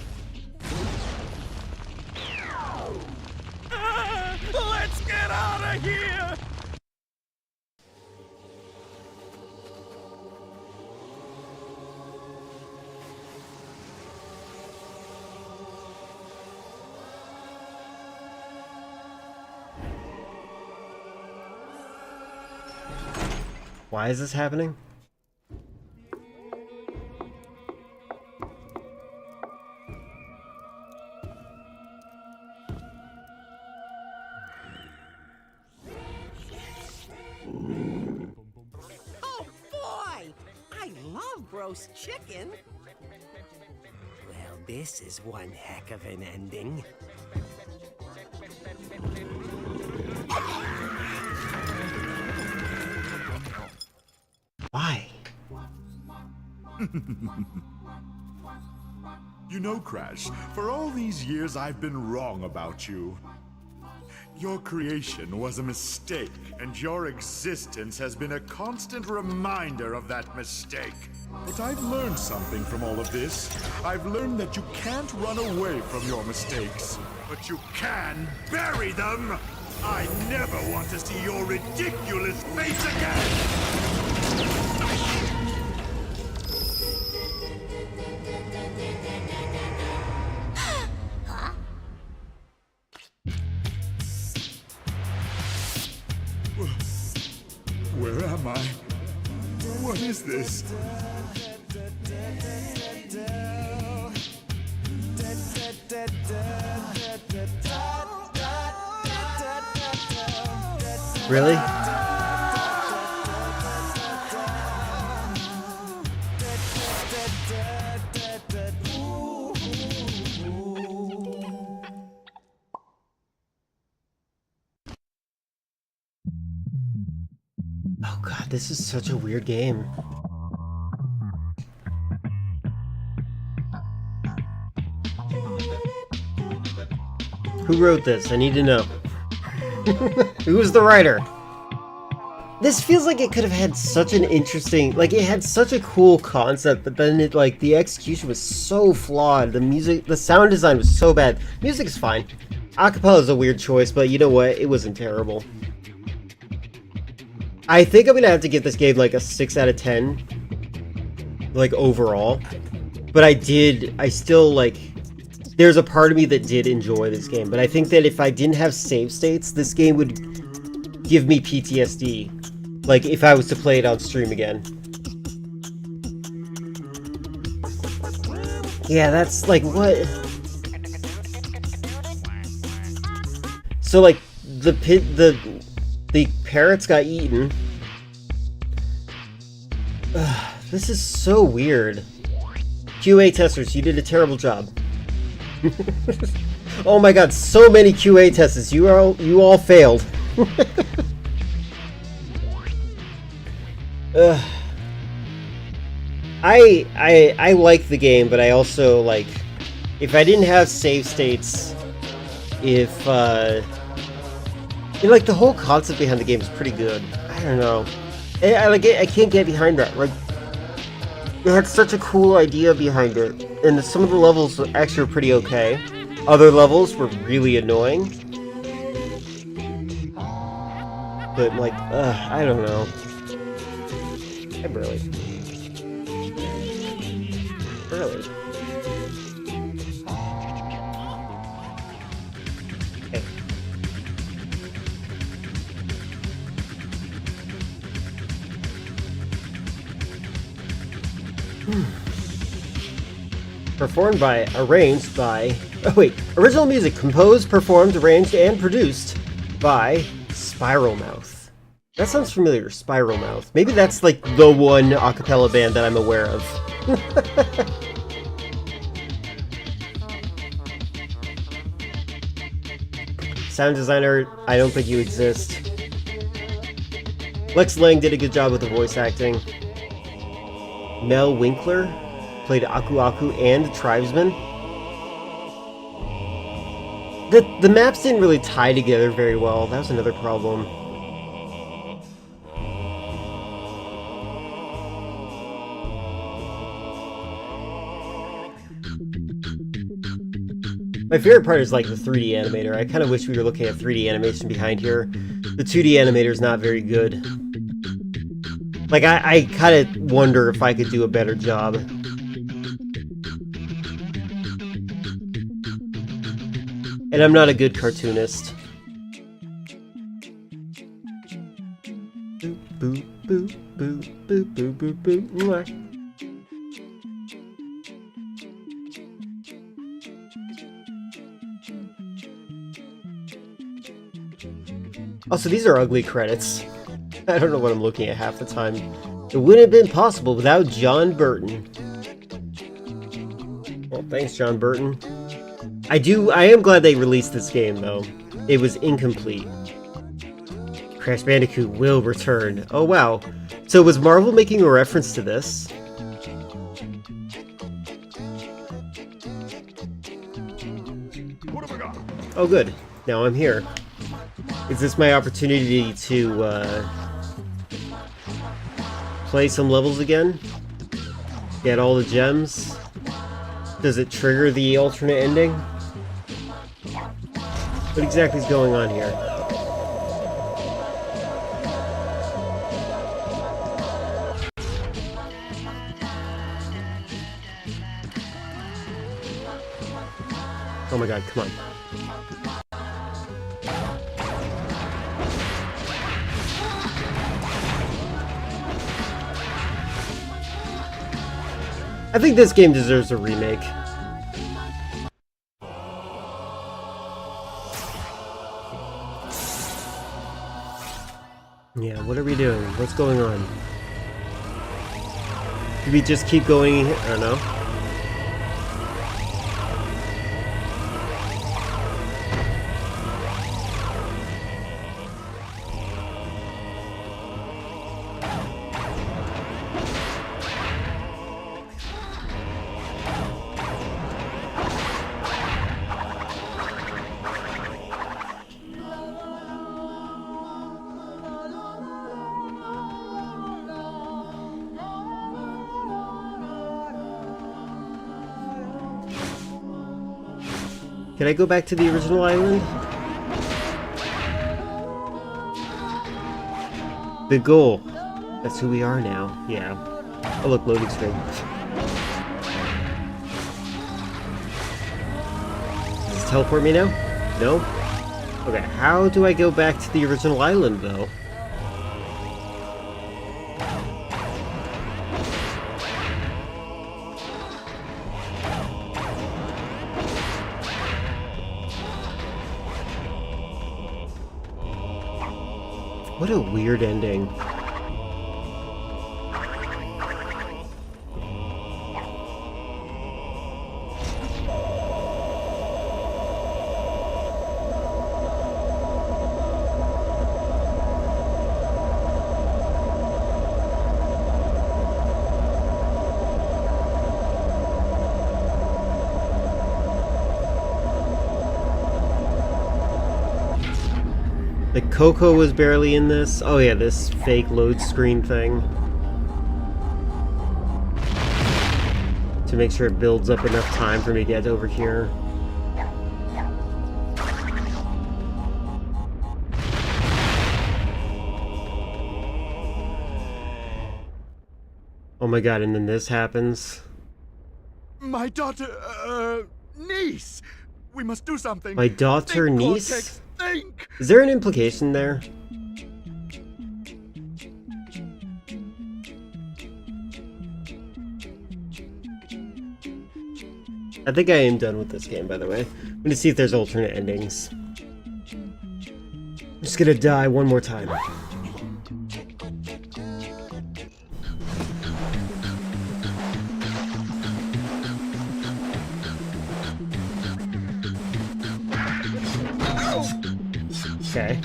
Let's get out of here! Why is this happening? Oh boy! I love roast chicken. Well, this is one heck of an ending. Why? You know, Crash, for all these years I've been wrong about you. Your creation was a mistake, and your existence has been a constant reminder of that mistake. But I've learned something from all of this. I've learned that you can't run away from your mistakes, but you can bury them! I never want to see your ridiculous face again! Where am I? What is this? Really? Oh god, this is such a weird game. Who wrote this? I need to know. Who was the writer? This feels like it could have had such an interesting, like, it had such a cool concept, but then it, like, the execution was so flawed. The music, the sound design was so bad. Music is fine. Acapella is a weird choice, but you know what? It wasn't terrible. I think I'm gonna have to give this game like a 6 out of 10, like, overall. But I still, like, there's a part of me that did enjoy this game, but I think that if I didn't have save states, this game would give me PTSD, like, if I was to play it on stream again. Yeah, that's, like, what? So, like, the parrots got eaten. Ugh, this is so weird. QA testers, you did a terrible job. Oh my god, so many QA testers. You all failed. I like the game, but I also, like, if I didn't have save states, if like, the whole concept behind the game is pretty good. I don't know. I can't get behind that. Like, it had such a cool idea behind it, and some of the levels actually were pretty okay. Other levels were really annoying. But like, I don't know. Really. Okay. Performed by, arranged by, original music composed, performed, arranged, and produced by Spiral Mouth. That sounds familiar, Spiral Mouth. Maybe that's like the one a cappella band that I'm aware of. Sound designer, I don't think you exist. Lex Lang did a good job with the voice acting. Mel Winkler played Aku Aku and Tribesman. The maps didn't really tie together very well. That was another problem. My favorite part is like the 3D animator. I kind of wish we were looking at 3D animation behind here. The 2D animator is not very good. Like, I kind of wonder if I could do a better job. And I'm not a good cartoonist. Boop, boop, boop, boop, boop, boop, boop, boop. Mwah. Also, these are ugly credits. I don't know what I'm looking at half the time. It wouldn't have been possible without John Burton. Well, thanks, John Burton. I am glad they released this game, though. It was incomplete. Crash Bandicoot will return. Oh, wow. So was Marvel making a reference to this? Oh, good. Now I'm here. Is this my opportunity to, play some levels again? Get all the gems? Does it trigger the alternate ending? What exactly is going on here? Oh my god, come on. I think this game deserves a remake. Yeah, what are we doing? What's going on? Do we just keep going? I don't know. Can I go back to the original island? The goal. That's who we are now. Yeah. Oh look, loading screen. Does this teleport me now? No? Okay, how do I go back to the original island though? What a weird ending. The Coco was barely in this. Oh yeah, this fake load screen thing. To make sure it builds up enough time for me to get over here. Oh my god, and then this happens. My daughter, niece! We must do something! My daughter, Think, niece? Cortex, think! Is there an implication there? I think I am done with this game, by the way. I'm gonna see if there's alternate endings. I'm just gonna die one more time. Okay.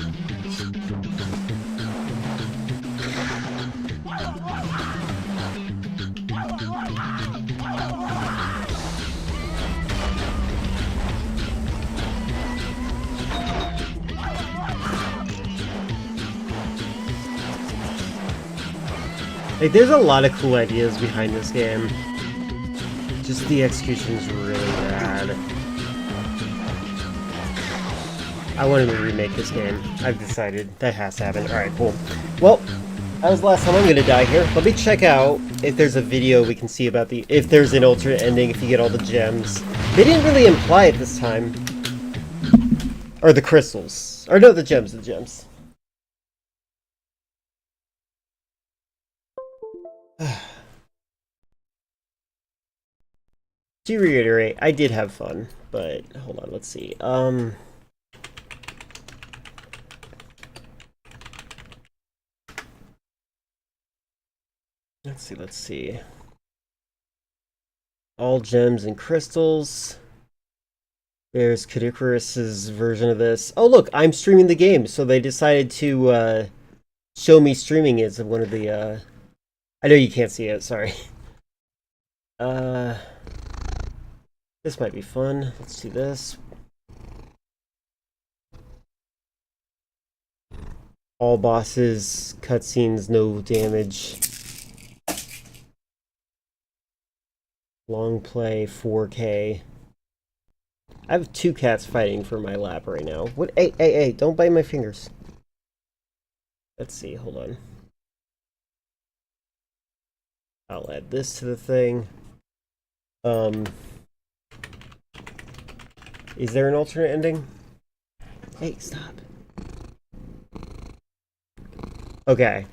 Like, there's a lot of cool ideas behind this game. Just the execution is really bad. I want to remake this game. I've decided that has to happen. Alright, cool. Well, that was the last time I'm gonna die here. Let me check out if there's a video we can see about if there's an alternate ending, if you get all the gems. They didn't really imply it this time. Or the crystals. Or no, the gems, the gems. To reiterate, I did have fun, but hold on, let's see. Let's see. All gems and crystals. There's Kadikarus's version of this. Oh look, I'm streaming the game, so they decided to show me streaming as one of the I know you can't see it, sorry. This might be fun. Let's do this. All bosses, cutscenes, no damage. Long play, 4K. I have 2 cats fighting for my lap right now. What? Hey, don't bite my fingers. Let's see, hold on. I'll add this to the thing. Is there an alternate ending? Hey, stop. Okay.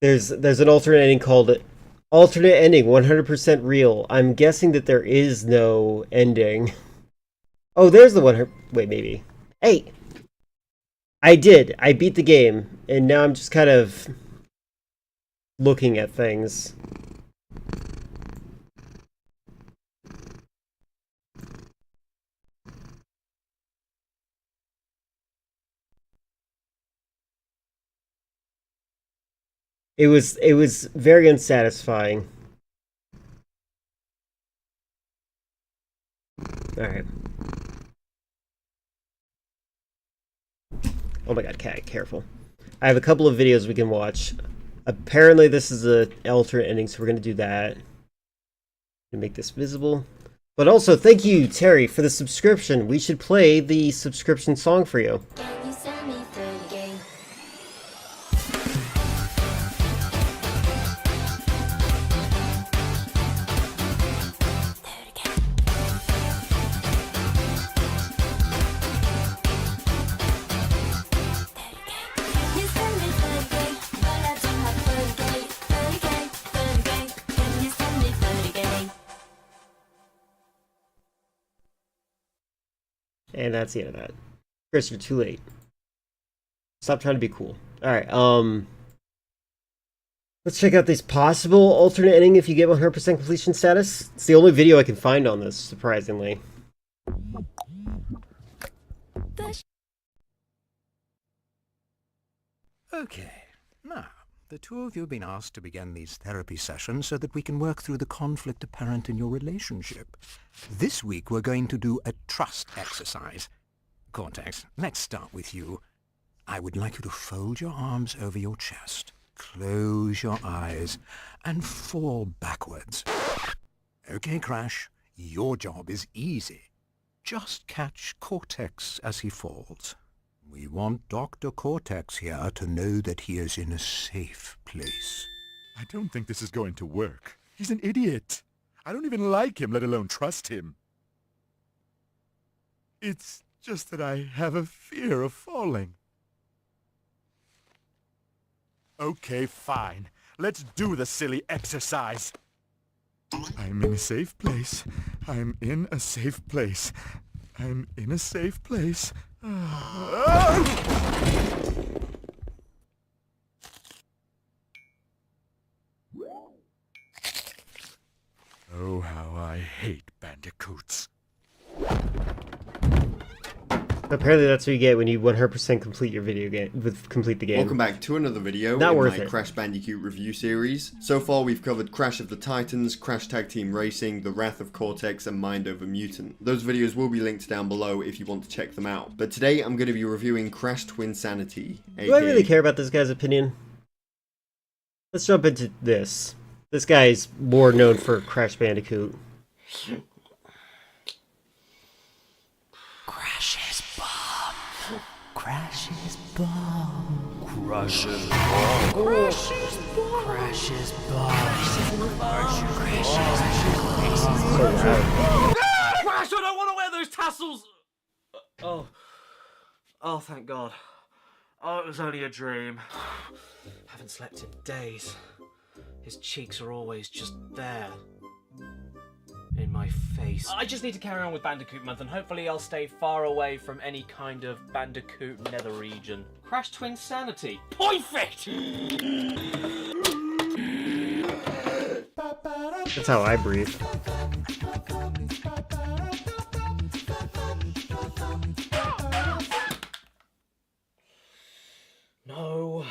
There's an alternate ending called Alternate Ending, 100% Real. I'm guessing that there is no ending. Oh, there's the one. Wait, maybe. Hey! I did. I beat the game, and now I'm just kind of looking at things. It was very unsatisfying. Alright. Oh my god, cat, careful. I have a couple of videos we can watch. Apparently this is an alternate ending, so we're gonna do that. And make this visible. But also, thank you, Terry, for the subscription. We should play the subscription song for you. Can you send me through the game? You send me through the game, but I don't have through the game. Through the game, through the game. Can you send me through the game? And that's the end of that. Chris, you're too late. Stop trying to be cool. Alright, let's check out this possible alternate ending if you get 100% completion status. It's the only video I can find on this, surprisingly. Okay, now, the two of you have been asked to begin these therapy sessions so that we can work through the conflict apparent in your relationship. This week we're going to do a trust exercise. Cortex, let's start with you. I would like you to fold your arms over your chest, close your eyes, and fall backwards. Okay, Crash, your job is easy. Just catch Cortex as he falls. We want Dr. Cortex here to know that he is in a safe place. I don't think this is going to work. He's an idiot. I don't even like him, let alone trust him. It's just that I have a fear of falling. Okay, fine. Let's do the silly exercise. I'm in a safe place. I'm in a safe place. I'm in a safe place. Oh, how I hate bandicoots. Apparently that's what you get when you 100% complete your video game, complete the game. Welcome back to another video Not in worth my it. Crash Bandicoot review series. So far we've covered Crash of the Titans, Crash Tag Team Racing, The Wrath of Cortex and Mind Over Mutant. Those videos will be linked down below if you want to check them out. But today I'm going to be reviewing Crash Twinsanity. Do I really care about this guy's opinion? Let's jump into this. This guy's more known for Crash Bandicoot. Crash is bomb. Crash is bomb. Crash is bomb. Crash is bomb. Crash is bomb. Crash is bomb. So loud. Crash, I don't want to wear those tassels! Oh, thank God. Oh, it was only a dream. Haven't slept in days. His cheeks are always just there. In my face. I just need to carry on with Bandicoot Month and hopefully I'll stay far away from any kind of Bandicoot nether region. Crash Twinsanity. Perfect! That's how I breathe. No.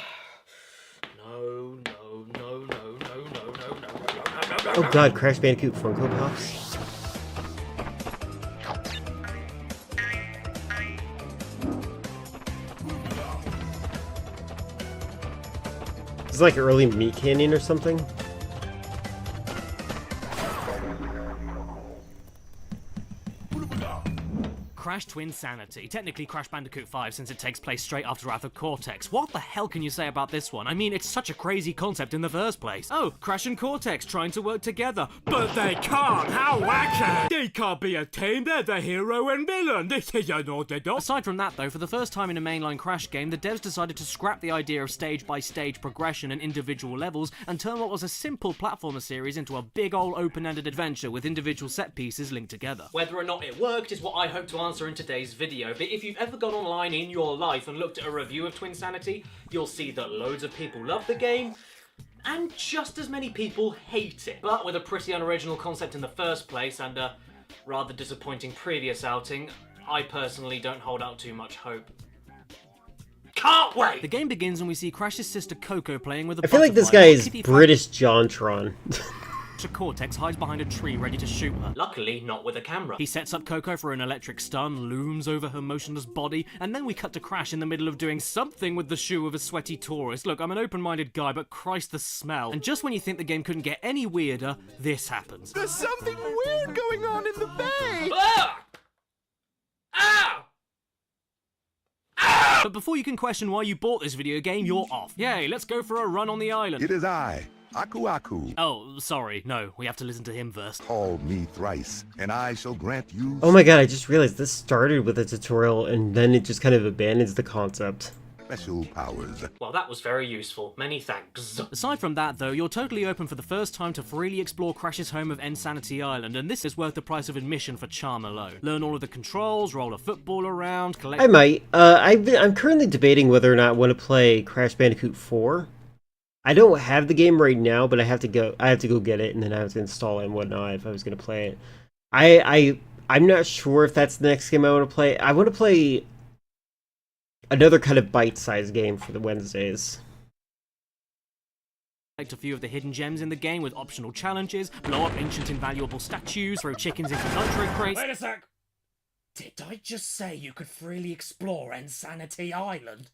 No, no, no, no, no, no, no, no, no, no, Oh god, Crash Bandicoot Funko Pops. It's like early Meat Canyon or something. Crash Twinsanity. Technically Crash Bandicoot 5 since it takes place straight after Wrath of Cortex. What the hell can you say about this one? I mean, it's such a crazy concept in the first place. Oh, Crash and Cortex trying to work together. But they can't! How wacky! They can't be a team, they're the hero and villain! Aside from that though, for the first time in a mainline Crash game, the devs decided to scrap the idea of stage-by-stage progression and individual levels and turn what was a simple platformer series into a big ol' open-ended adventure with individual set pieces linked together. Whether or not it worked is what I hope to answer in today's video, but if you've ever gone online in your life and looked at a review of Twinsanity, you'll see that loads of people love the game, and just as many people hate it. But with a pretty unoriginal concept in the first place and a rather disappointing previous outing, I personally don't hold out too much hope. Can't wait! The game begins and we see Crash's sister Coco playing with a I feel like this butterfly guy while is Kitty British JonTron. Cortex hides behind a tree ready to shoot her. Luckily, not with a camera. He sets up Coco for an electric stun, looms over her motionless body, and then we cut to Crash in the middle of doing something with the shoe of a sweaty tourist. Look, I'm an open-minded guy, but Christ the smell. And just when you think the game couldn't get any weirder, this happens. There's something weird going on in the bay! Ah! Ow! Ah! But before you can question why you bought this video game, you're off. Yay, let's go for a run on the island. It is I, Aku Aku. Oh, sorry, no, we have to listen to him first. Call me thrice, and I shall grant you Oh my god, I just realized this started with a tutorial and then it just kind of abandons the concept. special powers. Well, that was very useful. Many thanks. Aside from that, though, you're totally open for the first time to freely explore Crash's home of Insanity Island, and this is worth the price of admission for charm alone. Learn all of the controls, roll a football around, collect... I might. I'm currently debating whether or not I want to play Crash Bandicoot 4. I don't have the game right now, but I have to go get it, and then I have to install it and whatnot if I was going to play it. I'm not sure if that's the next game I want to play. I want to play another kind of bite-sized game for the Wednesdays. Collect a few of the hidden gems in the game with optional challenges, blow up ancient invaluable statues, throw chickens into nitro crates... Wait a sec! Did I just say you could freely explore Insanity Island?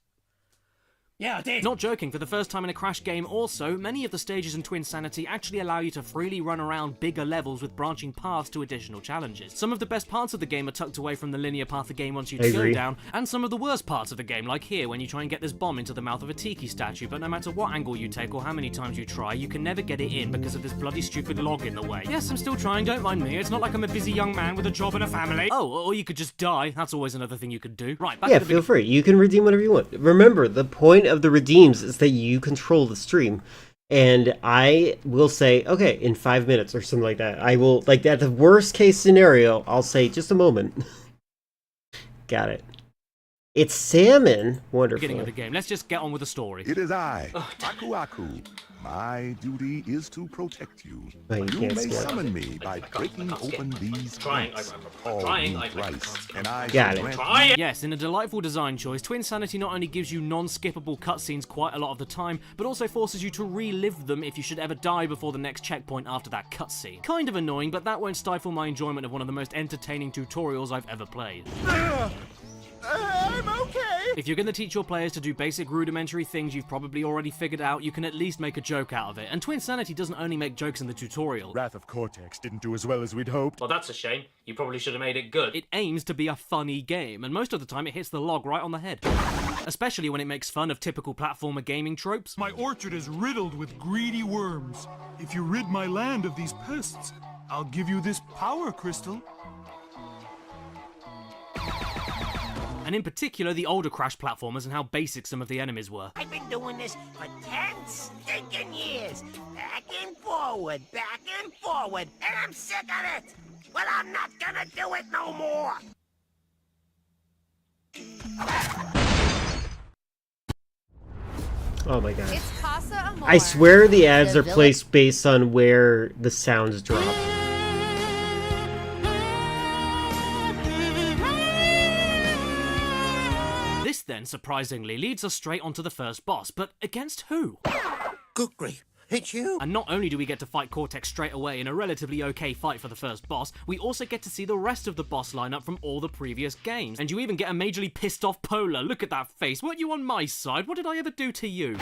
Yeah, I did. Not joking, for the first time in a Crash game also, many of the stages in Twinsanity actually allow you to freely run around bigger levels with branching paths to additional challenges. Some of the best parts of the game are tucked away from the linear path the game wants you to go down, and some of the worst parts of the game, like here when you try and get this bomb into the mouth of a tiki statue, but no matter what angle you take or how many times you try, you can never get it in because of this bloody stupid log in the way. Yes, I'm still trying, don't mind me, it's not like I'm a busy young man with a job and a family. Oh, or you could just die, that's always another thing you could do. Right, back to the feel free, you can redeem whatever you want. Remember, the point of the redeems is that you control the stream. And I will say, okay, in 5 minutes or something like that, I will, like, at the worst case scenario, I'll say, just a moment. Got it. It's salmon. Wonderful. Beginning of the game. Let's just get on with the story. It is I, Aku Aku. My duty is to protect you. Oh, You may summon me by breaking open these crates. All thrice, and I Got shall it. grant you Yes, in a delightful design choice, Twinsanity not only gives you non-skippable cutscenes quite a lot of the time, but also forces you to relive them if you should ever die before the next checkpoint after that cutscene. Kind of annoying, but that won't stifle my enjoyment of one of the most entertaining tutorials I've ever played. I'm okay. If you're going to teach your players to do basic rudimentary things you've probably already figured out, you can at least make a joke out of it. And Twinsanity doesn't only make jokes in the tutorial. Wrath of Cortex didn't do as well as we'd hoped. Well, that's a shame. You probably should have made it good. It aims to be a funny game, and most of the time it hits the log right on the head. Especially when it makes fun of typical platformer gaming tropes. My orchard is riddled with greedy worms. If you rid my land of these pests, I'll give you this power crystal. And in particular, the older Crash platformers and how basic some of the enemies were. I've been doing this for 10 stinking years. Back and forward, and I'm sick of it. Well, I'm not gonna do it no more. Oh my god. It's Casa Amor. I swear the ads The are villain- placed based on where the sounds drop. This then, surprisingly, leads us straight onto the first boss, but against who? Good grief, it's you. And not only do we get to fight Cortex straight away in a relatively okay fight for the first boss, we also get to see the rest of the boss lineup from all the previous games. And you even get a majorly pissed off Polar. Look at that face. Weren't you on my side? What did I ever do to you?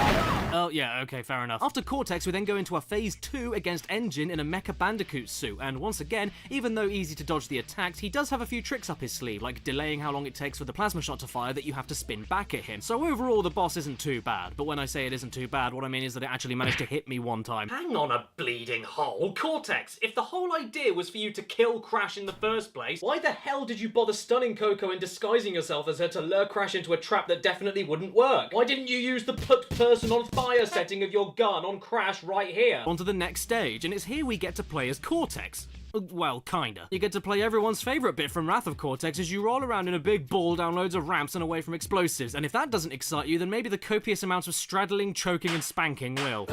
Oh, yeah, okay, fair enough. After Cortex, we then go into a Phase 2 against Engine in a Mecha Bandicoot suit. And once again, even though easy to dodge the attacks, he does have a few tricks up his sleeve, like delaying how long it takes for the plasma shot to fire that you have to spin back at him. So overall, the boss isn't too bad. But when I say it isn't too bad, what I mean is that it actually managed to hit me one time. Hang on a bleeding hole. Cortex, if the whole idea was for you to kill Crash in the first place, why the hell did you bother stunning Coco and disguising yourself as her to lure Crash into a trap that definitely wouldn't work? Why didn't you use the put person on fire setting of your gun on Crash right here? On to the next stage, and it's here we get to play as Cortex. Well, kinda. You get to play everyone's favourite bit from Wrath of Cortex as you roll around in a big ball down loads of ramps and away from explosives, and if that doesn't excite you, then maybe the copious amounts of straddling, choking and spanking will.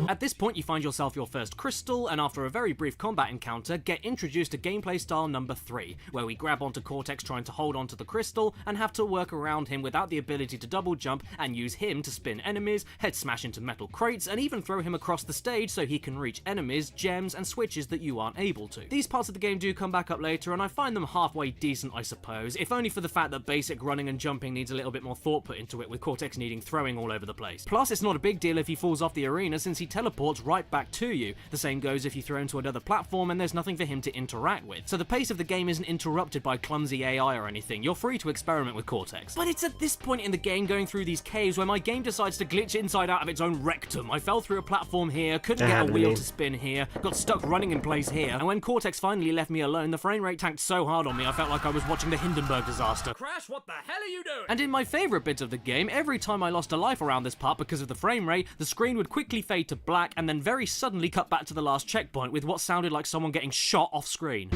At this point, you find yourself your first crystal, and after a very brief combat encounter, get introduced to gameplay style number 3, where we grab onto Cortex trying to hold onto the crystal, and have to work around him without the ability to double jump, and use him to spin enemies, head smash into metal crates, and even throw him across the stage so he can reach enemies, gems, and switches that you aren't able to. These parts of the game do come back up later, and I find them halfway decent, I suppose, if only for the fact that basic running and jumping needs a little bit more thought put into it, with Cortex needing throwing all over the place. Plus, it's not a big deal if he falls off the arena, since he teleports right back to you. The same goes if you throw into another platform and there's nothing for him to interact with. So the pace of the game isn't interrupted by clumsy AI or anything. You're free to experiment with Cortex. But it's at this point in the game, going through these caves, where my game decides to glitch inside out of its own rectum. I fell through a platform here, couldn't get a wheel to spin here, got stuck running in place here, and when Cortex finally left me alone, the frame rate tanked so hard on me I felt like I was watching the Hindenburg disaster. Crash, what the hell are you doing? And in my favourite bit of the game, every time I lost a life around this part because of the frame rate, the screen would quickly fade to black and then very suddenly cut back to the last checkpoint with what sounded like someone getting shot off screen.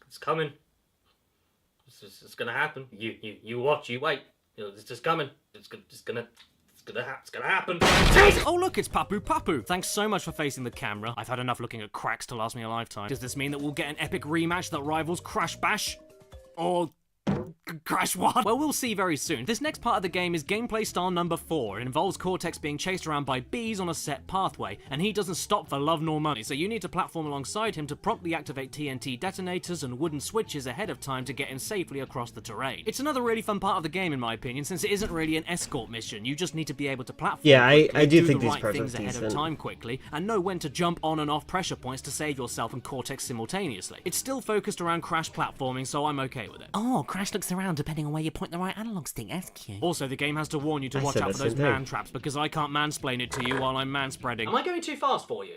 It's coming. It's gonna happen. You watch, you wait. You know, it's just coming. It's gonna happen. Oh look, it's Papu Papu. Thanks so much for facing the camera. I've had enough looking at cracks to last me a lifetime. Does this mean that we'll get an epic rematch that rivals Crash Bash? Or Crash what? Well, we'll see very soon. This next part of the game is gameplay style number 4. It involves Cortex being chased around by bees on a set pathway, and he doesn't stop for love nor money, so you need to platform alongside him to promptly activate TNT detonators and wooden switches ahead of time to get him safely across the terrain. It's another really fun part of the game in my opinion, since it isn't really an escort mission. You just need to be able to platform I do think the these right parts are things ahead of decent. time quickly, and know when to jump on and off pressure points to save yourself and Cortex simultaneously. It's still focused around Crash platforming, so I'm okay with it. Oh, Crash looks around depending on where you point the right analog stick. That's cute. Also, the game has to warn you to I watch said out the for those same thing. man traps, because I can't mansplain it to you while I'm manspreading. Am I going too fast for you?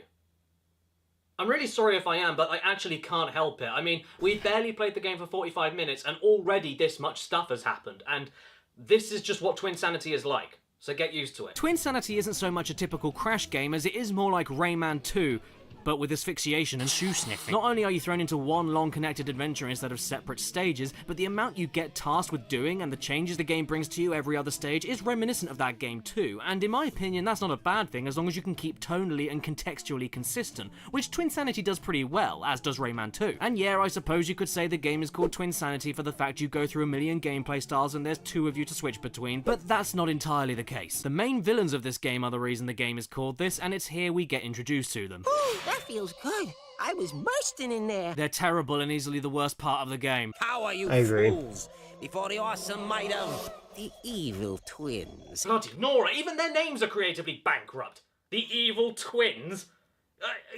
I'm really sorry if I am, but I actually can't help it. I mean, we barely played the game for 45 minutes, and already this much stuff has happened, and this is just what Twinsanity is like, so get used to it. Twinsanity isn't so much a typical Crash game as it is more like Rayman 2, but with asphyxiation and shoe sniffing. Not only are you thrown into one long connected adventure instead of separate stages, but the amount you get tasked with doing and the changes the game brings to you every other stage is reminiscent of that game too, and in my opinion that's not a bad thing as long as you can keep tonally and contextually consistent, which Twinsanity does pretty well, as does Rayman 2. And yeah, I suppose you could say the game is called Twinsanity for the fact you go through a million gameplay styles and there's 2 of you to switch between, but that's not entirely the case. The main villains of this game are the reason the game is called this, and it's here we get introduced to them. That feels good. I was bursting in there. They're terrible and easily the worst part of the game. How are you I agree. fools before the awesome might of the evil twins? Bloody Nora, even their names are creatively bankrupt. The Evil Twins?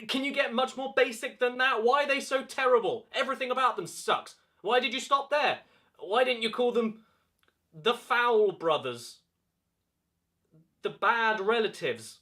Can you get much more basic than that? Why are they so terrible? Everything about them sucks. Why did you stop there? Why didn't you call them the Foul Brothers? The Bad Relatives?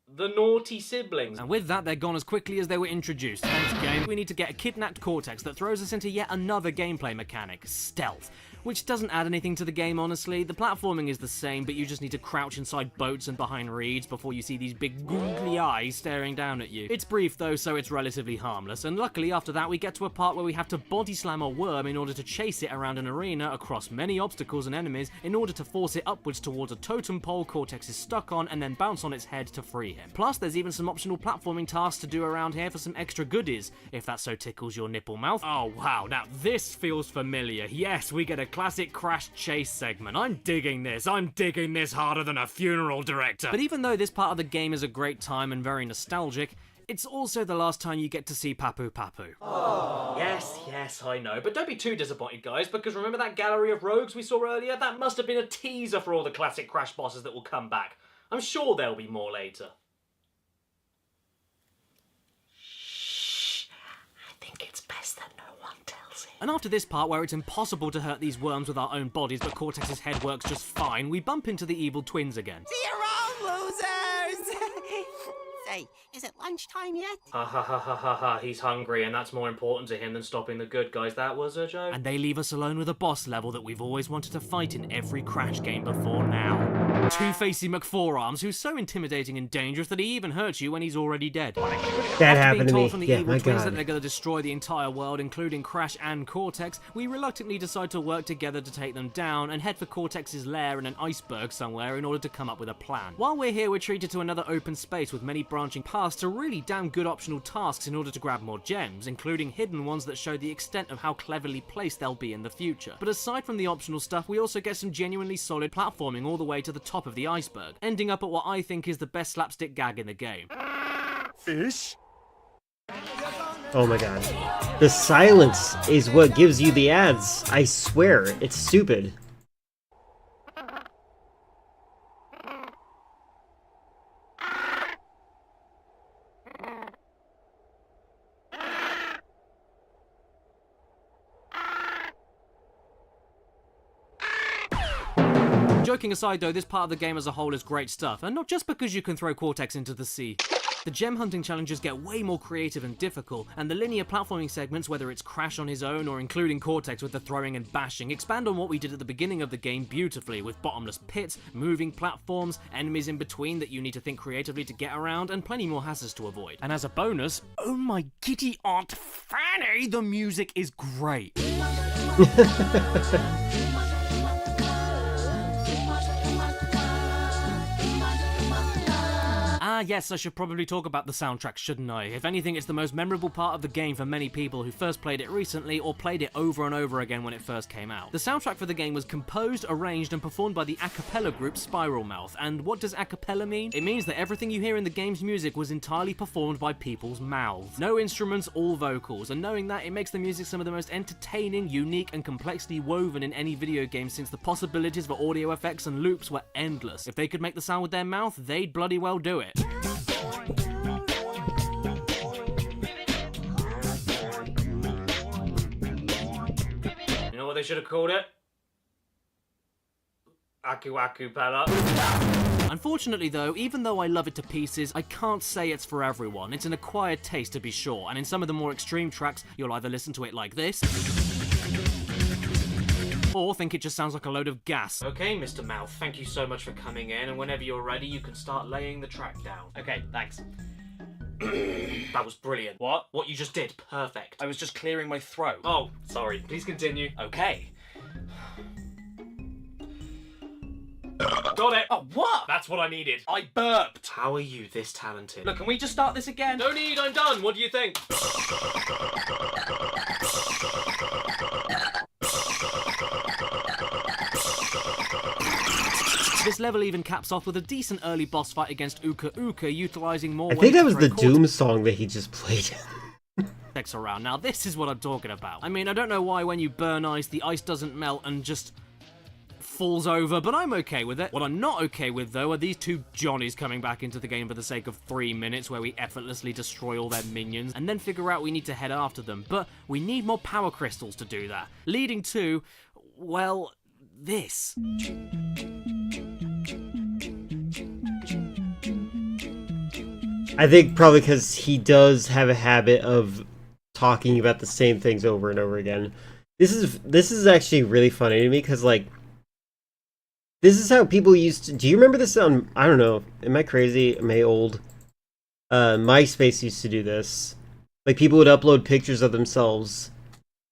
The Naughty Siblings? And with that, they're gone as quickly as they were introduced. Thanks, game. We need to get a kidnapped Cortex that throws us into yet another gameplay mechanic, stealth, which doesn't add anything to the game, honestly. The platforming is the same, but you just need to crouch inside boats and behind reeds before you see these big googly eyes staring down at you. It's brief though, so it's relatively harmless, and luckily after that we get to a part where we have to body slam a worm in order to chase it around an arena across many obstacles and enemies in order to force it upwards towards a totem pole Cortex is stuck on and then bounce on its head to free him. Plus, there's even some optional platforming tasks to do around here for some extra goodies, if that so tickles your nipple mouth. Oh wow, now this feels familiar. Yes, we get a classic Crash chase segment. I'm digging this harder than a funeral director. But even though this part of the game is a great time and very nostalgic, it's also the last time you get to see Papu Papu. Yes, I know. But don't be too disappointed, guys, because remember that gallery of rogues we saw earlier? That must have been a teaser for all the classic Crash bosses that will come back. I'm sure there'll be more later. It's best that no one tells him. And after this part where it's impossible to hurt these worms with our own bodies but Cortex's head works just fine, we bump into the evil twins again. See you around, losers! Say, is it lunchtime yet? Ha ha ha ha ha ha, he's hungry and that's more important to him than stopping the good guys. That was a joke. And they leave us alone with a boss level that we've always wanted to fight in every Crash game before now. Two-Facey McForearms, who's so intimidating and dangerous that he even hurts you when he's already dead. That happened being to told me. from the Yeah, evil my twins God. that they're going to destroy the entire world, including Crash and Cortex, we reluctantly decide to work together to take them down and head for Cortex's lair in an iceberg somewhere in order to come up with a plan. While we're here, we're treated to another open space with many branching paths to really damn good optional tasks in order to grab more gems, including hidden ones that show the extent of how cleverly placed they'll be in the future. But aside from the optional stuff, we also get some genuinely solid platforming all the way to the top of the iceberg, ending up at what I think is the best slapstick gag in the game. Fish? Oh my god. The silence is what gives you the ads. I swear, it's stupid. Joking aside though, this part of the game as a whole is great stuff, and not just because you can throw Cortex into the sea. The gem hunting challenges get way more creative and difficult, and the linear platforming segments, whether it's Crash on his own or including Cortex with the throwing and bashing, expand on what we did at the beginning of the game beautifully, with bottomless pits, moving platforms, enemies in between that you need to think creatively to get around, and plenty more hazards to avoid. And as a bonus, oh my giddy Aunt Fanny, the music is great. Yes, I should probably talk about the soundtrack, shouldn't I? If anything, it's the most memorable part of the game for many people who first played it recently or played it over and over again when it first came out. The soundtrack for the game was composed, arranged, and performed by the a cappella group Spiral Mouth. And what does a cappella mean? It means that everything you hear in the game's music was entirely performed by people's mouths. No instruments, all vocals. And knowing that, it makes the music some of the most entertaining, unique, and complexly woven in any video game, since the possibilities for audio effects and loops were endless. If they could make the sound with their mouth, they'd bloody well do it. You know what they should have called it? Aku Aku Pella. Unfortunately though, even though I love it to pieces, I can't say it's for everyone. It's an acquired taste to be sure, and in some of the more extreme tracks, you'll either listen to it like this, or think it just sounds like a load of gas. Okay, Mr. Mouth, thank you so much for coming in, and whenever you're ready, you can start laying the track down. Okay, thanks. That was brilliant. What? What you just did, perfect. I was just clearing my throat. Oh, sorry. Please continue. Okay. Got it. Oh, what? That's what I needed. I burped. How are you this talented? Look, can we just start this again? No need, I'm done. What do you think? This level even caps off with a decent early boss fight against Uka Uka, utilising more I think that was the Doom song that he just played. Around. Now this is what I'm talking about. I mean, I don't know why when you burn ice, the ice doesn't melt and just falls over, but I'm okay with it. What I'm not okay with, though, are these two Johnnies coming back into the game for the sake of 3 minutes where we effortlessly destroy all their minions and then figure out we need to head after them. But we need more power crystals to do that, leading to, well, this. I think probably because he does have a habit of talking about the same things over and over again. This is actually really funny to me because, like, this is how people used to... Do you remember this on... I don't know. Am I crazy? Am I old? MySpace used to do this. Like, people would upload pictures of themselves,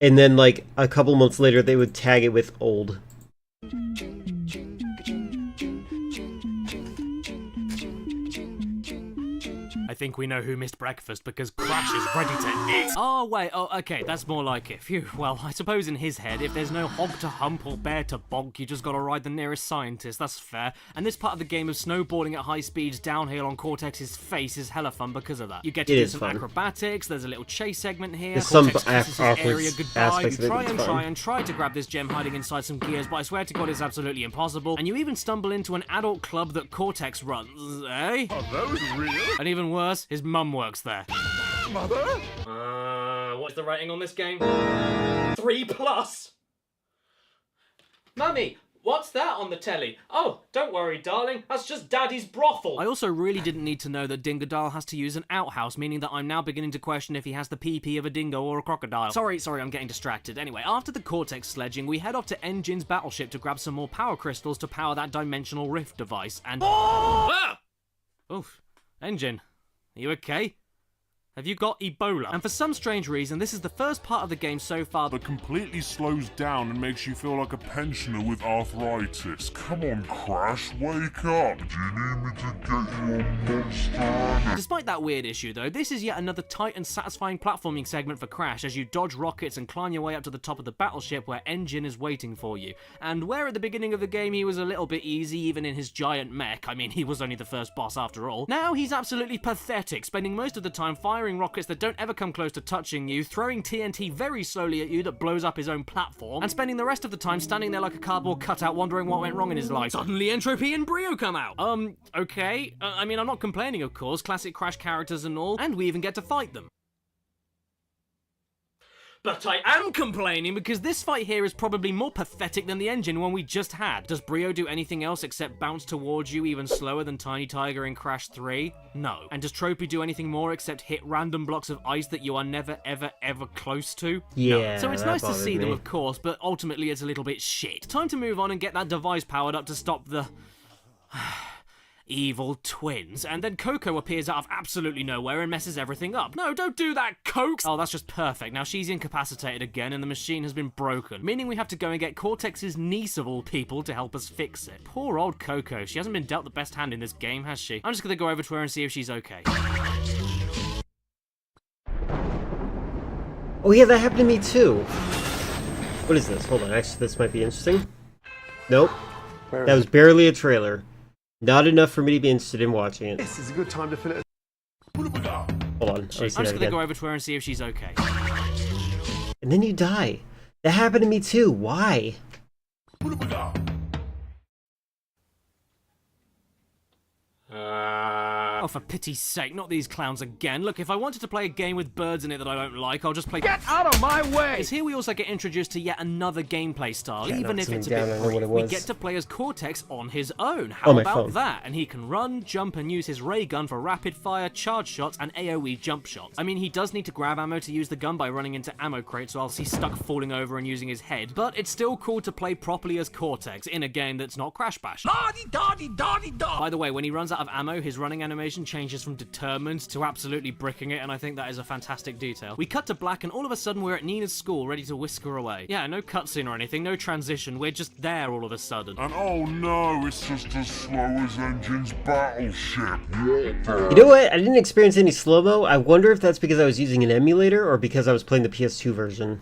and then, like, a couple months later, they would tag it with old. I think we know who missed breakfast because Crash is ready to eat. Oh, wait. Oh, okay. That's more like it. Phew. Well, I suppose in his head, if there's no hog to hump or bear to bonk, you just gotta ride the nearest scientist. That's fair. And this part of the game of snowboarding at high speeds downhill on Cortex's face is hella fun because of that. You get to do some acrobatics. There's a little chase segment here. There's Cortex some kisses his area goodbye. You try and try to grab this gem hiding inside some gears, but I swear to God, it's absolutely impossible. And you even stumble into an adult club that Cortex runs, eh? Are those real? And even worse, his mum works there. Mother? What's the rating on this game? 3+. Mummy, what's that on the telly? Oh, don't worry, darling. That's just Daddy's brothel. I also really didn't need to know that Dingodile has to use an outhouse, meaning that I'm now beginning to question if he has the PP of a dingo or a crocodile. Sorry, I'm getting distracted. Anyway, after the Cortex sledging, we head off to Engine's battleship to grab some more power crystals to power that dimensional rift device, and... Ah! Oof. Engine, are you okay? Have you got Ebola? And for some strange reason, this is the first part of the game so far that completely slows down and makes you feel like a pensioner with arthritis. Come on, Crash, wake up. Do you need me to get you a monster energy? Despite that weird issue, though, this is yet another tight and satisfying platforming segment for Crash as you dodge rockets and climb your way up to the top of the battleship where Engine is waiting for you. And where at the beginning of the game he was a little bit easy, even in his giant mech, I mean, he was only the first boss after all, now he's absolutely pathetic, spending most of the time firing rockets that don't ever come close to touching you, throwing TNT very slowly at you that blows up his own platform, and spending the rest of the time standing there like a cardboard cutout wondering what went wrong in his life. Suddenly Entropy and Brio come out! Okay. I mean, I'm not complaining, of course, classic Crash characters and all, and we even get to fight them. But I am complaining because this fight here is probably more pathetic than the Engine one we just had. Does Brio do anything else except bounce towards you even slower than Tiny Tiger in Crash 3? No. And does Tropy do anything more except hit random blocks of ice that you are never, ever, ever close to? Yeah, no. So it's nice to see them, of course, but ultimately it's a little bit shit. Time to move on and get that device powered up to stop the... evil twins, and then Coco appears out of absolutely nowhere and messes everything up. No, don't do that, Coke! Oh, that's just perfect. Now she's incapacitated again and the machine has been broken, meaning we have to go and get Cortex's niece of all people to help us fix it. Poor old Coco, she hasn't been dealt the best hand in this game, has she? I'm just gonna go over to her and see if she's okay. Oh yeah, that happened to me too. What is this? Hold on, actually this might be interesting. Nope. That was barely a trailer. Not enough for me to be interested in watching it. This is a good time to fill it. Hold on, I'm just gonna go over to her and see if she's okay. And then you die. That happened to me too. Why? Oh, for pity's sake, not these clowns again. Look, if I wanted to play a game with birds in it that I don't like, I'll just play— Get out of my way! Because here we also get introduced to yet another gameplay style, even if it's a bit brief. We get to play as Cortex on his own. How about that? And he can run, jump, and use his ray gun for rapid fire, charge shots, and AoE jump shots. I mean, he does need to grab ammo to use the gun by running into ammo crates whilst he's stuck falling over and using his head, but it's still cool to play properly as Cortex in a game that's not Crash Bash. By the way, when he runs out of ammo, his running animation changes from determined to absolutely bricking it, and I think that is a fantastic detail. We cut to black, and all of a sudden we're at Nina's school, ready to whisk her away. Yeah, no cutscene or anything, no transition, we're just there all of a sudden. And oh no, it's just as slow as Engine's battleship. You know what? I didn't experience any slow-mo. I wonder if that's because I was using an emulator or because I was playing the PS2 version.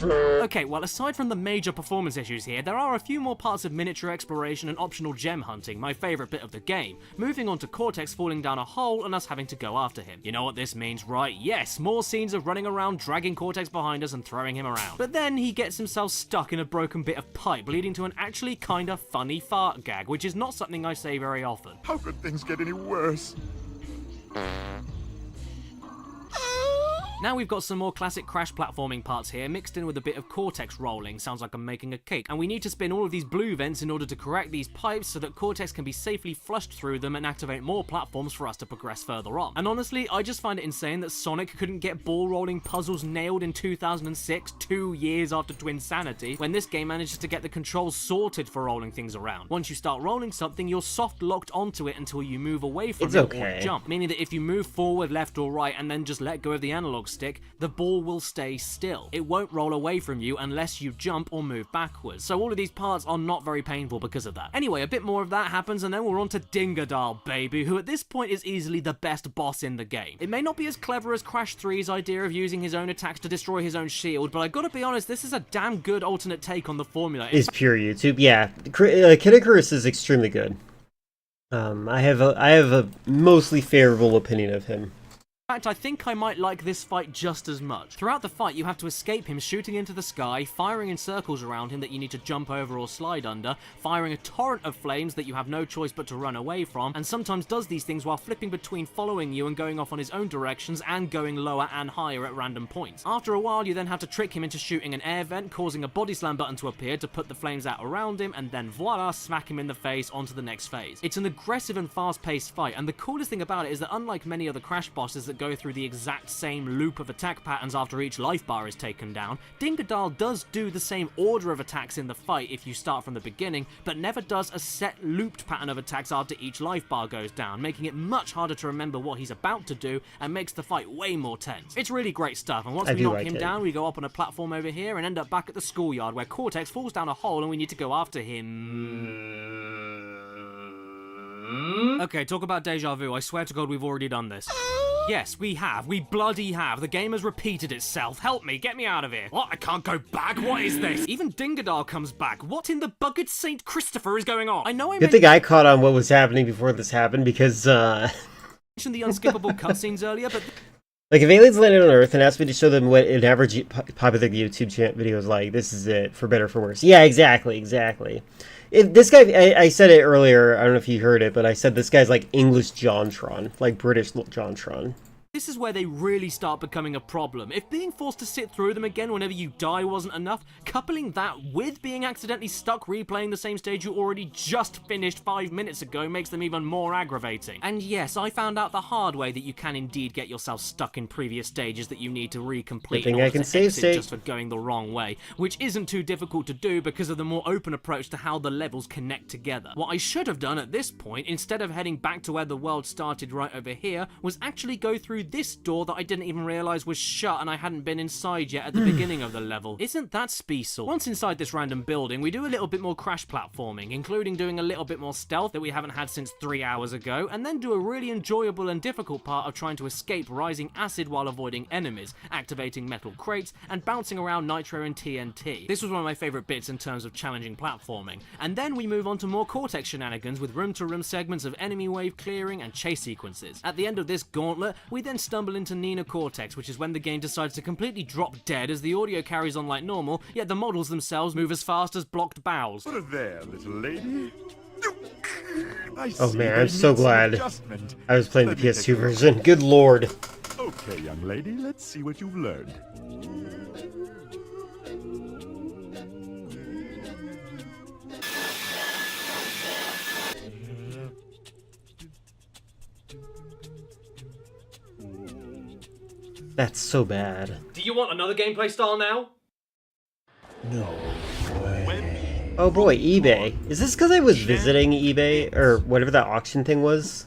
Okay, well, aside from the major performance issues here, there are a few more parts of miniature exploration and optional gem hunting, my favourite bit of the game, moving on to Cortex falling down a hole and us having to go after him. You know what this means, right? Yes, more scenes of running around, dragging Cortex behind us and throwing him around. But then he gets himself stuck in a broken bit of pipe, leading to an actually kinda funny fart gag, which is not something I say very often. How could things get any worse? Now we've got some more classic Crash platforming parts here, mixed in with a bit of Cortex rolling, sounds like I'm making a cake, and we need to spin all of these blue vents in order to correct these pipes so that Cortex can be safely flushed through them and activate more platforms for us to progress further on. And honestly, I just find it insane that Sonic couldn't get ball rolling puzzles nailed in 2006, 2 years after Twinsanity, when this game manages to get the controls sorted for rolling things around. Once you start rolling something, you're soft locked onto it until you move away from it or jump, meaning that if you move forward, left or right and then just let go of the analog stick, the ball will stay still. It won't roll away from you unless you jump or move backwards. So all of these parts are not very painful because of that. Anyway, a bit more of that happens and then we're on to Dingadal, baby, who at this point is easily the best boss in the game. It may not be as clever as Crash 3's idea of using his own attacks to destroy his own shield, but I gotta be honest, this is a damn good alternate take on the formula. It's pure YouTube, yeah. Kid Icarus is extremely good. I have a mostly favorable opinion of him. In fact, I think I might like this fight just as much. Throughout the fight, you have to escape him shooting into the sky, firing in circles around him that you need to jump over or slide under, firing a torrent of flames that you have no choice but to run away from, and sometimes does these things while flipping between following you and going off on his own directions and going lower and higher at random points. After a while, you then have to trick him into shooting an air vent, causing a body slam button to appear to put the flames out around him, and then voila, smack him in the face onto the next phase. It's an aggressive and fast-paced fight, and the coolest thing about it is that unlike many other Crash bosses that go through the exact same loop of attack patterns after each life bar is taken down, Dingadal does do the same order of attacks in the fight if you start from the beginning, but never does a set looped pattern of attacks after each life bar goes down, making it much harder to remember what he's about to do and makes the fight way more tense. It's really great stuff, and once we knock him down, we go up on a platform over here and end up back at the schoolyard where Cortex falls down a hole and we need to go after him. Okay, talk about deja vu. I swear to God we've already done this. Yes, we have. We bloody have. The game has repeated itself. Help me. Get me out of here. What? I can't go back? What is this? Even Dingadal comes back. What in the bucket St. Christopher is going on? I know I Good thing I caught on what was happening before this happened because, mentioned the unskippable cutscenes earlier, but... Like, if aliens landed on Earth and asked me to show them what an average popular YouTube video is like, this is it, for better or for worse. Yeah, exactly. This guy, I said it earlier, I don't know if you heard it, but I said this guy's like English JonTron, like British JonTron. This is where they really start becoming a problem. If being forced to sit through them again whenever you die wasn't enough, coupling that with being accidentally stuck replaying the same stage you already just finished 5 minutes ago makes them even more aggravating. And yes, I found out the hard way that you can indeed get yourself stuck in previous stages that you need to recomplete in order to exit just for going the wrong way, which isn't too difficult to do because of the more open approach to how the levels connect together. What I should have done at this point, instead of heading back to where the world started right over here, was actually go through this door that I didn't even realise was shut and I hadn't been inside yet at the beginning of the level. Isn't that special? Once inside this random building, we do a little bit more crash platforming, including doing a little bit more stealth that we haven't had since 3 hours ago, and then do a really enjoyable and difficult part of trying to escape rising acid while avoiding enemies, activating metal crates, and bouncing around nitro and TNT. This was one of my favourite bits in terms of challenging platforming. And then we move on to more Cortex shenanigans with room-to-room segments of enemy wave clearing and chase sequences. At the end of this gauntlet, we then stumble into Nina Cortex, which is when the game decides to completely drop dead as the audio carries on like normal, yet the models themselves move as fast as blocked bowels. Put it there, little lady. Oh man, I'm so glad I was playing the PS2 version. Good lord. Okay, young lady, let's see what you've learned. That's so bad. Do you want another gameplay style now? No way. Oh boy, eBay. Is this because I was visiting eBay, or whatever that auction thing was?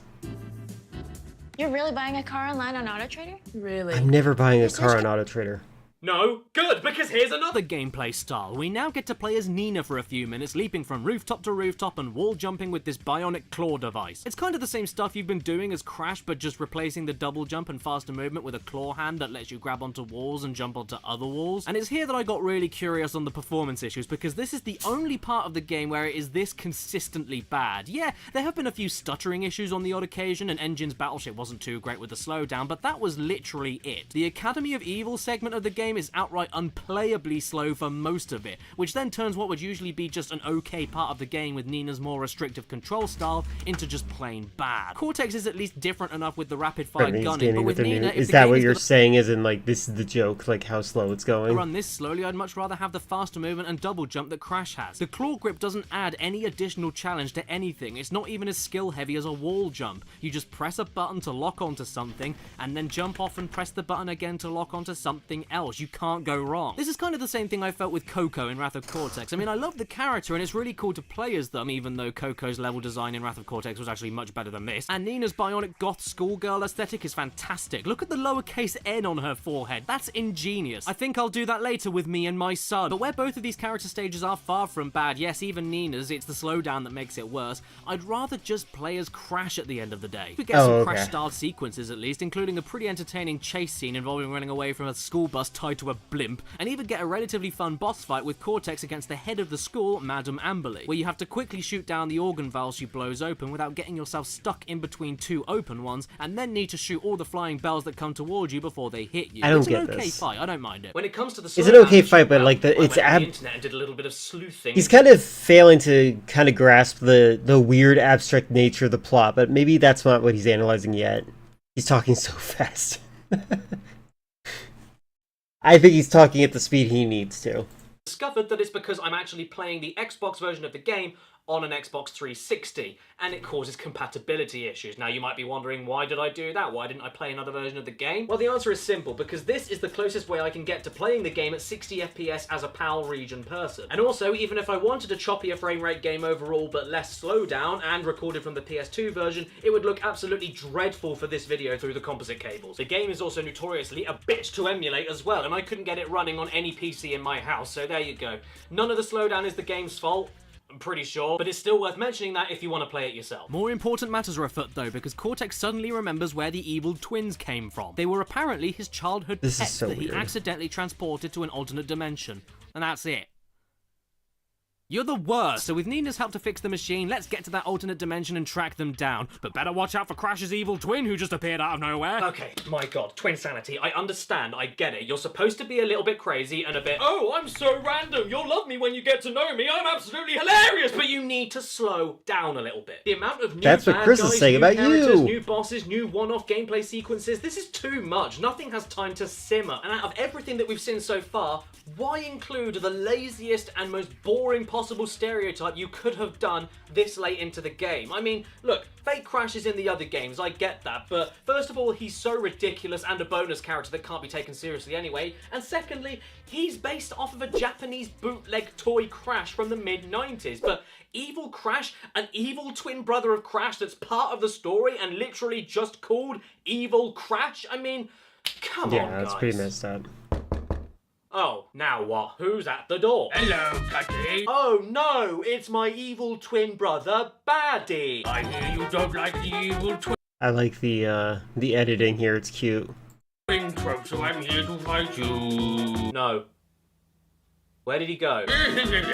You're really buying a car online on AutoTrader? Really? I'm never buying a car on AutoTrader. No? Good, because here's another gameplay style. We now get to play as Nina for a few minutes, leaping from rooftop to rooftop and wall jumping with this bionic claw device. It's kind of the same stuff you've been doing as Crash, but just replacing the double jump and faster movement with a claw hand that lets you grab onto walls and jump onto other walls. And it's here that I got really curious on the performance issues, because this is the only part of the game where it is this consistently bad. Yeah, there have been a few stuttering issues on the odd occasion, and Engine's battleship wasn't too great with the slowdown, but that was literally it. The Academy of Evil segment of the game is outright unplayably slow for most of it, which then turns what would usually be just an okay part of the game with Nina's more restrictive control style into just plain bad. Cortex is at least different enough with the rapid fire gunning, but with Nina, is that what you're saying? Is in like this is the joke, like how slow it's going? To run this slowly, I'd much rather have the faster movement and double jump that Crash has. The claw grip doesn't add any additional challenge to anything. It's not even as skill heavy as a wall jump. You just press a button to lock onto something, and then jump off and press the button again to lock onto something else. You can't go wrong. This is kind of the same thing I felt with Coco in Wrath of Cortex. I mean, I love the character and it's really cool to play as them, even though Coco's level design in Wrath of Cortex was actually much better than this. And Nina's bionic goth schoolgirl aesthetic is fantastic. Look at the lowercase n on her forehead. That's ingenious. I think I'll do that later with me and my son. But where both of these character stages are far from bad, yes, even Nina's, it's the slowdown that makes it worse, I'd rather just play as Crash at the end of the day. We get some Crash-style sequences at least, including a pretty entertaining chase scene involving running away from a school bus tied to a blimp, and even get a relatively fun boss fight with Cortex against the head of the school, Madame Amberley, where you have to quickly shoot down the organ valve she blows open without getting yourself stuck in between two open ones, and then need to shoot all the flying bells that come towards you before they hit you. I don't it's get an okay this. fight, I don't mind it. When it comes to the it's an okay fight, but like it's internet and did a little bit of sleuthing. He's kind of failing to kind of grasp the weird abstract nature of the plot, but maybe that's not what he's analyzing yet. He's talking so fast. I think he's talking at the speed he needs to. Discovered that it's because I'm actually playing the Xbox version of the game on an Xbox 360, and it causes compatibility issues. Now you might be wondering, why did I do that? Why didn't I play another version of the game? Well, the answer is simple, because this is the closest way I can get to playing the game at 60 FPS as a PAL region person. And also, even if I wanted a choppier frame rate game overall, but less slowdown, and recorded from the PS2 version, it would look absolutely dreadful for this video through the composite cables. The game is also notoriously a bitch to emulate as well, and I couldn't get it running on any PC in my house, so there you go. None of the slowdown is the game's fault. I'm pretty sure, but it's still worth mentioning that if you want to play it yourself. More important matters are afoot though, because Cortex suddenly remembers where the evil twins came from. They were apparently his childhood pets that he accidentally transported to an alternate dimension. And that's it. You're the worst, so with Nina's help to fix the machine, let's get to that alternate dimension and track them down. But better watch out for Crash's evil twin who just appeared out of nowhere. Okay, my god, Twinsanity, I understand, I get it. You're supposed to be a little bit crazy and a bit, oh, I'm so random, you'll love me when you get to know me, I'm absolutely hilarious, but you need to slow down a little bit. The amount of new That's what bad Chris guys, is saying new about characters, you. new bosses, new one-off gameplay sequences, this is too much. Nothing has time to simmer. And out of everything that we've seen so far, why include the laziest and most boring possible stereotype you could have done this late into the game? I mean, look, fake Crash is in the other games, I get that, but first of all, he's so ridiculous and a bonus character that can't be taken seriously anyway, and secondly, he's based off of a Japanese bootleg toy Crash from the mid-90s, but Evil Crash, an evil twin brother of Crash that's part of the story and literally just called Evil Crash? I mean, come on, Yeah, guys. that's pretty messed up. Oh, now what? Who's at the door? Hello, Cutty. Oh no, it's my evil twin brother, Baddie. I hear you don't like the evil I like the editing here. It's cute. twin trope, so I'm here to fight you. No. Where did he go?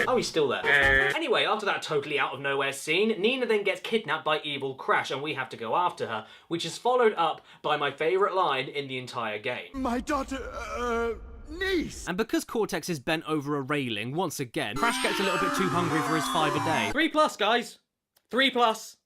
Oh, he's still there. Anyway, after that totally out of nowhere scene, Nina then gets kidnapped by Evil Crash and we have to go after her, which is followed up by my favourite line in the entire game. My daughter, niece! And because Cortex is bent over a railing, once again, Crash gets a little bit too hungry for his 5 a day. 3+, guys. 3+.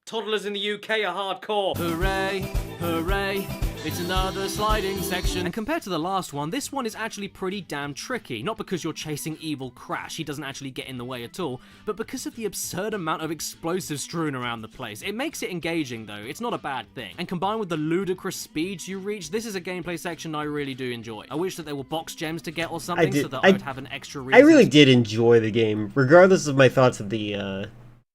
Toddlers in the UK are hardcore. Hooray, hooray, it's another sliding section. And compared to the last one, this one is actually pretty damn tricky. Not because you're chasing Evil Crash, he doesn't actually get in the way at all, but because of the absurd amount of explosives strewn around the place. It makes it engaging though, it's not a bad thing. And combined with the ludicrous speeds you reach, this is a gameplay section I really do enjoy. I wish that there were box gems to get or something so that I would have an extra reason. I really did enjoy the game, regardless of my thoughts of the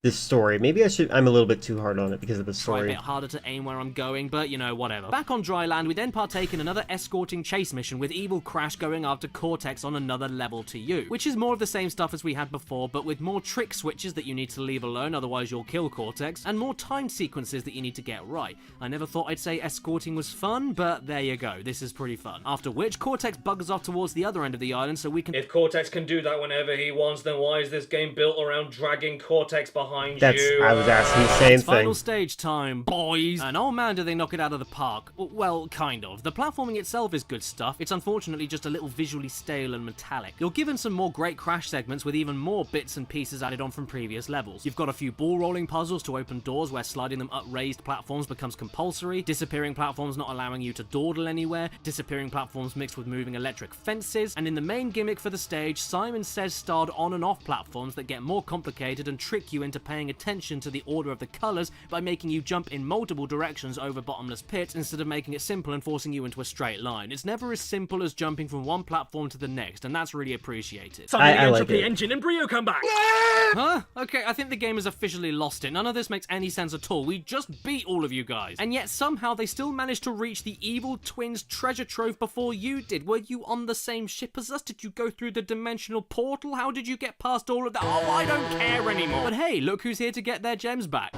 this story. Maybe I'm a little bit too hard on it because of the Try a story. bit harder to aim where I'm going, but you know, whatever. Back on dry land, we then partake in another escorting chase mission with Evil Crash going after Cortex on another level to you, which is more of the same stuff as we had before, but with more trick switches that you need to leave alone, otherwise you'll kill Cortex, and more time sequences that you need to get right. I never thought I'd say escorting was fun, but there you go, this is pretty fun. After which, Cortex buggers off towards the other end of the island so we can— If Cortex can do that whenever he wants, then why is this game built around dragging Cortex behind you? I was asking the same It's thing. final stage time, boys. And oh man, do they knock it out of the park. Well, kind of. The platforming itself is good stuff. It's unfortunately just a little visually stale and metallic. You're given some more great Crash segments with even more bits and pieces added on from previous levels. You've got a few ball rolling puzzles to open doors where sliding them up raised platforms becomes compulsory, disappearing platforms not allowing you to dawdle anywhere, disappearing platforms mixed with moving electric fences, and in the main gimmick for the stage, Simon Says starred on and off platforms that get more complicated and trick you into paying attention to the order of the colours by making you jump in multiple directions over bottomless pits instead of making it simple and forcing you into a straight line. It's never as simple as jumping from one platform to the next, and that's really appreciated. Suddenly I like Entropy it. Engine and Brio come back! Huh? Okay, I think the game has officially lost it. None of this makes any sense at all. We just beat all of you guys. And yet somehow they still managed to reach the Evil Twins treasure trove before you did. Were you on the same ship as us? Did you go through the dimensional portal? How did you get past all of that? Oh, I don't care anymore. But hey, look who's here to get their gems back.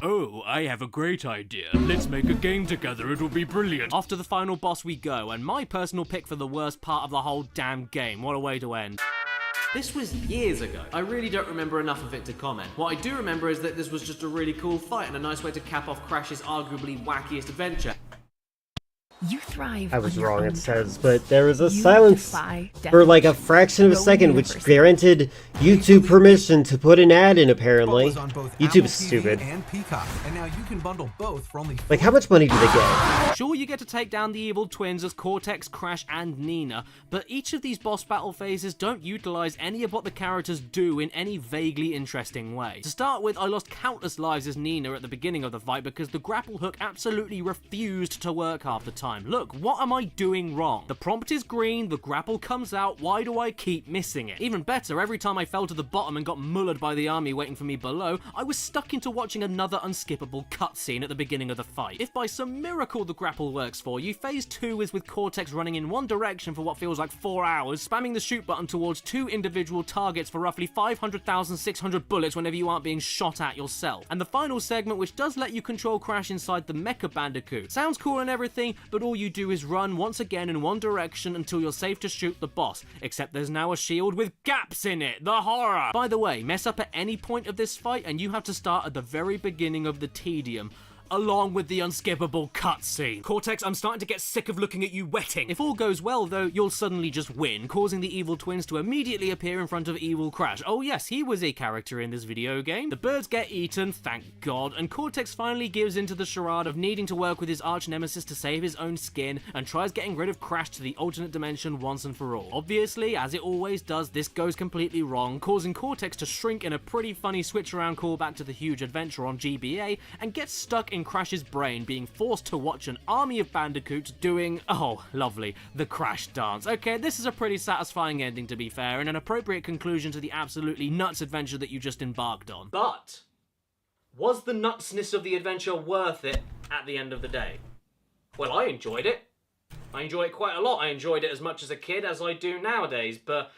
Oh, I have a great idea. Let's make a game together, it'll be brilliant. Off to the final boss we go, and my personal pick for the worst part of the whole damn game. What a way to end. This was years ago. I really don't remember enough of it to comment. What I do remember is that this was just a really cool fight and a nice way to cap off Crash's arguably wackiest adventure. You thrive. I was on your wrong, own it says, terms. but there was a You silence defy for like a definition. fraction of a No second, which universe. granted YouTube permission to put an ad in, apparently. On both YouTube Apple is TV stupid. and Peacock, and now you can bundle both for only Like, how much money do they get? Sure, you get to take down the evil twins as Cortex, Crash, and Nina, but each of these boss battle phases don't utilize any of what the characters do in any vaguely interesting way. To start with, I lost countless lives as Nina at the beginning of the fight because the grapple hook absolutely refused to work half the time. Look, what am I doing wrong? The prompt is green, the grapple comes out, why do I keep missing it? Even better, every time I fell to the bottom and got mullered by the army waiting for me below, I was stuck into watching another unskippable cutscene at the beginning of the fight. If by some miracle the grapple works works for you. Phase 2 is with Cortex running in one direction for what feels like 4 hours, spamming the shoot button towards 2 individual targets for roughly 500,600 bullets whenever you aren't being shot at yourself. And the final segment, which does let you control Crash inside the Mecha Bandicoot. Sounds cool and everything, but all you do is run once again in one direction until you're safe to shoot the boss, except there's now a shield with gaps in it. The horror! By the way, mess up at any point of this fight and you have to start at the very beginning of the tedium, along with the unskippable cutscene. Cortex, I'm starting to get sick of looking at you wetting. If all goes well though, you'll suddenly just win, causing the evil twins to immediately appear in front of evil Crash. Oh yes, he was a character in this video game. The birds get eaten, thank God, and Cortex finally gives into the charade of needing to work with his arch nemesis to save his own skin, and tries getting rid of Crash to the alternate dimension once and for all. Obviously, as it always does, this goes completely wrong, causing Cortex to shrink in a pretty funny switch around callback to the huge adventure on GBA, and get stuck in Crash's brain, being forced to watch an army of bandicoots doing, oh lovely, the Crash dance. Okay, this is a pretty satisfying ending to be fair, and an appropriate conclusion to the absolutely nuts adventure that you just embarked on. But was the nutsness of the adventure worth it at the end of the day? Well, I enjoyed it. I enjoy it quite a lot. I enjoyed it as much as a kid as I do nowadays, but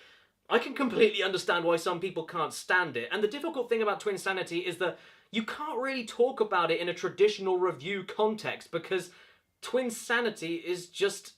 I can completely understand why some people can't stand it. And the difficult thing about Twinsanity is that you can't really talk about it in a traditional review context because Twinsanity is just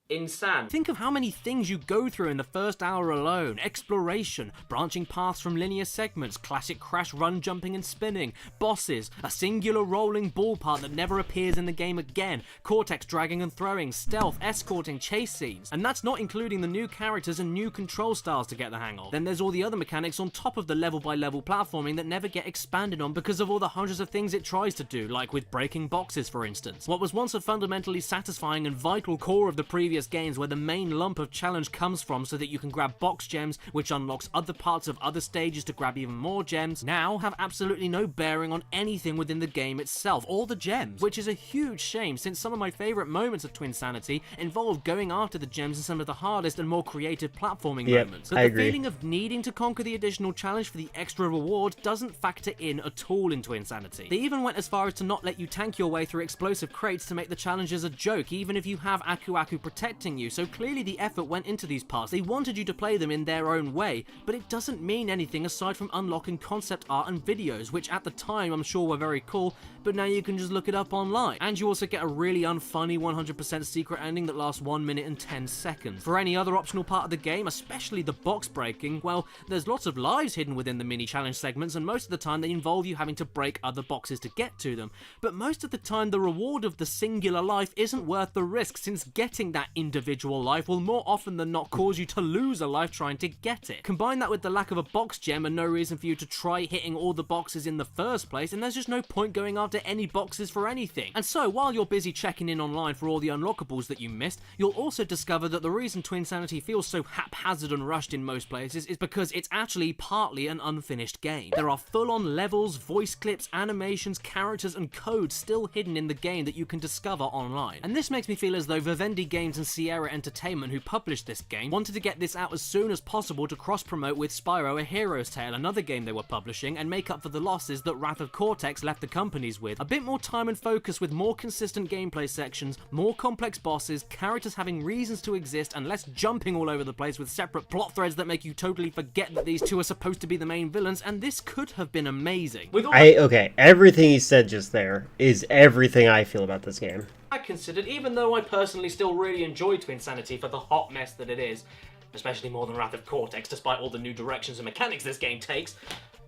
insane. Think of how many things you go through in the first hour alone. Exploration, branching paths from linear segments, classic Crash run jumping and spinning, bosses, a singular rolling ball part that never appears in the game again, Cortex dragging and throwing, stealth, escorting, chase scenes. And that's not including the new characters and new control styles to get the hang of. Then there's all the other mechanics on top of the level by level platforming that never get expanded on because of all the hundreds of things it tries to do, like with breaking boxes for instance. What was once a fundamentally satisfying and vital core of the previous games where the main lump of challenge comes from so that you can grab box gems, which unlocks other parts of other stages to grab even more gems, now have absolutely no bearing on anything within the game itself, or the gems, which is a huge shame since some of my favourite moments of Twinsanity involve going after the gems in some of the hardest and more creative platforming moments. But the feeling of needing to conquer the additional challenge for the extra reward doesn't factor in at all in Twinsanity. They even went as far as to not let you tank your way through explosive crates to make the challenges a joke, even if you have Aku Aku protecting you, so clearly the effort went into these parts. They wanted you to play them in their own way, but it doesn't mean anything aside from unlocking concept art and videos, which at the time I'm sure were very cool, but now you can just look it up online. And you also get a really unfunny 100% secret ending that lasts 1 minute and 10 seconds. For any other optional part of the game, especially the box breaking, well, there's lots of lives hidden within the mini challenge segments, and most of the time they involve you having to break other boxes to get to them. But most of the time the reward of the singular life isn't worth the risk, since getting that individual life will more often than not cause you to lose a life trying to get it. Combine that with the lack of a box gem and no reason for you to try hitting all the boxes in the first place, and there's just no point going after any boxes for anything. And so while you're busy checking in online for all the unlockables that you missed, you'll also discover that the reason Twinsanity feels so haphazard and rushed in most places is because it's actually partly an unfinished game. There are full-on levels, voice clips, animations, characters and codes still hidden in the game that you can discover online. And this makes me feel as though Vivendi Games and Sierra Entertainment, who published this game, wanted to get this out as soon as possible to cross-promote with Spyro A Hero's Tale, another game they were publishing, and make up for the losses that Wrath of Cortex left the companies with. A bit more time and focus with more consistent gameplay sections, more complex bosses, characters having reasons to exist, and less jumping all over the place with separate plot threads that make you totally forget that these two are supposed to be the main villains, and this could have been amazing. Okay, everything he said just there is everything I feel about this game. I considered, even though I personally still really enjoy Twinsanity for the hot mess that it is, especially more than Wrath of Cortex despite all the new directions and mechanics this game takes,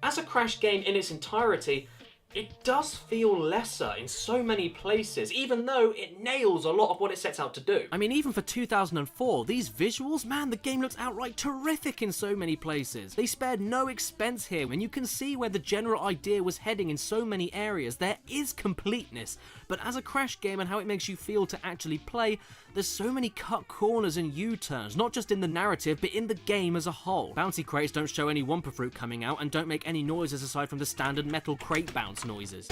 as a Crash game in its entirety, it does feel lesser in so many places, even though it nails a lot of what it sets out to do. I mean, even for 2004, these visuals, man, the game looks outright terrific in so many places. They spared no expense here, and you can see where the general idea was heading in so many areas. There is completeness, but as a Crash game and how it makes you feel to actually play, there's so many cut corners and U-turns, not just in the narrative, but in the game as a whole. Bouncy crates don't show any Wumpa Fruit coming out and don't make any noises aside from the standard metal crate bounce noises.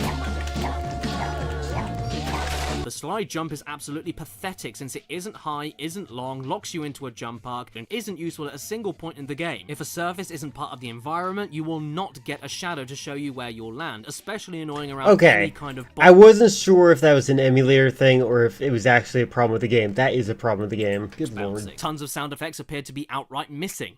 The The slide jump is absolutely pathetic since it isn't high, isn't long, locks you into a jump arc, and isn't useful at a single point in the game. If a surface isn't part of the environment, you will not get a shadow to show you where you'll land, especially annoying around any kind of I wasn't sure if that was an emulator thing or if it was actually a problem with the game. That is a problem with the game. Good lord. Tons of sound effects appear to be outright missing.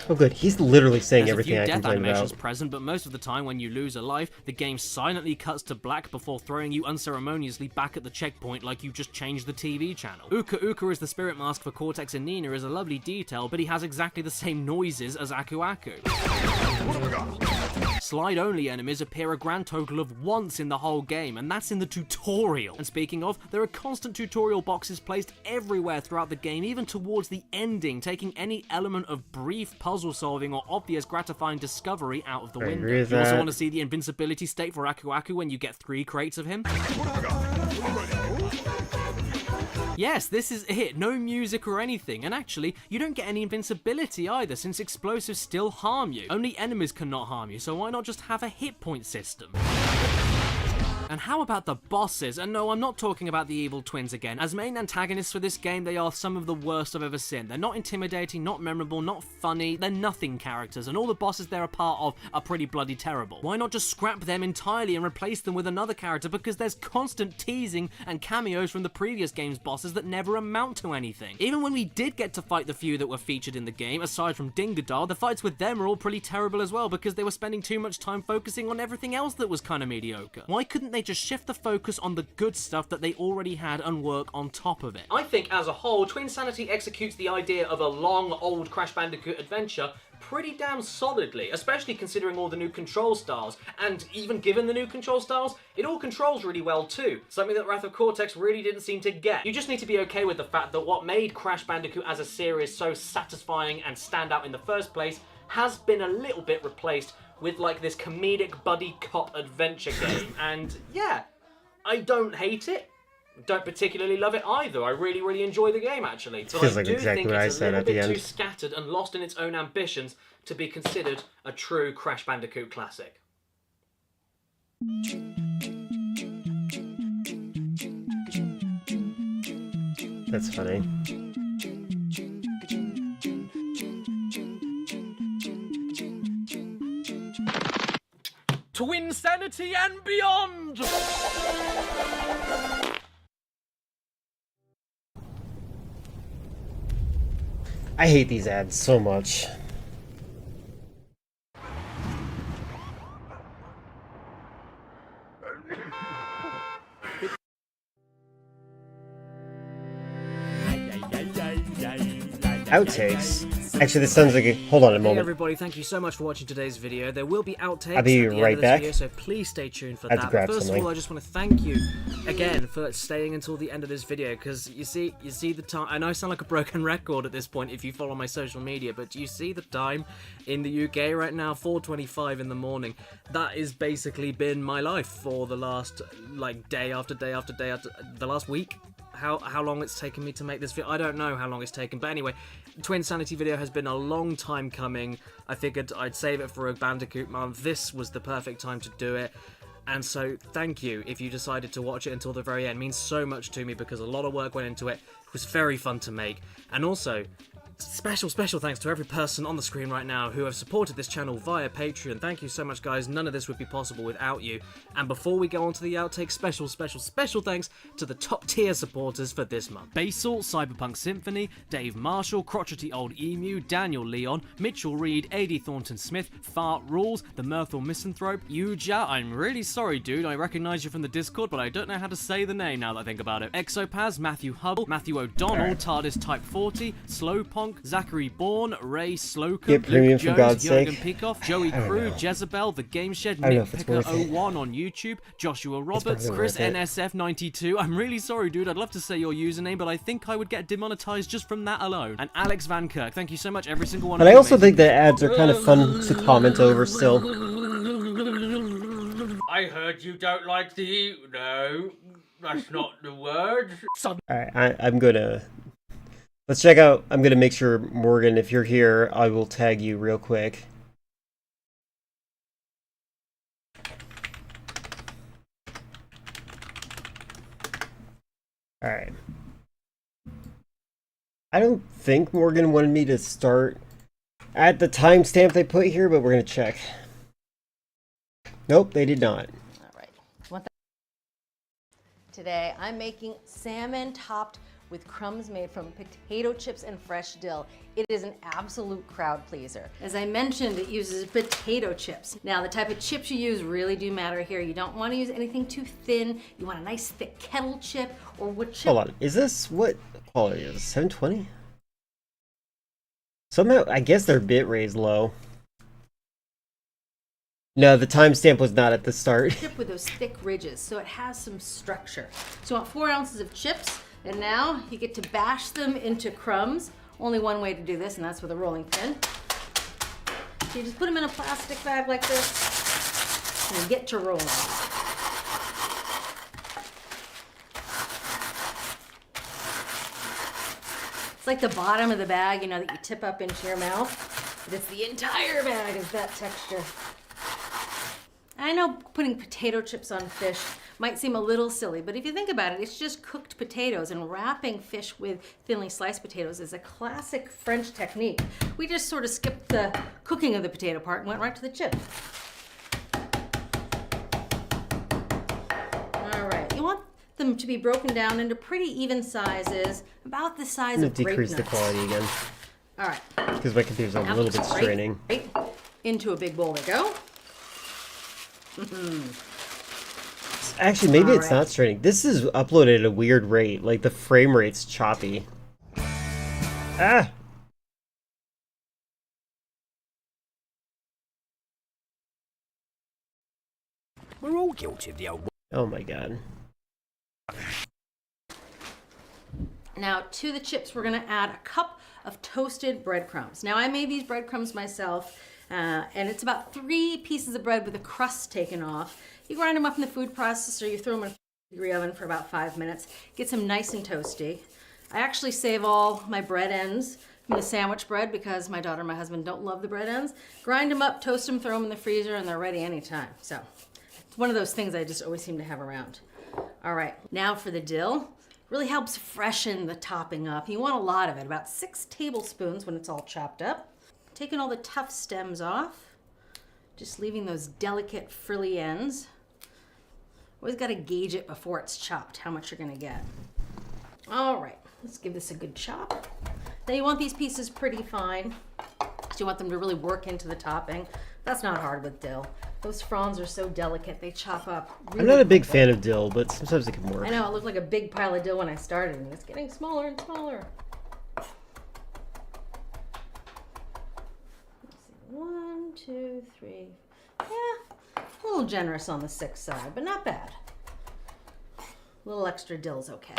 Oh good, he's literally saying There's everything a I few death complain animations about. present, but most of the time when you lose a life, the game silently cuts to black before throwing you unceremoniously back at the checkpoint like you just changed the TV channel. Uka Uka as the spirit mask for Cortex and Nina is a lovely detail, but he has exactly the same noises as Aku Aku. Slide-only enemies appear a grand total of once in the whole game, and that's in the tutorial. And speaking of, there are constant tutorial boxes placed everywhere throughout the game, even towards the ending, taking any element of brief puzzle solving or obvious gratifying discovery out of the window. You also want to see the invincibility state for Aku Aku when you get 3 crates of him? Yes, this is it. No music or anything. And actually, you don't get any invincibility either, since explosives still harm you. Only enemies cannot harm you, so why not just have a hit point system? And how about the bosses? And no, I'm not talking about the evil twins again. As main antagonists for this game, they are some of the worst I've ever seen. They're not intimidating, not memorable, not funny. They're nothing characters, and all the bosses they're a part of are pretty bloody terrible. Why not just scrap them entirely and replace them with another character? Because there's constant teasing and cameos from the previous game's bosses that never amount to anything. Even when we did get to fight the few that were featured in the game, aside from Dingadar, the fights with them are all pretty terrible as well, because they were spending too much time focusing on everything else that was kind of mediocre. Why couldn't they just shift the focus on the good stuff that they already had and work on top of it? I think as a whole, Twinsanity executes the idea of a long, old Crash Bandicoot adventure pretty damn solidly, especially considering all the new control styles, and even given the new control styles, it all controls really well too, something that Wrath of Cortex really didn't seem to get. You just need to be okay with the fact that what made Crash Bandicoot as a series so satisfying and stand out in the first place has been a little bit replaced with like this comedic buddy cop adventure game, and yeah, I don't hate it, don't particularly love it either. I really, really enjoy the game actually, but Feels I like do exactly think what I it's a said little at the bit end. too scattered and lost in its own ambitions to be considered a true Crash Bandicoot classic. That's funny. Twinsanity and beyond! I hate these ads so much. Outtakes? Actually, this sounds like a... Hold on a Hey moment. everybody, thank you so much for watching today's video. There will be outtakes I'll be at the end right of this back. video, so please stay tuned for I have to that. grab But first something. of all, I just want to thank you again for staying until the end of this video, because you see the time. I know I sound like a broken record at this point if you follow my social media, but do you see the time in the UK right now? 4:25 in the morning. That has basically been my life for the last like day after day after day after the last week. How long it's taken me to make this video, I don't know how long it's taken, but anyway, Twinsanity video has been a long time coming. I figured I'd save it for a Bandicoot month. This was the perfect time to do it, and so thank you if you decided to watch it until the very end. It means so much to me because a lot of work went into it. It was very fun to make, and also special thanks to every person on the screen right now who have supported this channel via Patreon. Thank you so much, guys. None of this would be possible without you. And before we go on to the outtakes, special thanks to the top tier supporters for this month: Basil, Cyberpunk Symphony, Dave Marshall, Crotchety Old Emu, Daniel Leon, Mitchell Reed, A.D. Thornton Smith, Fart Rules, The Mirthful Misanthrope, Yuja. I'm really sorry, dude. I recognize you from the Discord, but I don't know how to say the name now that I think about it. Exopaz, Matthew Hubble, Matthew O'Donnell, TARDIS Type 40, Slowpunk, Zachary Bourne, Ray Slocum, Get premium Luke for Jones, God's Jurgen sake. Peacock, Joey I don't Crew, know. Jezebel, The Game Shed, I don't know Nick if it's Picker worth it. 01 on YouTube, Joshua Roberts, probably Chris worth it. NSF92. I'm really sorry, dude. I'd love to say your username, but I think I would get demonetized just from that alone. And Alex Van Kirk. Thank you so much, every single one But of I you. also amazing think the ads are kind of fun to comment over still. I heard you don't like the... No, that's not the word. Alright, I'm gonna... Let's check out... I'm gonna make sure, Morgan, if you're here, I will tag you real quick. Alright. I don't think Morgan wanted me to start at the timestamp they put here, but we're gonna check. Nope, they did not. Today, I'm making salmon topped with crumbs made from potato chips and fresh dill. It is an absolute crowd pleaser. As I mentioned, it uses potato chips. Now, the type of chips you use really do matter here. You don't want to use anything too thin. You want a nice thick kettle chip or wood chip. Hold on, is this what quality is? 720? Somehow, I guess their bit rate is low. No, the timestamp was not at the start. Chip with those thick ridges, so it has some structure. So you want 4 ounces of chips, and now you get to bash them into crumbs. Only one way to do this, and that's with a rolling pin. So you just put them in a plastic bag like this, and you get to rolling. It's like the bottom of the bag, you know, that you tip up into your mouth. But it's the entire bag is that texture. I know putting potato chips on fish might seem a little silly, but if you think about it, it's just cooked potatoes, and wrapping fish with thinly sliced potatoes is a classic French technique. We just sort of skipped the cooking of the potato part and went right to the chip. All right, you want them to be broken down into pretty even sizes, about the size I'm of gonna grape decrease the nuts. quality again. All right. Because my computer's a Now little bit just straining. Right into a big bowl they go. Actually, maybe it's Alright. not straining. This is uploaded at a weird rate. Like, the frame rate's choppy. Ah! We're all guilty of the old. Oh my god. Now, to the chips, we're gonna add a cup of toasted breadcrumbs. Now, I made these breadcrumbs myself, and it's about 3 pieces of bread with the crust taken off. You grind them up in the food processor, you throw them in a degree oven for about 5 minutes, gets them nice and toasty. I actually save all my bread ends from the sandwich bread because my daughter and my husband don't love the bread ends. Grind them up, toast them, throw them in the freezer, and they're ready anytime. So, it's one of those things I just always seem to have around. All right, now for the dill. Really helps freshen the topping up. You want a lot of it, about 6 tablespoons when it's all chopped up. Taking all the tough stems off, just leaving those delicate frilly ends. Always got to gauge it before it's chopped, how much you're gonna get. All right, let's give this a good chop. Now you want these pieces pretty fine. So you want them to really work into the topping. That's not hard with dill. Those fronds are so delicate, they chop up really I'm not a big quickly. fan of dill, but sometimes it can work. I know, it looked like a big pile of dill when I started, and it's getting smaller and smaller. Let's see, 1, 2, 3. Yeah, a little generous on the 6 side, but not bad. A little extra dill's okay.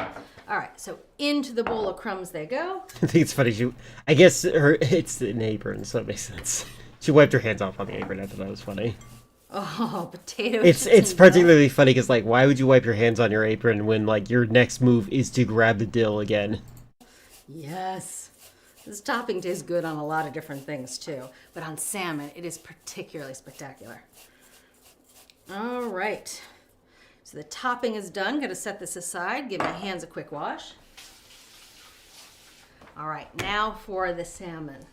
All right, so into the bowl of crumbs they go. I think it's funny. I guess it's an apron, so that makes sense. She wiped her hands off on the apron. I thought that was funny. Oh, potato It's chips and particularly funny because, like, why would you wipe your hands on your apron when, like, your next move is to grab the dill again? Yes. This topping tastes good on a lot of different things too, but on salmon it is particularly spectacular. All right. So the topping is done. Got to set this aside. Give my hands a quick wash. All right, now for the salmon.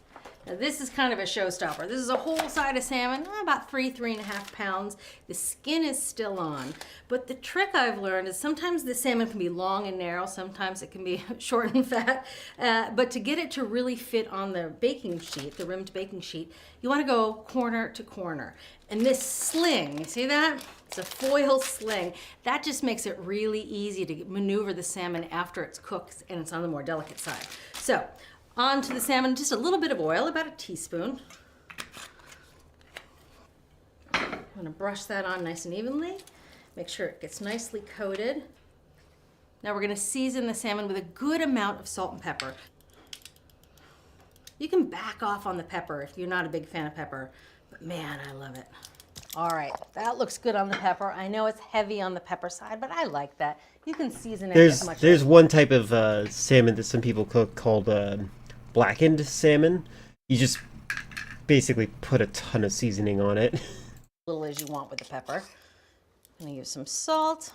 Now this is kind of a showstopper. This is a whole side of salmon, about 3.5 pounds. The skin is still on. But the trick I've learned is sometimes the salmon can be long and narrow, sometimes it can be short and fat. But to get it to really fit on the baking sheet, the rimmed baking sheet, you want to go corner to corner. And this sling, you see that? It's a foil sling. That just makes it really easy to maneuver the salmon after it's cooked and it's on the more delicate side. So, onto the salmon, just a little bit of oil, about a teaspoon. I'm gonna brush that on nice and evenly. Make sure it gets nicely coated. Now we're gonna season the salmon with a good amount of salt and pepper. You can back off on the pepper if you're not a big fan of pepper, but man, I love it. All right, that looks good on the pepper. I know it's heavy on the pepper side, but I like that. You can season it as much There's one type of salmon that some people cook called blackened salmon. You just basically put a ton of seasoning on it. little as you want with the pepper. I'm gonna use some salt.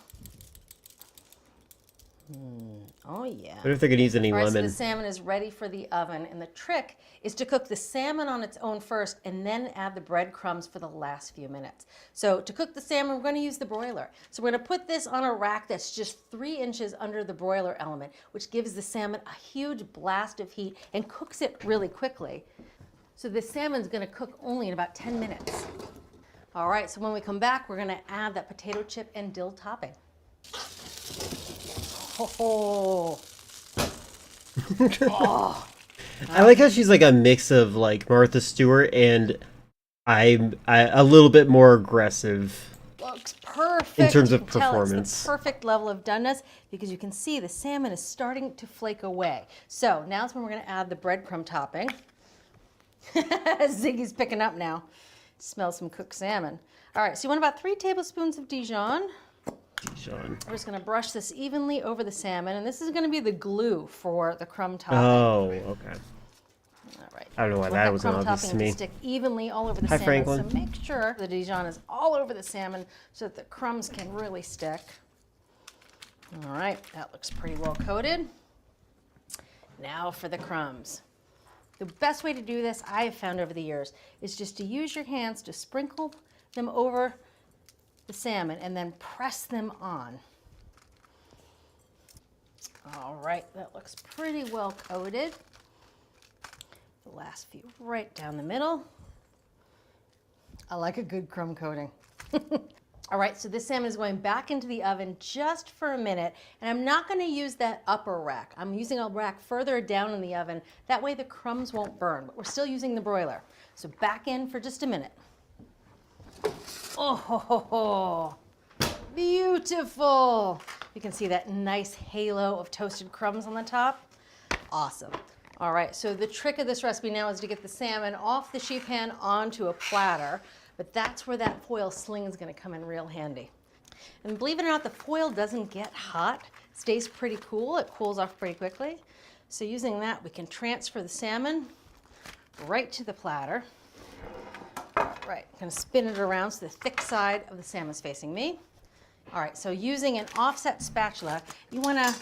Oh yeah. What if they're gonna use any All right, lemon? so the salmon is ready for the oven, and the trick is to cook the salmon on its own first and then add the breadcrumbs for the last few minutes. So to cook the salmon, we're going to use the broiler. So we're going to put this on a rack that's just 3 inches under the broiler element, which gives the salmon a huge blast of heat and cooks it really quickly. So the salmon's going to cook only in about 10 minutes. All right, so when we come back, we're going to add that potato chip and dill topping. Oh. Oh. I like how she's like a mix of like Martha Stewart and I'm a little bit more aggressive. Looks perfect. In terms You of can tell it's performance. the perfect level of doneness because you can see the salmon is starting to flake away. So now's when we're going to add the breadcrumb topping. Ziggy's picking up now. Smells some cooked salmon. All right, so you want about 3 tablespoons of Dijon. We're just going to brush this evenly over the salmon, and this is going to be the glue for the crumb topping. Oh, okay. All right. I don't know why Want that was crumb obvious to topping me. stick evenly all over the Hi, salmon. Franklin. So make sure the Dijon is all over the salmon so that the crumbs can really stick. All right, that looks pretty well coated. Now for the crumbs. The best way to do this, I have found over the years, is just to use your hands to sprinkle them over the salmon and then press them on. All right, that looks pretty well coated. The last few right down the middle. I like a good crumb coating. All right, so this salmon is going back into the oven just for a minute, and I'm not going to use that upper rack. I'm using a rack further down in the oven. That way the crumbs won't burn, but we're still using the broiler. So back in for just a minute. Oh, ho, ho, ho. Beautiful. You can see that nice halo of toasted crumbs on the top. Awesome. All right, so the trick of this recipe now is to get the salmon off the sheet pan onto a platter, but that's where that foil sling is going to come in real handy. And believe it or not, the foil doesn't get hot, stays pretty cool, it cools off pretty quickly. So using that, we can transfer the salmon right to the platter. Right, I'm going to spin it around so the thick side of the salmon is facing me. All right, so using an offset spatula, you want to,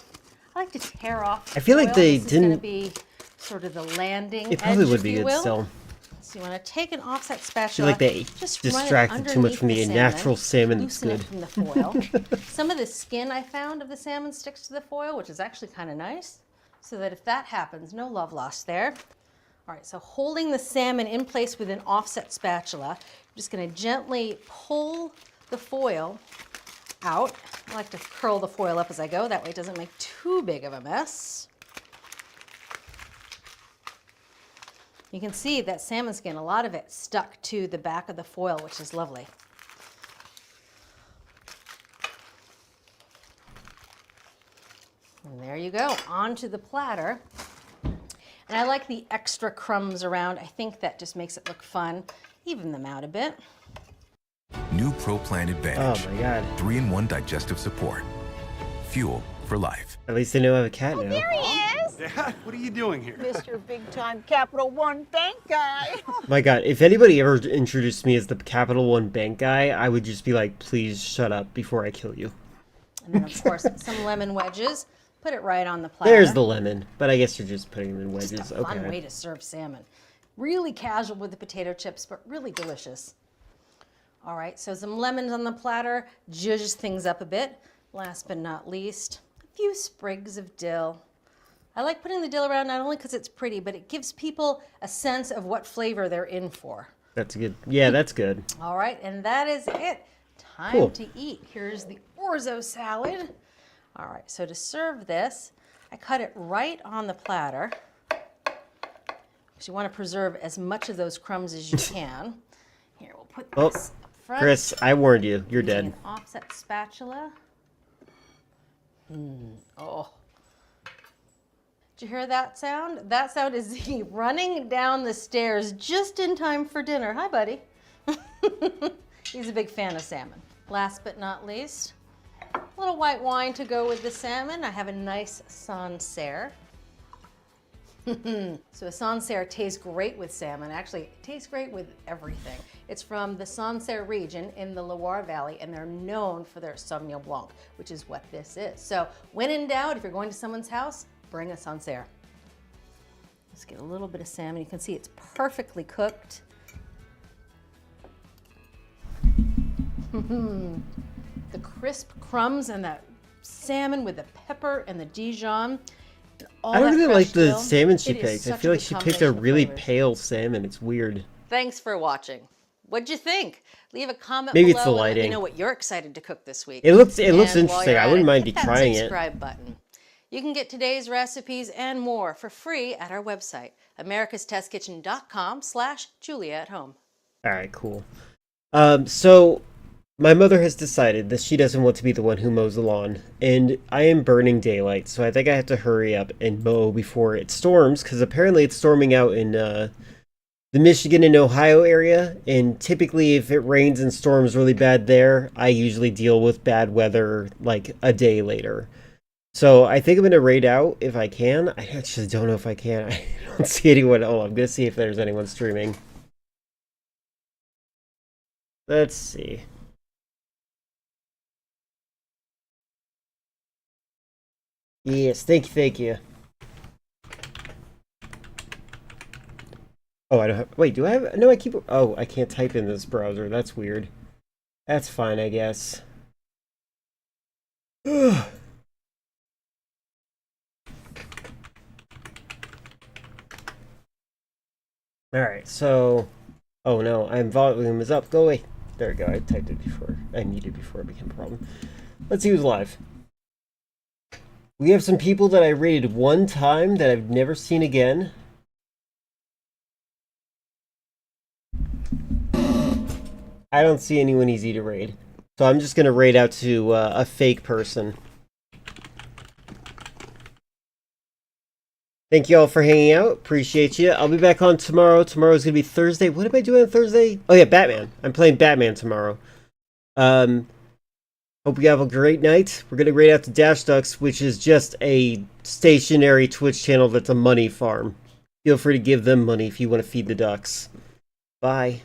I like to tear off. I feel like they this is going to didn't- be sort of the landing It probably edge, would if be you good will. still. So you want to take an offset I spatula. feel like they just run it distracted too much from the underneath natural salmon that's loosen good. it from the foil. Some of the skin I found of the salmon sticks to the foil, which is actually kind of nice. So that if that happens, no love lost there. All right, so holding the salmon in place with an offset spatula, I'm just going to gently pull the foil out. I like to curl the foil up as I go, that way it doesn't make too big of a mess. You can see that salmon skin, a lot of it stuck to the back of the foil, which is lovely. And there you go, onto the platter. And I like the extra crumbs around. I think that just makes it look fun. Even them out a bit. New Pro Plan Advantage. Oh my God. 3-in-1 digestive support. Fuel for life. At least I know I have a cat now. There he is! Dad, what are you doing here? Mr. Big Time Capital One Bank Guy. My God, if anybody ever introduced me as the Capital One bank guy, I would just be like, please shut up before I kill you. And then, of course, some lemon wedges. Put it right on the platter. There's the lemon, but I guess you're just putting them in wedges. Just a fun Okay. way to serve salmon. Really casual with the potato chips, but really delicious. All right, so some lemons on the platter, zhuzhes things up a bit. Last but not least, a few sprigs of dill. I like putting the dill around not only because it's pretty, but it gives people a sense of what flavor they're in for. That's good. Yeah, that's good. All right, and that is it. Time Cool. to eat. Here's the orzo salad. All right, so to serve this, I cut it right on the platter. Because you want to preserve as much of those crumbs as you can. Here, we'll put Oh, this up front. Chris, I warned you. You're Using dead. An offset spatula. Oh. Did you hear that sound? That sound is Ziggy running down the stairs just in time for dinner. Hi, buddy. He's a big fan of salmon. Last but not least, a little white wine to go with the salmon. I have a nice Sancerre. So a Sancerre tastes great with salmon. Actually, it tastes great with everything. It's from the Sancerre region in the Loire Valley, and they're known for their Sauvignon Blanc, which is what this is. So when in doubt, if you're going to someone's house, bring a Sancerre. Let's get a little bit of salmon. You can see it's perfectly cooked. The crisp crumbs and that salmon with the pepper and the Dijon. And all I don't that really fresh like the dill. salmon she It is picked. I such feel like good she picked a combination of really flavors. pale salmon. It's weird. Thanks for watching. What'd you think? Leave a comment Maybe it's below the and let me lighting. know what you're excited to cook this week. It looks And while interesting. you're I at wouldn't it, mind hit that trying it. subscribe button. You can get today's recipes and more for free at our website, americastestkitchen.com/Julia@home. All right, cool. So my mother has decided that she doesn't want to be the one who mows the lawn, and I am burning daylight, so I think I have to hurry up and mow before it storms, because apparently it's storming out in the Michigan and Ohio area, and typically if it rains and storms really bad there, I usually deal with bad weather like a day later. So I think I'm going to raid out if I can. I actually don't know if I can. I don't see anyone. Oh, I'm going to see if there's anyone streaming. Let's see. Yes, thank you. Oh, I don't have... Wait, do I have... No, I keep... Oh, I can't type in this browser. That's weird. That's fine, I guess. Alright, so... Oh no, volume is up. Go away. There we go. I typed it before. I muted before it became a problem. Let's see who's live. We have some people that I rated one time that I've never seen again. I don't see anyone easy to raid. So I'm just going to raid out to a fake person. Thank you all for hanging out. Appreciate you. I'll be back on tomorrow. Tomorrow's going to be Thursday. What am I doing on Thursday? Oh yeah, Batman. I'm playing Batman tomorrow. Hope you have a great night. We're going to raid out to Dash Ducks, which is just a stationary Twitch channel that's a money farm. Feel free to give them money if you want to feed the ducks. Bye.